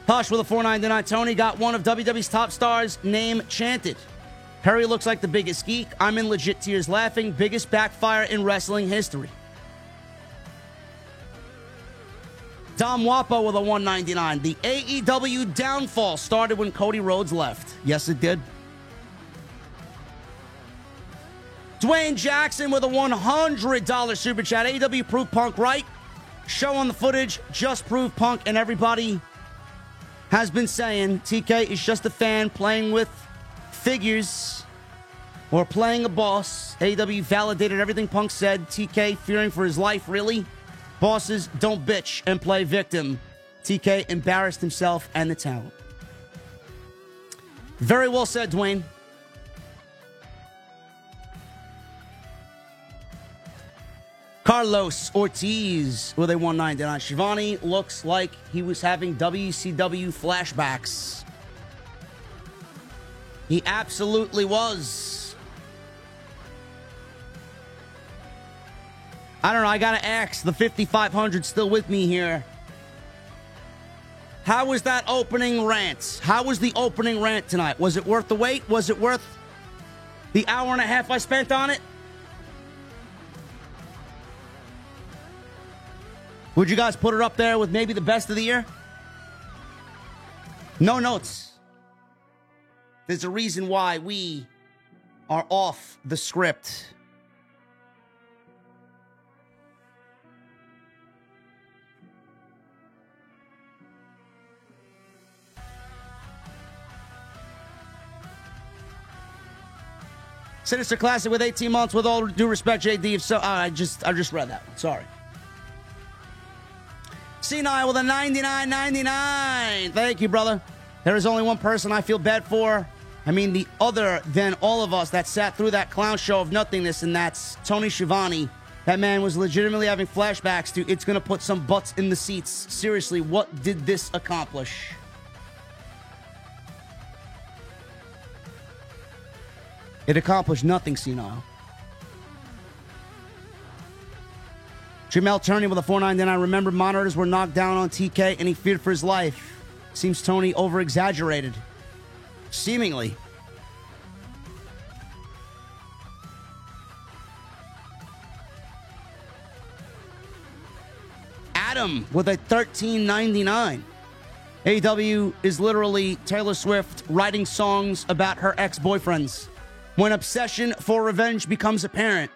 Hush with a $4.99. Tony got one of WWE's top stars' name chanted. Perry looks like the biggest geek. I'm in legit tears laughing. Biggest backfire in wrestling history. Dom Wapo with a $1.99. The AEW downfall started when Cody Rhodes left. Yes, it did. Dwayne Jackson with a $100 super chat. AEW proved Punk right. Show on the footage. Just proved Punk, and everybody has been saying TK is just a fan playing with figures or playing a boss. AEW validated everything Punk said. TK fearing for his life, really? Bosses don't bitch and play victim. TK embarrassed himself and the talent. Very well said, Dwayne. Carlos Ortiz with a 199. Shivani looks like he was having WCW flashbacks. He absolutely was. I don't know. I got to ask the 5,500 still with me here. How was that opening rant? How was the opening rant tonight? Was it worth the wait? Was it worth the hour and a half I spent on it? Would you guys put it up there with maybe the best of the year? No notes. There's a reason why we are off the script. Sinister Classic with 18 months. With all due respect, JD. If so, I just read that one. Sorry. C9 with a 99.99. Thank you, brother. There is only one person I feel bad for. I mean, the other than all of us that sat through that clown show of nothingness, and that's Tony Schiavone. That man was legitimately having flashbacks to it's going to put some butts in the seats. Seriously, what did this accomplish? It accomplished nothing, senile. Jamel Turney with a 499. Remember, monitors were knocked down on TK and he feared for his life. Seems Tony over-exaggerated. Seemingly. Adam with a 1399. AEW is literally Taylor Swift writing songs about her ex-boyfriends. When obsession for revenge becomes apparent,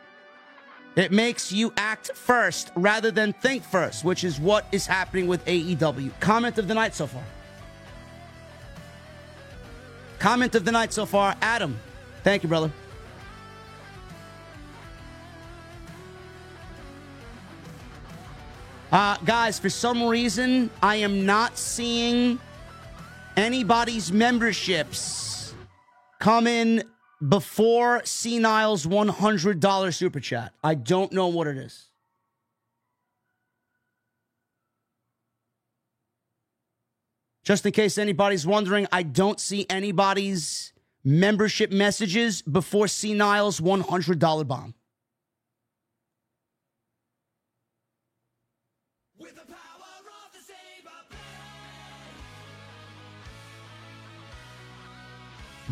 it makes you act first rather than think first, which is what is happening with AEW. Comment of the night so far. Comment of the night so far, Adam. Thank you, brother. Guys, for some reason, I am not seeing anybody's memberships come in before Senile's $100 super chat. I don't know what it is. Just in case anybody's wondering, I don't see anybody's membership messages before Senile's $100 bomb.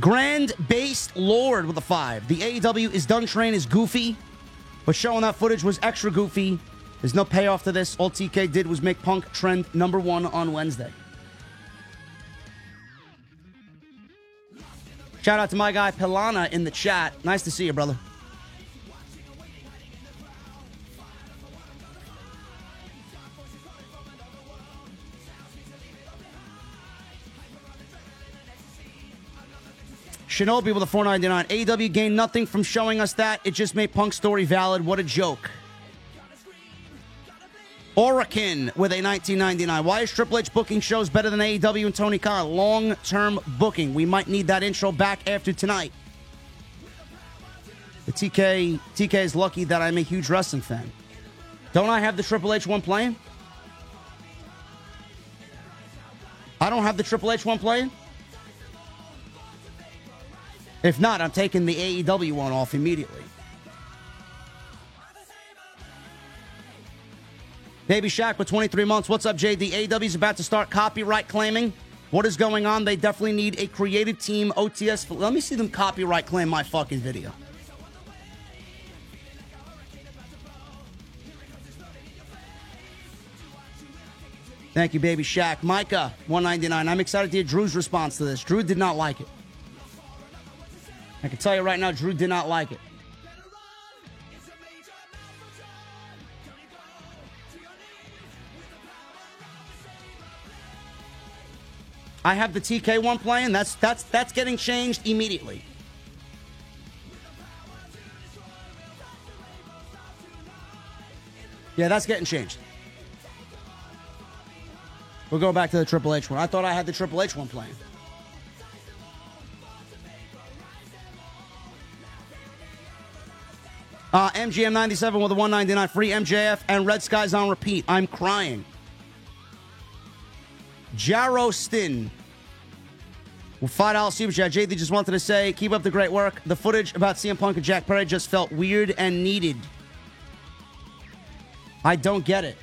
Grand-based Lord with a 5. The AEW is done train is goofy, but showing that footage was extra goofy. There's no payoff to this. All TK did was make Punk trend #1 on Wednesday. Shout out to my guy Pilana in the chat. Nice to see you, brother. Shinobi with a 499. AEW gained nothing from showing us that. It just made Punk's story valid. What a joke. Orakin with a 1999. Why is Triple H booking shows better than AEW and Tony Khan? Long-term booking. We might need that intro back after tonight. The TK is lucky that I'm a huge wrestling fan. Don't I have the Triple H one playing? I don't have the Triple H one playing? If not, I'm taking the AEW one off immediately. Baby Shaq with 23 months. What's up, JD? AEW's about to start copyright claiming. What is going on? They definitely need a creative team. OTS. Let me see them copyright claim my fucking video. Thank you, Baby Shaq. Micah, 199. I'm excited to hear Drew's response to this. Drew did not like it. I can tell you right now, Drew did not like it. I have the TK one playing. That's getting changed immediately. Yeah, that's getting changed. We'll go back to the Triple H one. I thought I had the Triple H one playing. MGM97 with a 199. Free MJF and Red Skies on repeat. I'm crying. Jarrow Stin. With $5 super chat. JD just wanted to say, keep up the great work. The footage about CM Punk and Jack Perry just felt weird and needed. I don't get it.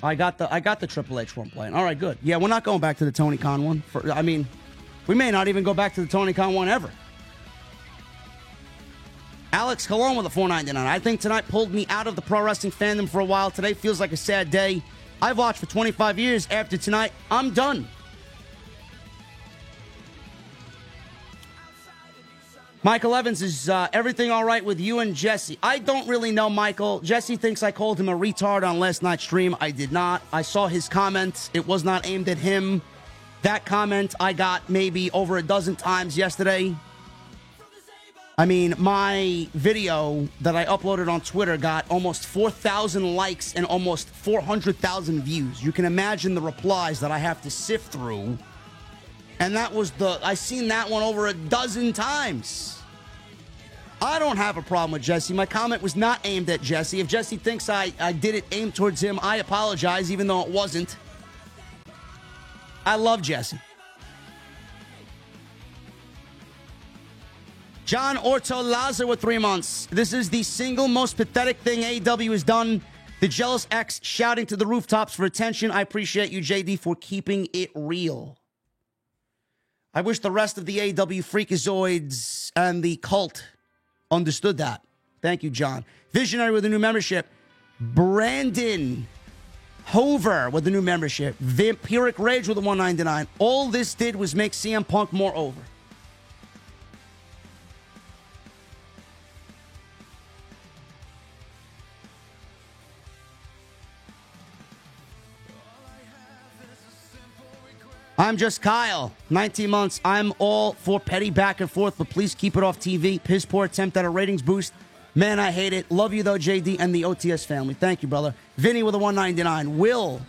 I got the Triple H one playing. All right, good. Yeah, we're not going back to the Tony Khan one. We may not even go back to the Tony Khan one ever. Alex Colon with a $4.99. I think tonight pulled me out of the pro wrestling fandom for a while. Today feels like a sad day. I've watched for 25 years. After tonight, I'm done. Michael Evans, is everything all right with you and Jesse? I don't really know Michael. Jesse thinks I called him a retard on last night's stream. I did not. I saw his comments. It was not aimed at him. That comment I got maybe over a dozen times yesterday. I mean, my video that I uploaded on Twitter got almost 4,000 likes and almost 400,000 views. You can imagine the replies that I have to sift through. And I seen that one over a dozen times. I don't have a problem with Jesse. My comment was not aimed at Jesse. If Jesse thinks I did it aimed towards him, I apologize, even though it wasn't. I love Jesse. John Ortolaza with 3 months. This is the single most pathetic thing AEW has done. The jealous ex shouting to the rooftops for attention. I appreciate you, JD, for keeping it real. I wish the rest of the AEW freakazoids and the cult understood that. Thank you, John. Visionary with a new membership. Brandon Hover with a new membership. Vampiric Rage with a 199. All this did was make CM Punk more over. I'm just Kyle, 19 months. I'm all for petty back and forth, but please keep it off TV. Piss poor attempt at a ratings boost. Man, I hate it. Love you, though, JD, and the OTS family. Thank you, brother. Vinny with a 199. Will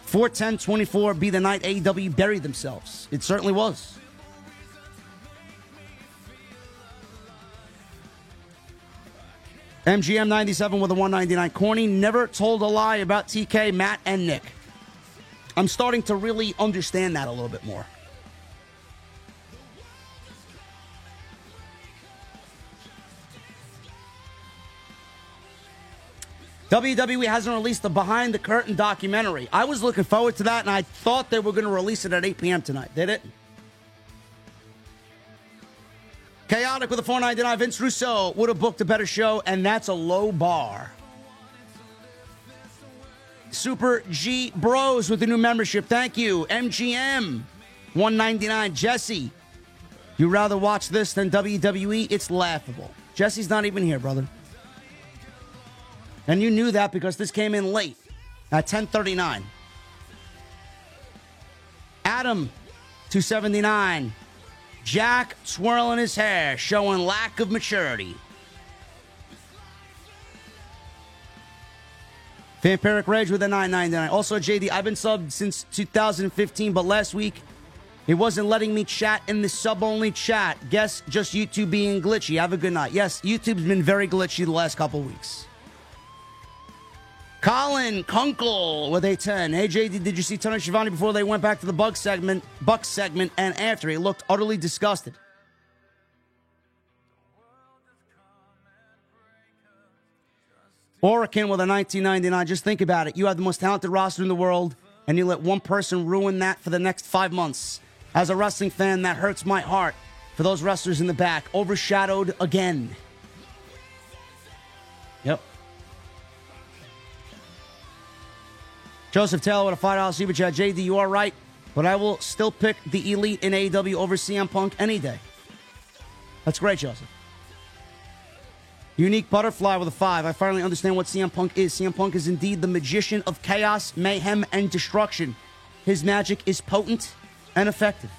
410-24 be the night AEW buried themselves? It certainly was. MGM97 with a 199. Corny never told a lie about TK, Matt, and Nick. I'm starting to really understand that a little bit more. WWE hasn't released the Behind the Curtain documentary. I was looking forward to that, and I thought they were going to release it at 8 p.m. tonight. They didn't. Chaotic with a $4.99. Vince Russo would have booked a better show, and that's a low bar. Super G Bros with the new membership. Thank you. MGM, $1.99. Jesse, you rather watch this than WWE? It's laughable. Jesse's not even here, brother. And you knew that because this came in late at 10:39. Adam, $2.79. Jack twirling his hair, showing lack of maturity. Vampiric Rage with a $9.99. Also, JD, I've been subbed since 2015, but last week it wasn't letting me chat in the sub-only chat. Guess just YouTube being glitchy. Have a good night. Yes, YouTube's been very glitchy the last couple weeks. Colin Kunkel with a 10. Hey, JD, did you see Tony Schiavone before they went back to the Bucks segment and after? He looked utterly disgusted. Orakin with a $19.99. Just think about it. You have the most talented roster in the world, and you let one person ruin that for the next 5 months. As a wrestling fan, that hurts my heart for those wrestlers in the back. Overshadowed again. Yep. Joseph Taylor with a $5 super chat. JD, you are right, but I will still pick the Elite in AEW over CM Punk any day. That's great, Joseph. Unique Butterfly with a 5. I finally understand what CM Punk is. CM Punk is indeed the magician of chaos, mayhem, and destruction. His magic is potent and effective.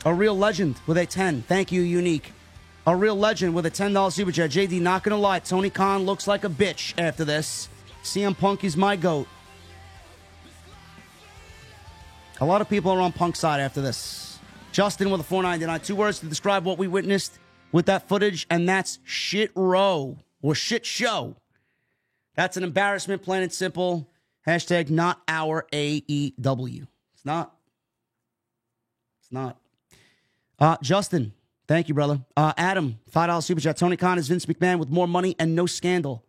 A real legend with a 10. Thank you, Unique. A real legend with a $10 super chat. JD, not gonna lie, Tony Khan looks like a bitch after this. CM Punk is my GOAT. A lot of people are on Punk's side after this. Justin with a $4.99. 2 words to describe what we witnessed with that footage, and that's shit row or shit show. That's an embarrassment, plain and simple. Hashtag not our AEW. It's not. It's not. Justin, thank you, brother. Adam, $5 super chat. Tony Khan is Vince McMahon with more money and no scandal.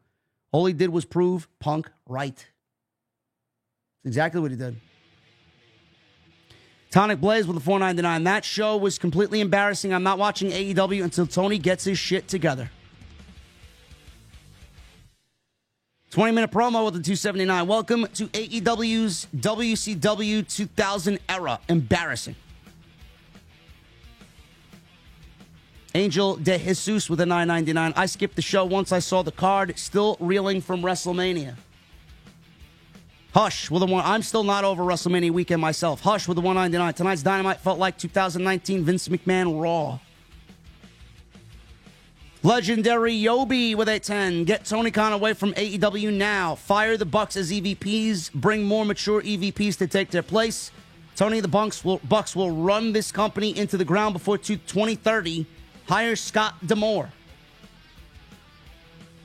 All he did was prove Punk right. That's exactly what he did. Tonic Blaze with a $4.99. That show was completely embarrassing. I'm not watching AEW until Tony gets his shit together. 20-minute promo with the $2.79. Welcome to AEW's WCW 2000 era. Embarrassing. Angel De Jesus with a $9.99. I skipped the show once I saw the card. Still reeling from WrestleMania. Hush with a one. I'm still not over WrestleMania weekend myself. Hush with a $1.99. Tonight's Dynamite felt like 2019 Vince McMahon Raw. Legendary Yobi with a 10. Get Tony Khan away from AEW now. Fire the Bucks as EVPs. Bring more mature EVPs to take their place. Tony, the Bucks will run this company into the ground before 2030. Hire Scott D'Amore.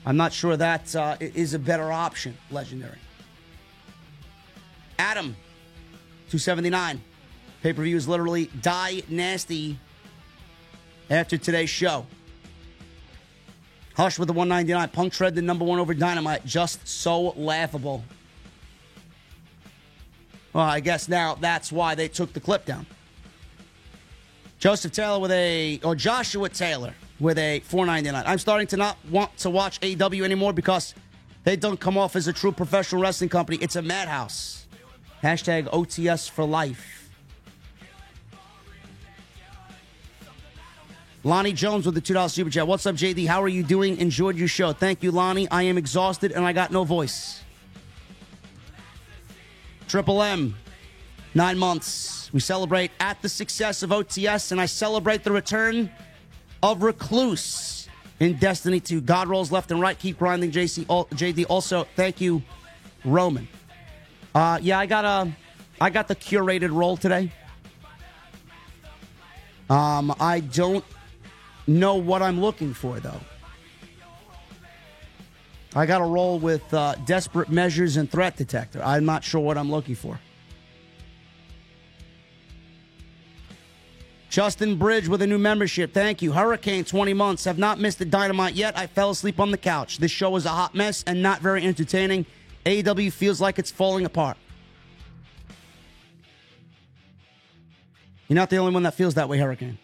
I'm not sure that is a better option, Legendary. Adam, $2.79. Pay-per-view is literally die nasty after today's show. Hush with the $1.99. Punk tread the number one over Dynamite. Just so laughable. Well, I guess now that's why they took the clip down. Joshua Taylor with a $4.99. I'm starting to not want to watch AEW anymore because they don't come off as a true professional wrestling company. It's a madhouse. Hashtag OTS for life. Lonnie Jones with the $2 super chat. What's up, JD? How are you doing? Enjoyed your show. Thank you, Lonnie. I am exhausted and I got no voice. Triple M, 9 months. We celebrate at the success of OTS, and I celebrate the return of Recluse in Destiny 2. God rolls left and right. Keep grinding, JD. Also, thank you, Roman. Yeah, I got the curated roll today. I don't know what I'm looking for, though. I got a roll with Desperate Measures and Threat Detector. I'm not sure what I'm looking for. Justin Bridge with a new membership. Thank you. Hurricane, 20 months. Have not missed the Dynamite yet. I fell asleep on the couch. This show is a hot mess and not very entertaining. AEW feels like it's falling apart. You're not the only one that feels that way, Hurricane.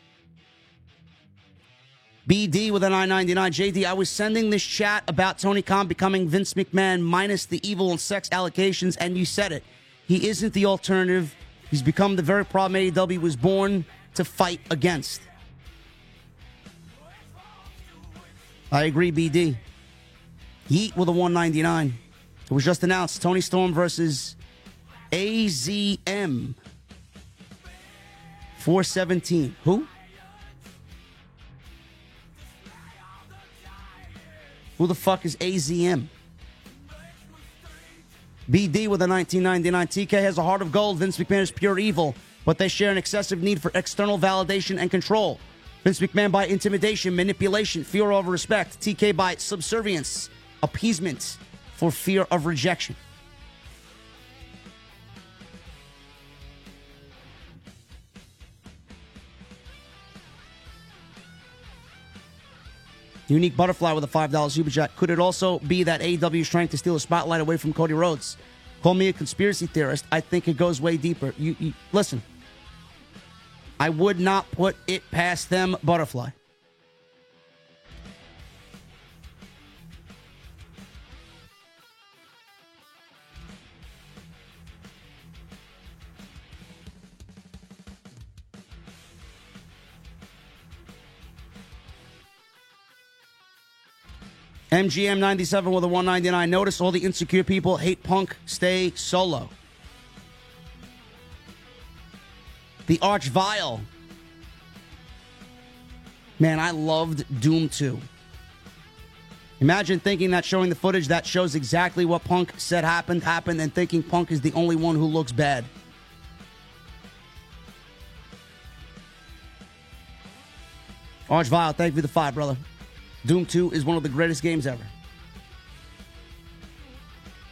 BD with a $9.99. JD, I was sending this chat about Tony Khan becoming Vince McMahon minus the evil and sex allocations, and you said it. He isn't the alternative. He's become the very problem AEW was born to fight against. I agree, BD. Yeet with a $1.99. It was just announced. Tony Storm versus AZM. 417. Who? Who the fuck is AZM? BD with a $19.99. TK has a heart of gold. Vince McMahon is pure evil, but they share an excessive need for external validation and control. Vince McMahon by intimidation, manipulation, fear over respect. TK by subservience, appeasement for fear of rejection. Unique Butterfly with a $5 super chat. Could it also be that AEW is trying to steal a spotlight away from Cody Rhodes? Call me a conspiracy theorist. I think it goes way deeper. You listen. I would not put it past them, Butterfly. MGM 97 with a $1.99. Notice all the insecure people hate Punk. Stay solo. The Arch Vile. Man, I loved Doom 2. Imagine thinking that showing the footage that shows exactly what Punk said happened, and thinking Punk is the only one who looks bad. Orange Vile, thank you for the 5, brother. Doom 2 is one of the greatest games ever.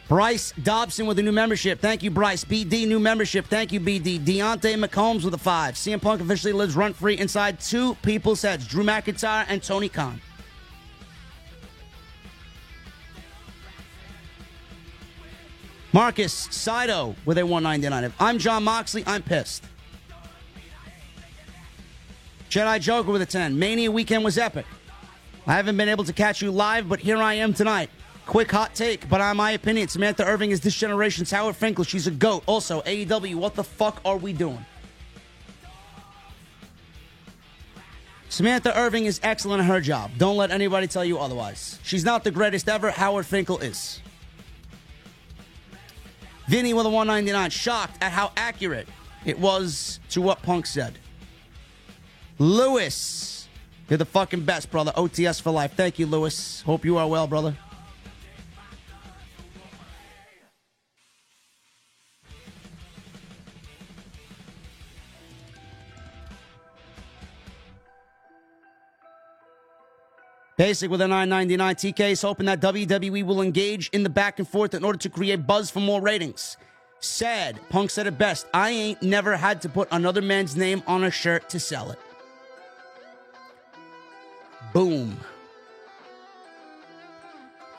Bryce Dobson with a new membership. Thank you, Bryce. BD, new membership. Thank you, BD. Deontay McCombs with a 5. CM Punk officially lives rent-free inside two people's heads, Drew McIntyre and Tony Khan. Marcus Sido with a 199. If I'm John Moxley, I'm pissed. Jedi Joker with a 10. Mania weekend was epic. I haven't been able to catch you live, but here I am tonight. Quick hot take, but in my opinion, Samantha Irving is this generation's Howard Finkel. She's a GOAT. Also, AEW, what the fuck are we doing? Samantha Irving is excellent at her job. Don't let anybody tell you otherwise. She's not the greatest ever. Howard Finkel is. Vinny with a 199. Shocked at how accurate it was to what Punk said. Lewis, you're the fucking best, brother. OTS for life. Thank you, Lewis. Hope you are well, brother. Basic with a 999. TK is hoping that WWE will engage in the back and forth in order to create buzz for more ratings. Sad. Punk said it best. I ain't never had to put another man's name on a shirt to sell it. Boom.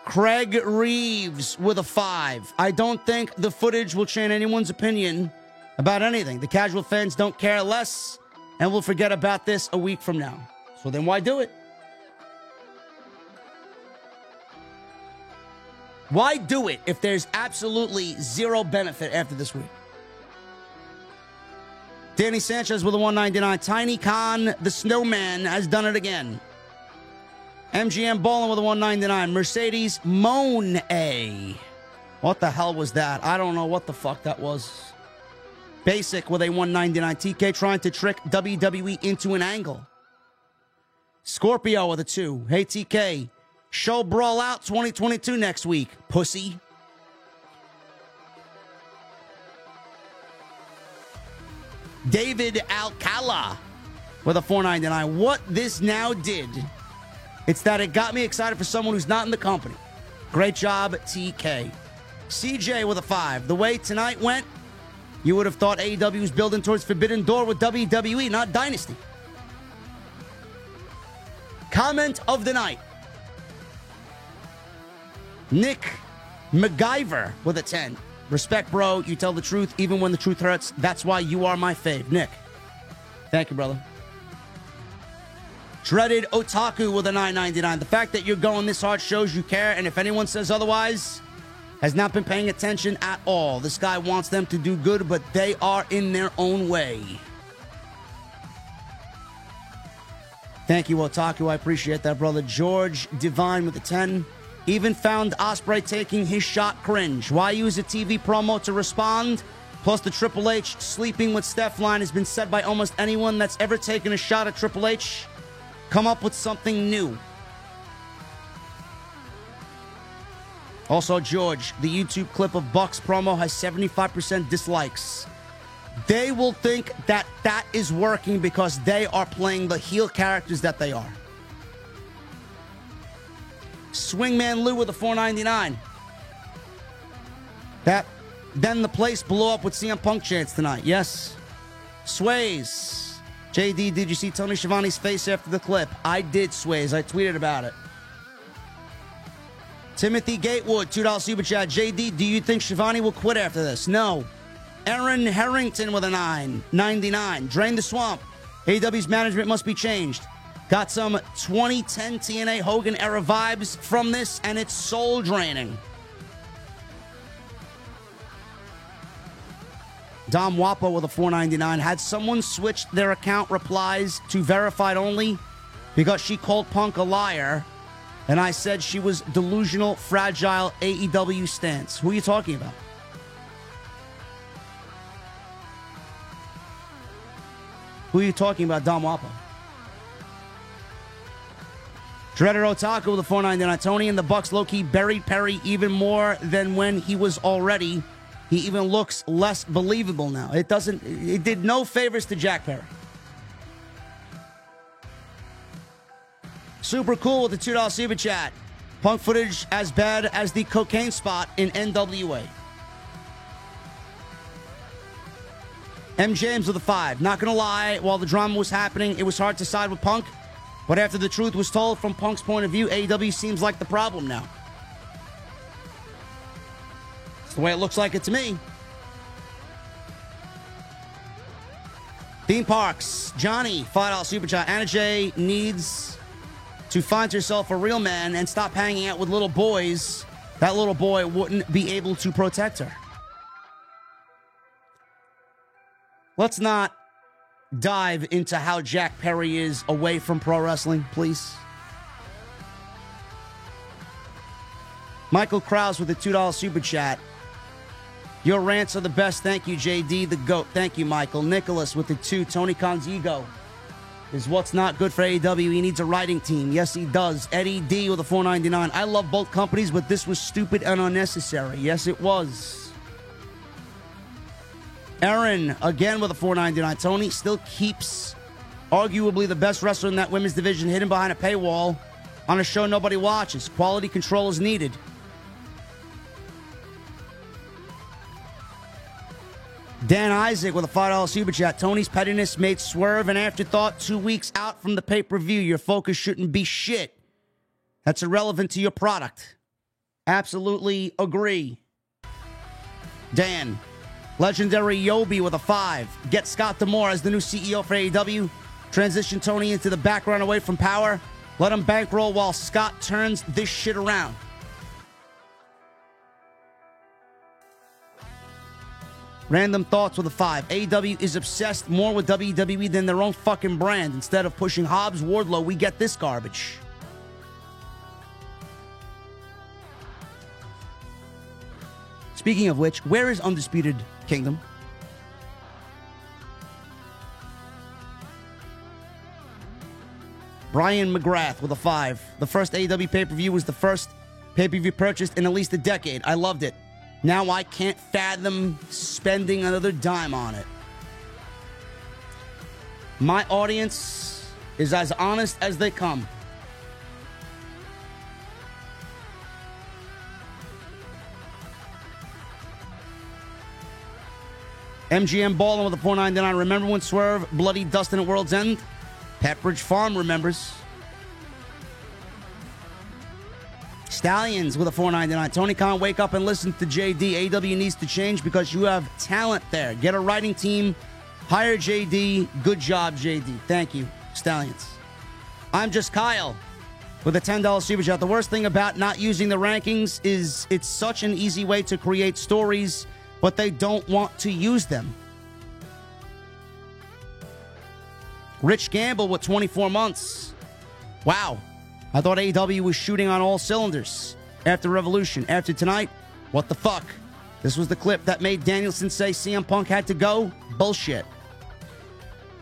Craig Reeves with a 5. I don't think the footage will change anyone's opinion about anything. The casual fans don't care less and will forget about this a week from now. So then why do it? Why do it if there's absolutely zero benefit after this week? Danny Sanchez with a 199. Tiny Khan, the snowman, has done it again. MGM Bowling with a 199. Mercedes Monet. What the hell was that? I don't know what the fuck that was. Basic with a 199. TK trying to trick WWE into an angle. Scorpio with a 2. Hey, TK. Show Brawl Out 2022 next week, pussy. David Alcala with a 499. What this now did, it's that it got me excited for someone who's not in the company. Great job, TK. CJ with a 5. The way tonight went, you would have thought AEW was building towards Forbidden Door with WWE, not Dynasty. Comment of the night. Nick MacGyver with a 10. Respect, bro. You tell the truth even when the truth hurts. That's why you are my fave. Nick. Thank you, brother. Dreaded Otaku with a 999. The fact that you're going this hard shows you care, and if anyone says otherwise, has not been paying attention at all. This guy wants them to do good, but they are in their own way. Thank you, Otaku. I appreciate that, brother. George Divine with a 10. Even found Ospreay taking his shot cringe. Why use a TV promo to respond? Plus, the Triple H sleeping with Steph line has been said by almost anyone that's ever taken a shot at Triple H. Come up with something new. Also, George, the YouTube clip of Buck's promo has 75% dislikes. They will think that that is working because they are playing the heel characters that they are. Swingman Lou with a 499. Then the place blew up with CM Punk chants tonight. Yes. Sways. JD, did you see Tony Schiavone's face after the clip? I did, Sways. I tweeted about it. Timothy Gatewood, $2 super chat. JD, do you think Schiavone will quit after this? No. Aaron Harrington with a 9.99. Drain the swamp. AEW's management must be changed. Got some 2010 TNA Hogan era vibes from this, and it's soul draining. Dom Wapo with a 499. Had someone switched their account replies to verified only because she called Punk a liar, and I said she was delusional, fragile AEW stance. Who are you talking about? Who are you talking about, Dom Wapo? Shredder Otaku with a $4.99. Tony and the Bucks low-key buried Perry even more than when he was already. He even looks less believable now. It did no favors to Jack Perry. Super cool with the $2 super chat. Punk footage as bad as the cocaine spot in NWA. M. James with a 5. Not gonna lie, while the drama was happening, it was hard to side with Punk. But after the truth was told from Punk's point of view, AEW seems like the problem now. It's the way it looks like it to me. Theme Parks. Johnny, $5 super chat. Anna Jay needs to find herself a real man and stop hanging out with little boys. That little boy wouldn't be able to protect her. Let's not dive into how Jack Perry is away from pro wrestling, please. Michael Krause with a $2 super chat. Your rants are the best. Thank you, JD, the GOAT. Thank you, Michael. Nicholas with the 2. Tony Khan's ego is what's not good for AEW. He needs a writing team. Yes, he does. Eddie D with a $4.99. I love both companies, but this was stupid and unnecessary. Yes, it was. Aaron, again with a $4.99. Tony still keeps arguably the best wrestler in that women's division hidden behind a paywall on a show nobody watches. Quality control is needed. Dan Isaac with a $5 super chat. Tony's pettiness made Swerve an afterthought 2 weeks out from the pay-per-view. Your focus shouldn't be shit. That's irrelevant to your product. Absolutely agree. Dan. Legendary Yobi with a 5. Get Scott D'Amore as the new CEO for AEW. Transition Tony into the background away from power. Let him bankroll while Scott turns this shit around. Random Thoughts with a 5. AEW is obsessed more with WWE than their own fucking brand. Instead of pushing Hobbs, Wardlow, we get this garbage. Speaking of which, where is Undisputed Kingdom? Brian McGrath with a 5. The first AEW pay-per-view was the first pay-per-view purchased in at least a decade. I loved it. Now I can't fathom spending another dime on it. My audience is as honest as they come. MGM Ballin with a $4.99. Remember when Swerve bloody Dustin at World's End? Pepperidge Farm remembers. Stallions with a $4.99. Tony Khan, wake up and listen to JD. AEW needs to change because you have talent there. Get a writing team. Hire JD. Good job, JD. Thank you, Stallions. I'm just Kyle with a $10 super chat. The worst thing about not using the rankings is it's such an easy way to create stories, but they don't want to use them. Rich Gamble with 24 months. Wow. I thought AEW was shooting on all cylinders after Revolution. After tonight, what the fuck? This was the clip that made Danielson say CM Punk had to go? Bullshit.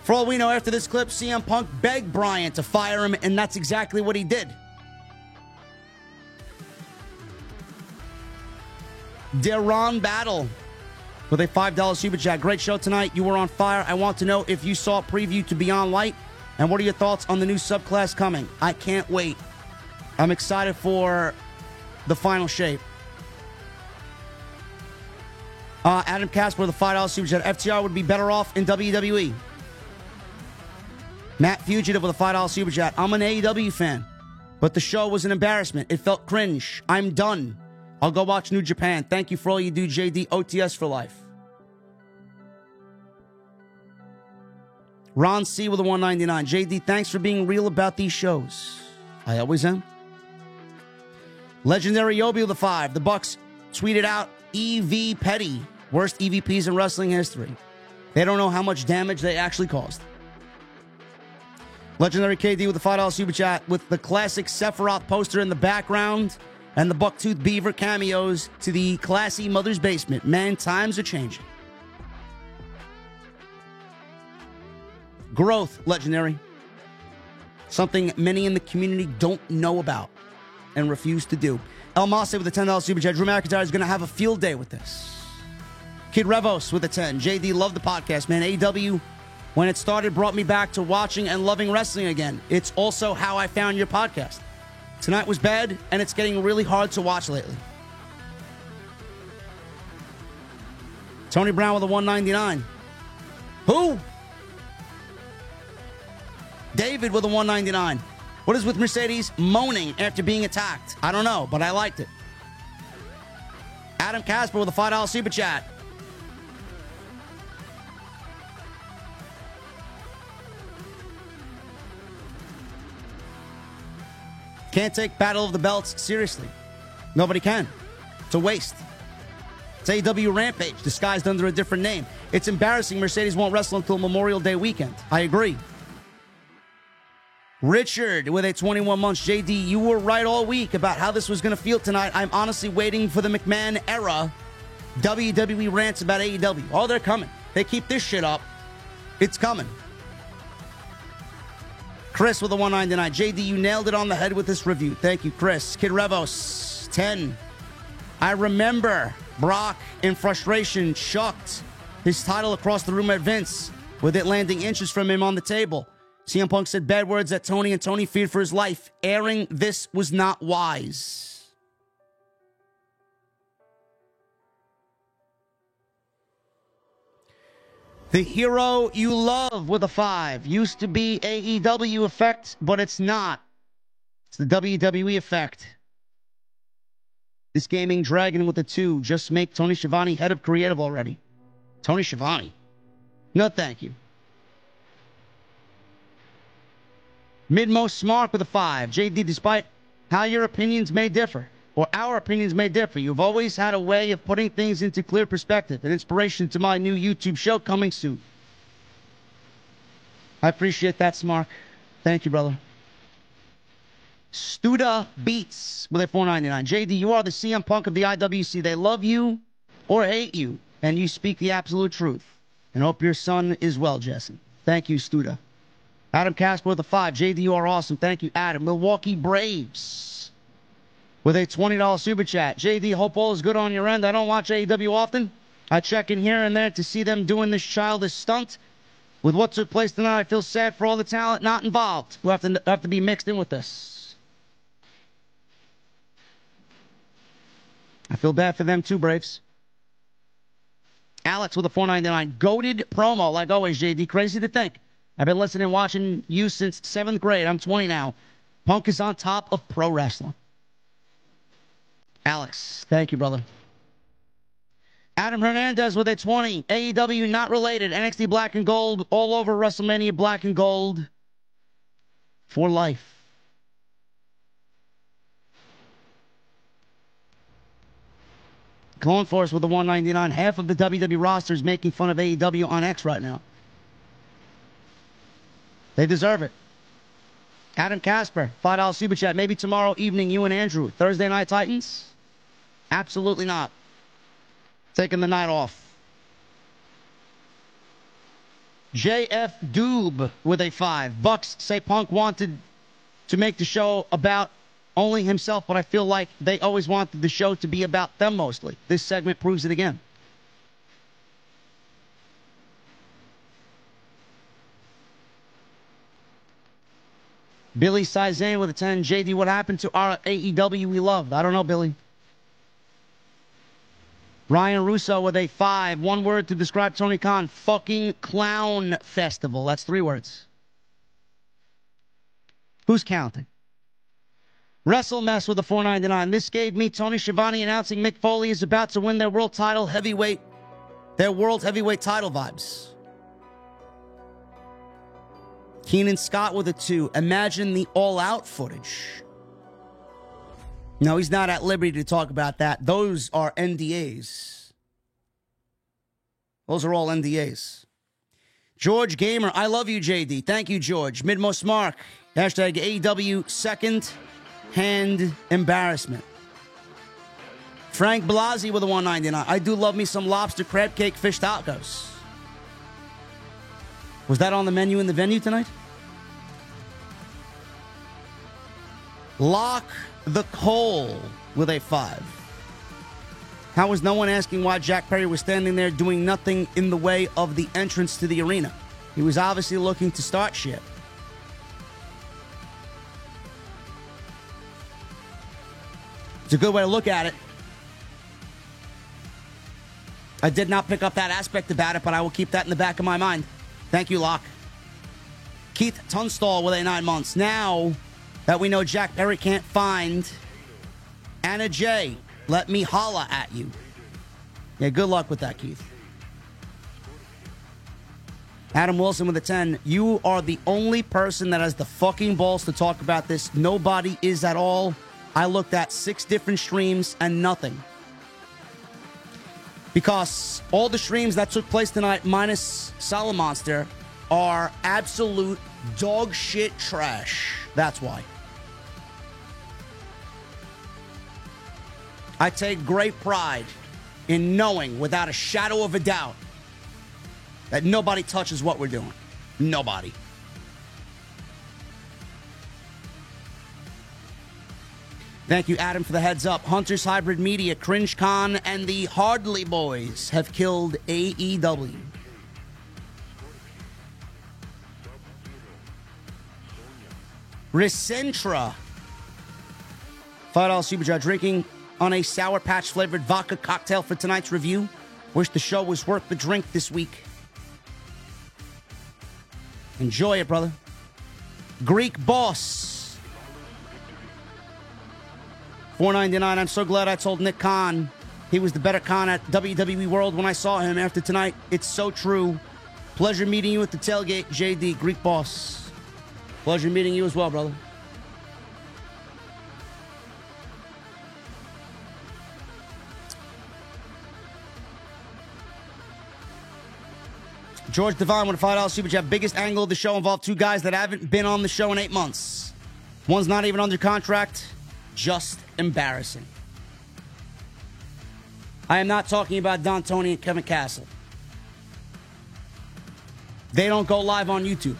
For all we know, after this clip, CM Punk begged Bryan to fire him, and that's exactly what he did. Deron Battle with a $5 super chat. Great show tonight. You were on fire. I want to know if you saw a preview to Beyond Light, and what are your thoughts on the new subclass coming? I can't wait. I'm excited for the final shape. Adam Casper with a $5 super chat. FTR would be better off in WWE. Matt Fugitive with a $5 super chat. I'm an AEW fan, but the show was an embarrassment. It felt cringe. I'm done. I'll go watch New Japan. Thank you for all you do, JD. OTS for life. Ron C with a $1.99. JD, thanks for being real about these shows. I always am. Legendary Yobi with a 5. The Bucks tweeted out EV Petty, worst EVPs in wrestling history. They don't know how much damage they actually caused. Legendary KD with a $5 super chat with the classic Sephiroth poster in the background and the Bucktooth Beaver cameos to the classy Mother's Basement. Man, times are changing. Growth, Legendary. Something many in the community don't know about and refuse to do. El Mase with a $10 super chat. Drew McIntyre is going to have a field day with this. Kid Revos with a 10. JD, love the podcast, man. AEW, when it started, brought me back to watching and loving wrestling again. It's also how I found your podcast. Tonight was bad, and it's getting really hard to watch lately. Tony Brown with a 199. Who? David with a 199. What is with Mercedes moaning after being attacked? I don't know, but I liked it. Adam Casper with a $5 super chat. Can't take Battle of the Belts seriously. Nobody can. It's a waste. It's AEW Rampage, disguised under a different name. It's embarrassing Mercedes won't wrestle until Memorial Day weekend. I agree. Richard with a 21 months. JD, you were right all week about how this was going to feel tonight. I'm honestly waiting for the McMahon era WWE rants about AEW. Oh, they're coming. They keep this shit up. It's coming. Chris with a 199. JD, you nailed it on the head with this review. Thank you, Chris. Kid Revos, 10. I remember Brock, in frustration, chucked his title across the room at Vince, with it landing inches from him on the table. CM Punk said bad words at Tony, and Tony feared for his life. Airing this was not wise. The hero you love with a 5 used to be AEW effect, but it's not. It's the WWE effect. This gaming dragon with a 2. Just make Tony Schiavone head of creative already. Tony Schiavone. No, thank you. Midmost Smart with a 5. JD, despite how your opinions may differ, or our opinions may differ, you've always had a way of putting things into clear perspective. An inspiration to my new YouTube show coming soon. I appreciate that, Smart. Thank you, brother. Studa Beats with a 499. JD, you are the CM Punk of the IWC. They love you or hate you, and you speak the absolute truth. And hope your son is well, Jesse. Thank you, Studa. Adam Casper with a 5. JD, you are awesome. Thank you, Adam. Milwaukee Braves with a $20 super chat. JD, hope all is good on your end. I don't watch AEW often. I check in here and there to see them doing this childish stunt. With what took place tonight, I feel sad for all the talent not involved who have to be mixed in with this. I feel bad for them too, Braves. Alex with a 499. Goated promo, like always, JD. Crazy to think. I've been listening and watching you since 7th grade. I'm 20 now. Punk is on top of pro wrestling. Alex, thank you, brother. Adam Hernandez with a 20. AEW not related. NXT Black and Gold all over WrestleMania Black and Gold for life. Clone Force with a 199. Half of the WWE roster is making fun of AEW on X right now. They deserve it. Adam Casper, $5 super chat. Maybe tomorrow evening, you and Andrew. Thursday Night Titans? Absolutely not. Taking the night off. JF Doob with a 5. Bucks say Punk wanted to make the show about only himself, but I feel like they always wanted the show to be about them mostly. This segment proves it again. Billy Sizane with a 10. JD, what happened to our AEW we loved? I don't know, Billy. Ryan Russo with a 5. One word to describe Tony Khan. Fucking clown festival. That's 3 words. Who's counting? WrestleMess with a 499. This gave me Tony Schiavone announcing Mick Foley is about to win their world heavyweight title vibes. Keenan Scott with a 2. Imagine the all-out footage. No, he's not at liberty to talk about that. Those are NDAs. Those are all NDAs. George Gamer, I love you, JD. Thank you, George. Midmost Mark. Hashtag AEW second-hand embarrassment. Frank Blasi with a 199. I do love me some lobster crab cake fish tacos. Was that on the menu in the venue tonight? Lock the Coal with a 5. How was no one asking why Jack Perry was standing there doing nothing in the way of the entrance to the arena? He was obviously looking to start shit. It's a good way to look at it. I did not pick up that aspect about it, but I will keep that in the back of my mind. Thank you, Locke. Keith Tunstall with a 9 months. Now that we know Jack Perry can't find Anna J, let me holla at you. Yeah, good luck with that, Keith. Adam Wilson with a 10. You are the only person that has the fucking balls to talk about this. Nobody is at all. I looked at 6 different streams and nothing. Because all the streams that took place tonight, minus Salamonster, are absolute dog shit trash. That's why. I take great pride in knowing without a shadow of a doubt that nobody touches what we're doing. Nobody. Thank you, Adam, for the heads up. Hunters Hybrid Media, Cringe Con, and the Hardly Boys have killed AEW. Ricentra. $5 Supercharge drinking on a Sour Patch flavored vodka cocktail for tonight's review. Wish the show was worth the drink this week. Enjoy it, brother. Greek Boss. $4.99. I'm so glad I told Nick Khan he was the better Khan at WWE World when I saw him after tonight. It's so true. Pleasure meeting you at the tailgate, JD, Greek Boss. Pleasure meeting you as well, brother. George Devine with a $5 super chat. Biggest angle of the show involved 2 guys that haven't been on the show in 8 months. One's not even under contract. Just embarrassing. I am not talking about Don Tony and Kevin Castle. They don't go live on YouTube.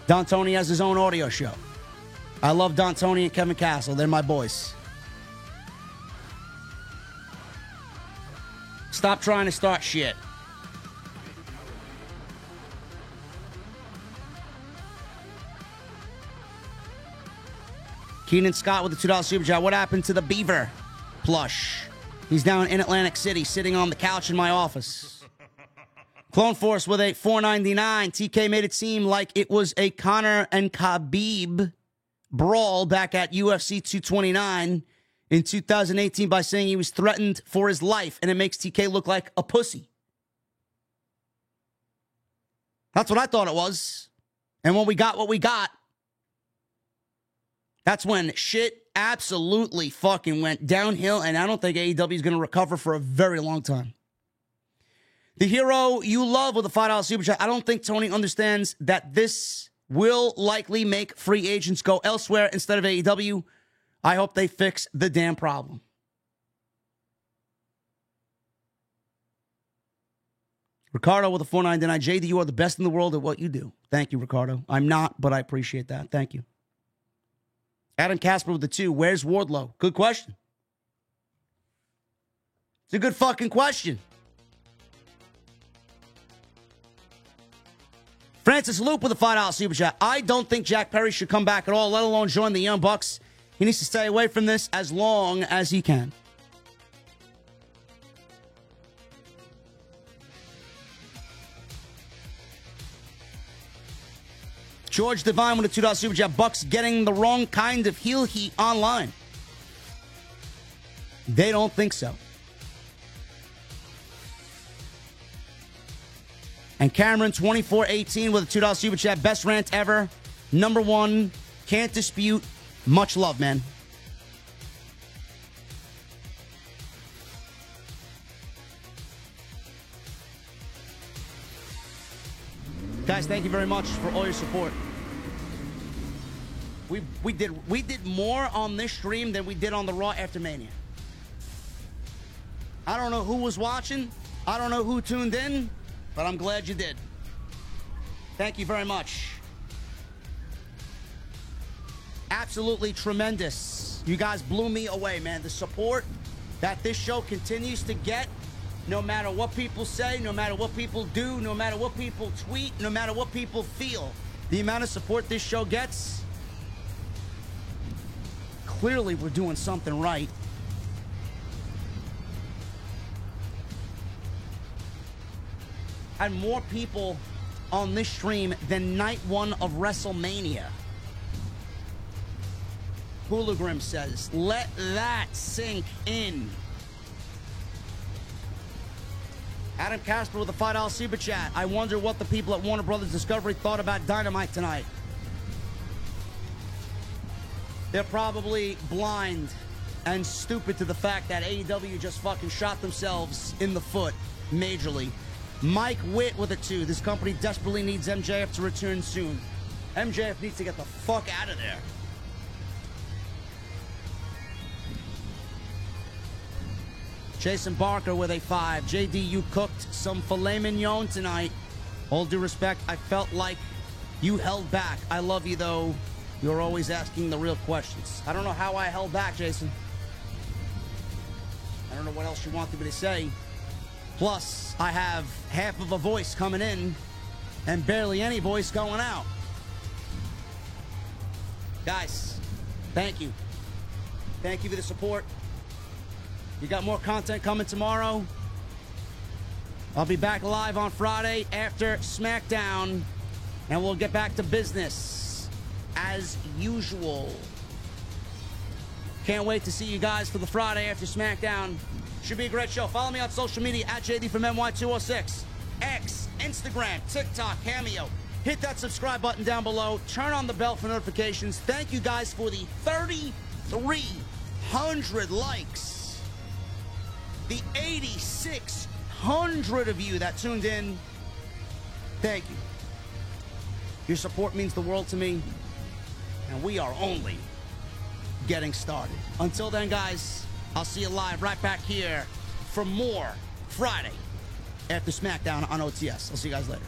Don Tony has his own audio show. I love Don Tony and Kevin Castle. They're my boys. Stop trying to start shit. Keenan Scott with the $2 super chat. What happened to the Beaver plush? He's down in Atlantic City, sitting on the couch in my office. Clone Force with a $4.99. TK made it seem like it was a Conor and Khabib brawl back at UFC 229 in 2018 by saying he was threatened for his life, and it makes TK look like a pussy. That's what I thought it was. And when we got what we got, that's when shit absolutely fucking went downhill, and I don't think AEW is going to recover for a very long time. The hero you love with a $5 super chat. I don't think Tony understands that this will likely make free agents go elsewhere instead of AEW. I hope they fix the damn problem. Ricardo with a $4.99. JD, you are the best in the world at what you do. Thank you, Ricardo. I'm not, but I appreciate that. Thank you. Adam Casper with the 2. Where's Wardlow? Good question. It's a good fucking question. Francis Loop with a $5 super chat. I don't think Jack Perry should come back at all, let alone join the Young Bucks. He needs to stay away from this as long as he can. George Devine with a $2 super chat. Bucks getting the wrong kind of heel heat online. They don't think so. And Cameron 2418 with a $2 super chat. Best rant ever. Number 1. Can't dispute. Much love, man. Guys, thank you very much for all your support. We did more on this stream than we did on the Raw after Mania. I don't know who was watching. I don't know who tuned in, but I'm glad you did. Thank you very much. absolutely tremendous. You guys blew me away, man. The support that this show continues to get, no matter what people say, no matter what people do, no matter what people tweet, no matter what people feel, the amount of support this show gets, clearly we're doing something right. Had more people on this stream than night one of WrestleMania. Hooligrim says, let that sink in. Adam Casper with a $5 super chat. I wonder what the people at Warner Brothers Discovery thought about Dynamite tonight. They're probably blind and stupid to the fact that AEW just fucking shot themselves in the foot majorly. Mike Witt with a 2. This company desperately needs MJF to return soon. MJF needs to get the fuck out of there. Jason Barker with a 5. JD, you cooked some filet mignon tonight. All due respect, I felt like you held back. I love you, though. You're always asking the real questions. I don't know how I held back, Jason. I don't know what else you wanted me to say. Plus, I have half of a voice coming in and barely any voice going out. Guys, thank you. Thank you for the support. You got more content coming tomorrow. I'll be back live on Friday after SmackDown, and we'll get back to business as usual. Can't wait to see you guys for the Friday after SmackDown. Should be a great show. Follow me on social media at JD from NY206. X, Instagram, TikTok, Cameo. Hit that subscribe button down below. Turn on the bell for notifications. Thank you guys for the 3,300 likes. The 8,600 of you that tuned in. Thank you. Your support means the world to me. And we are only getting started. Until then, guys, I'll see you live right back here for more Friday after SmackDown on OTS. I'll see you guys later.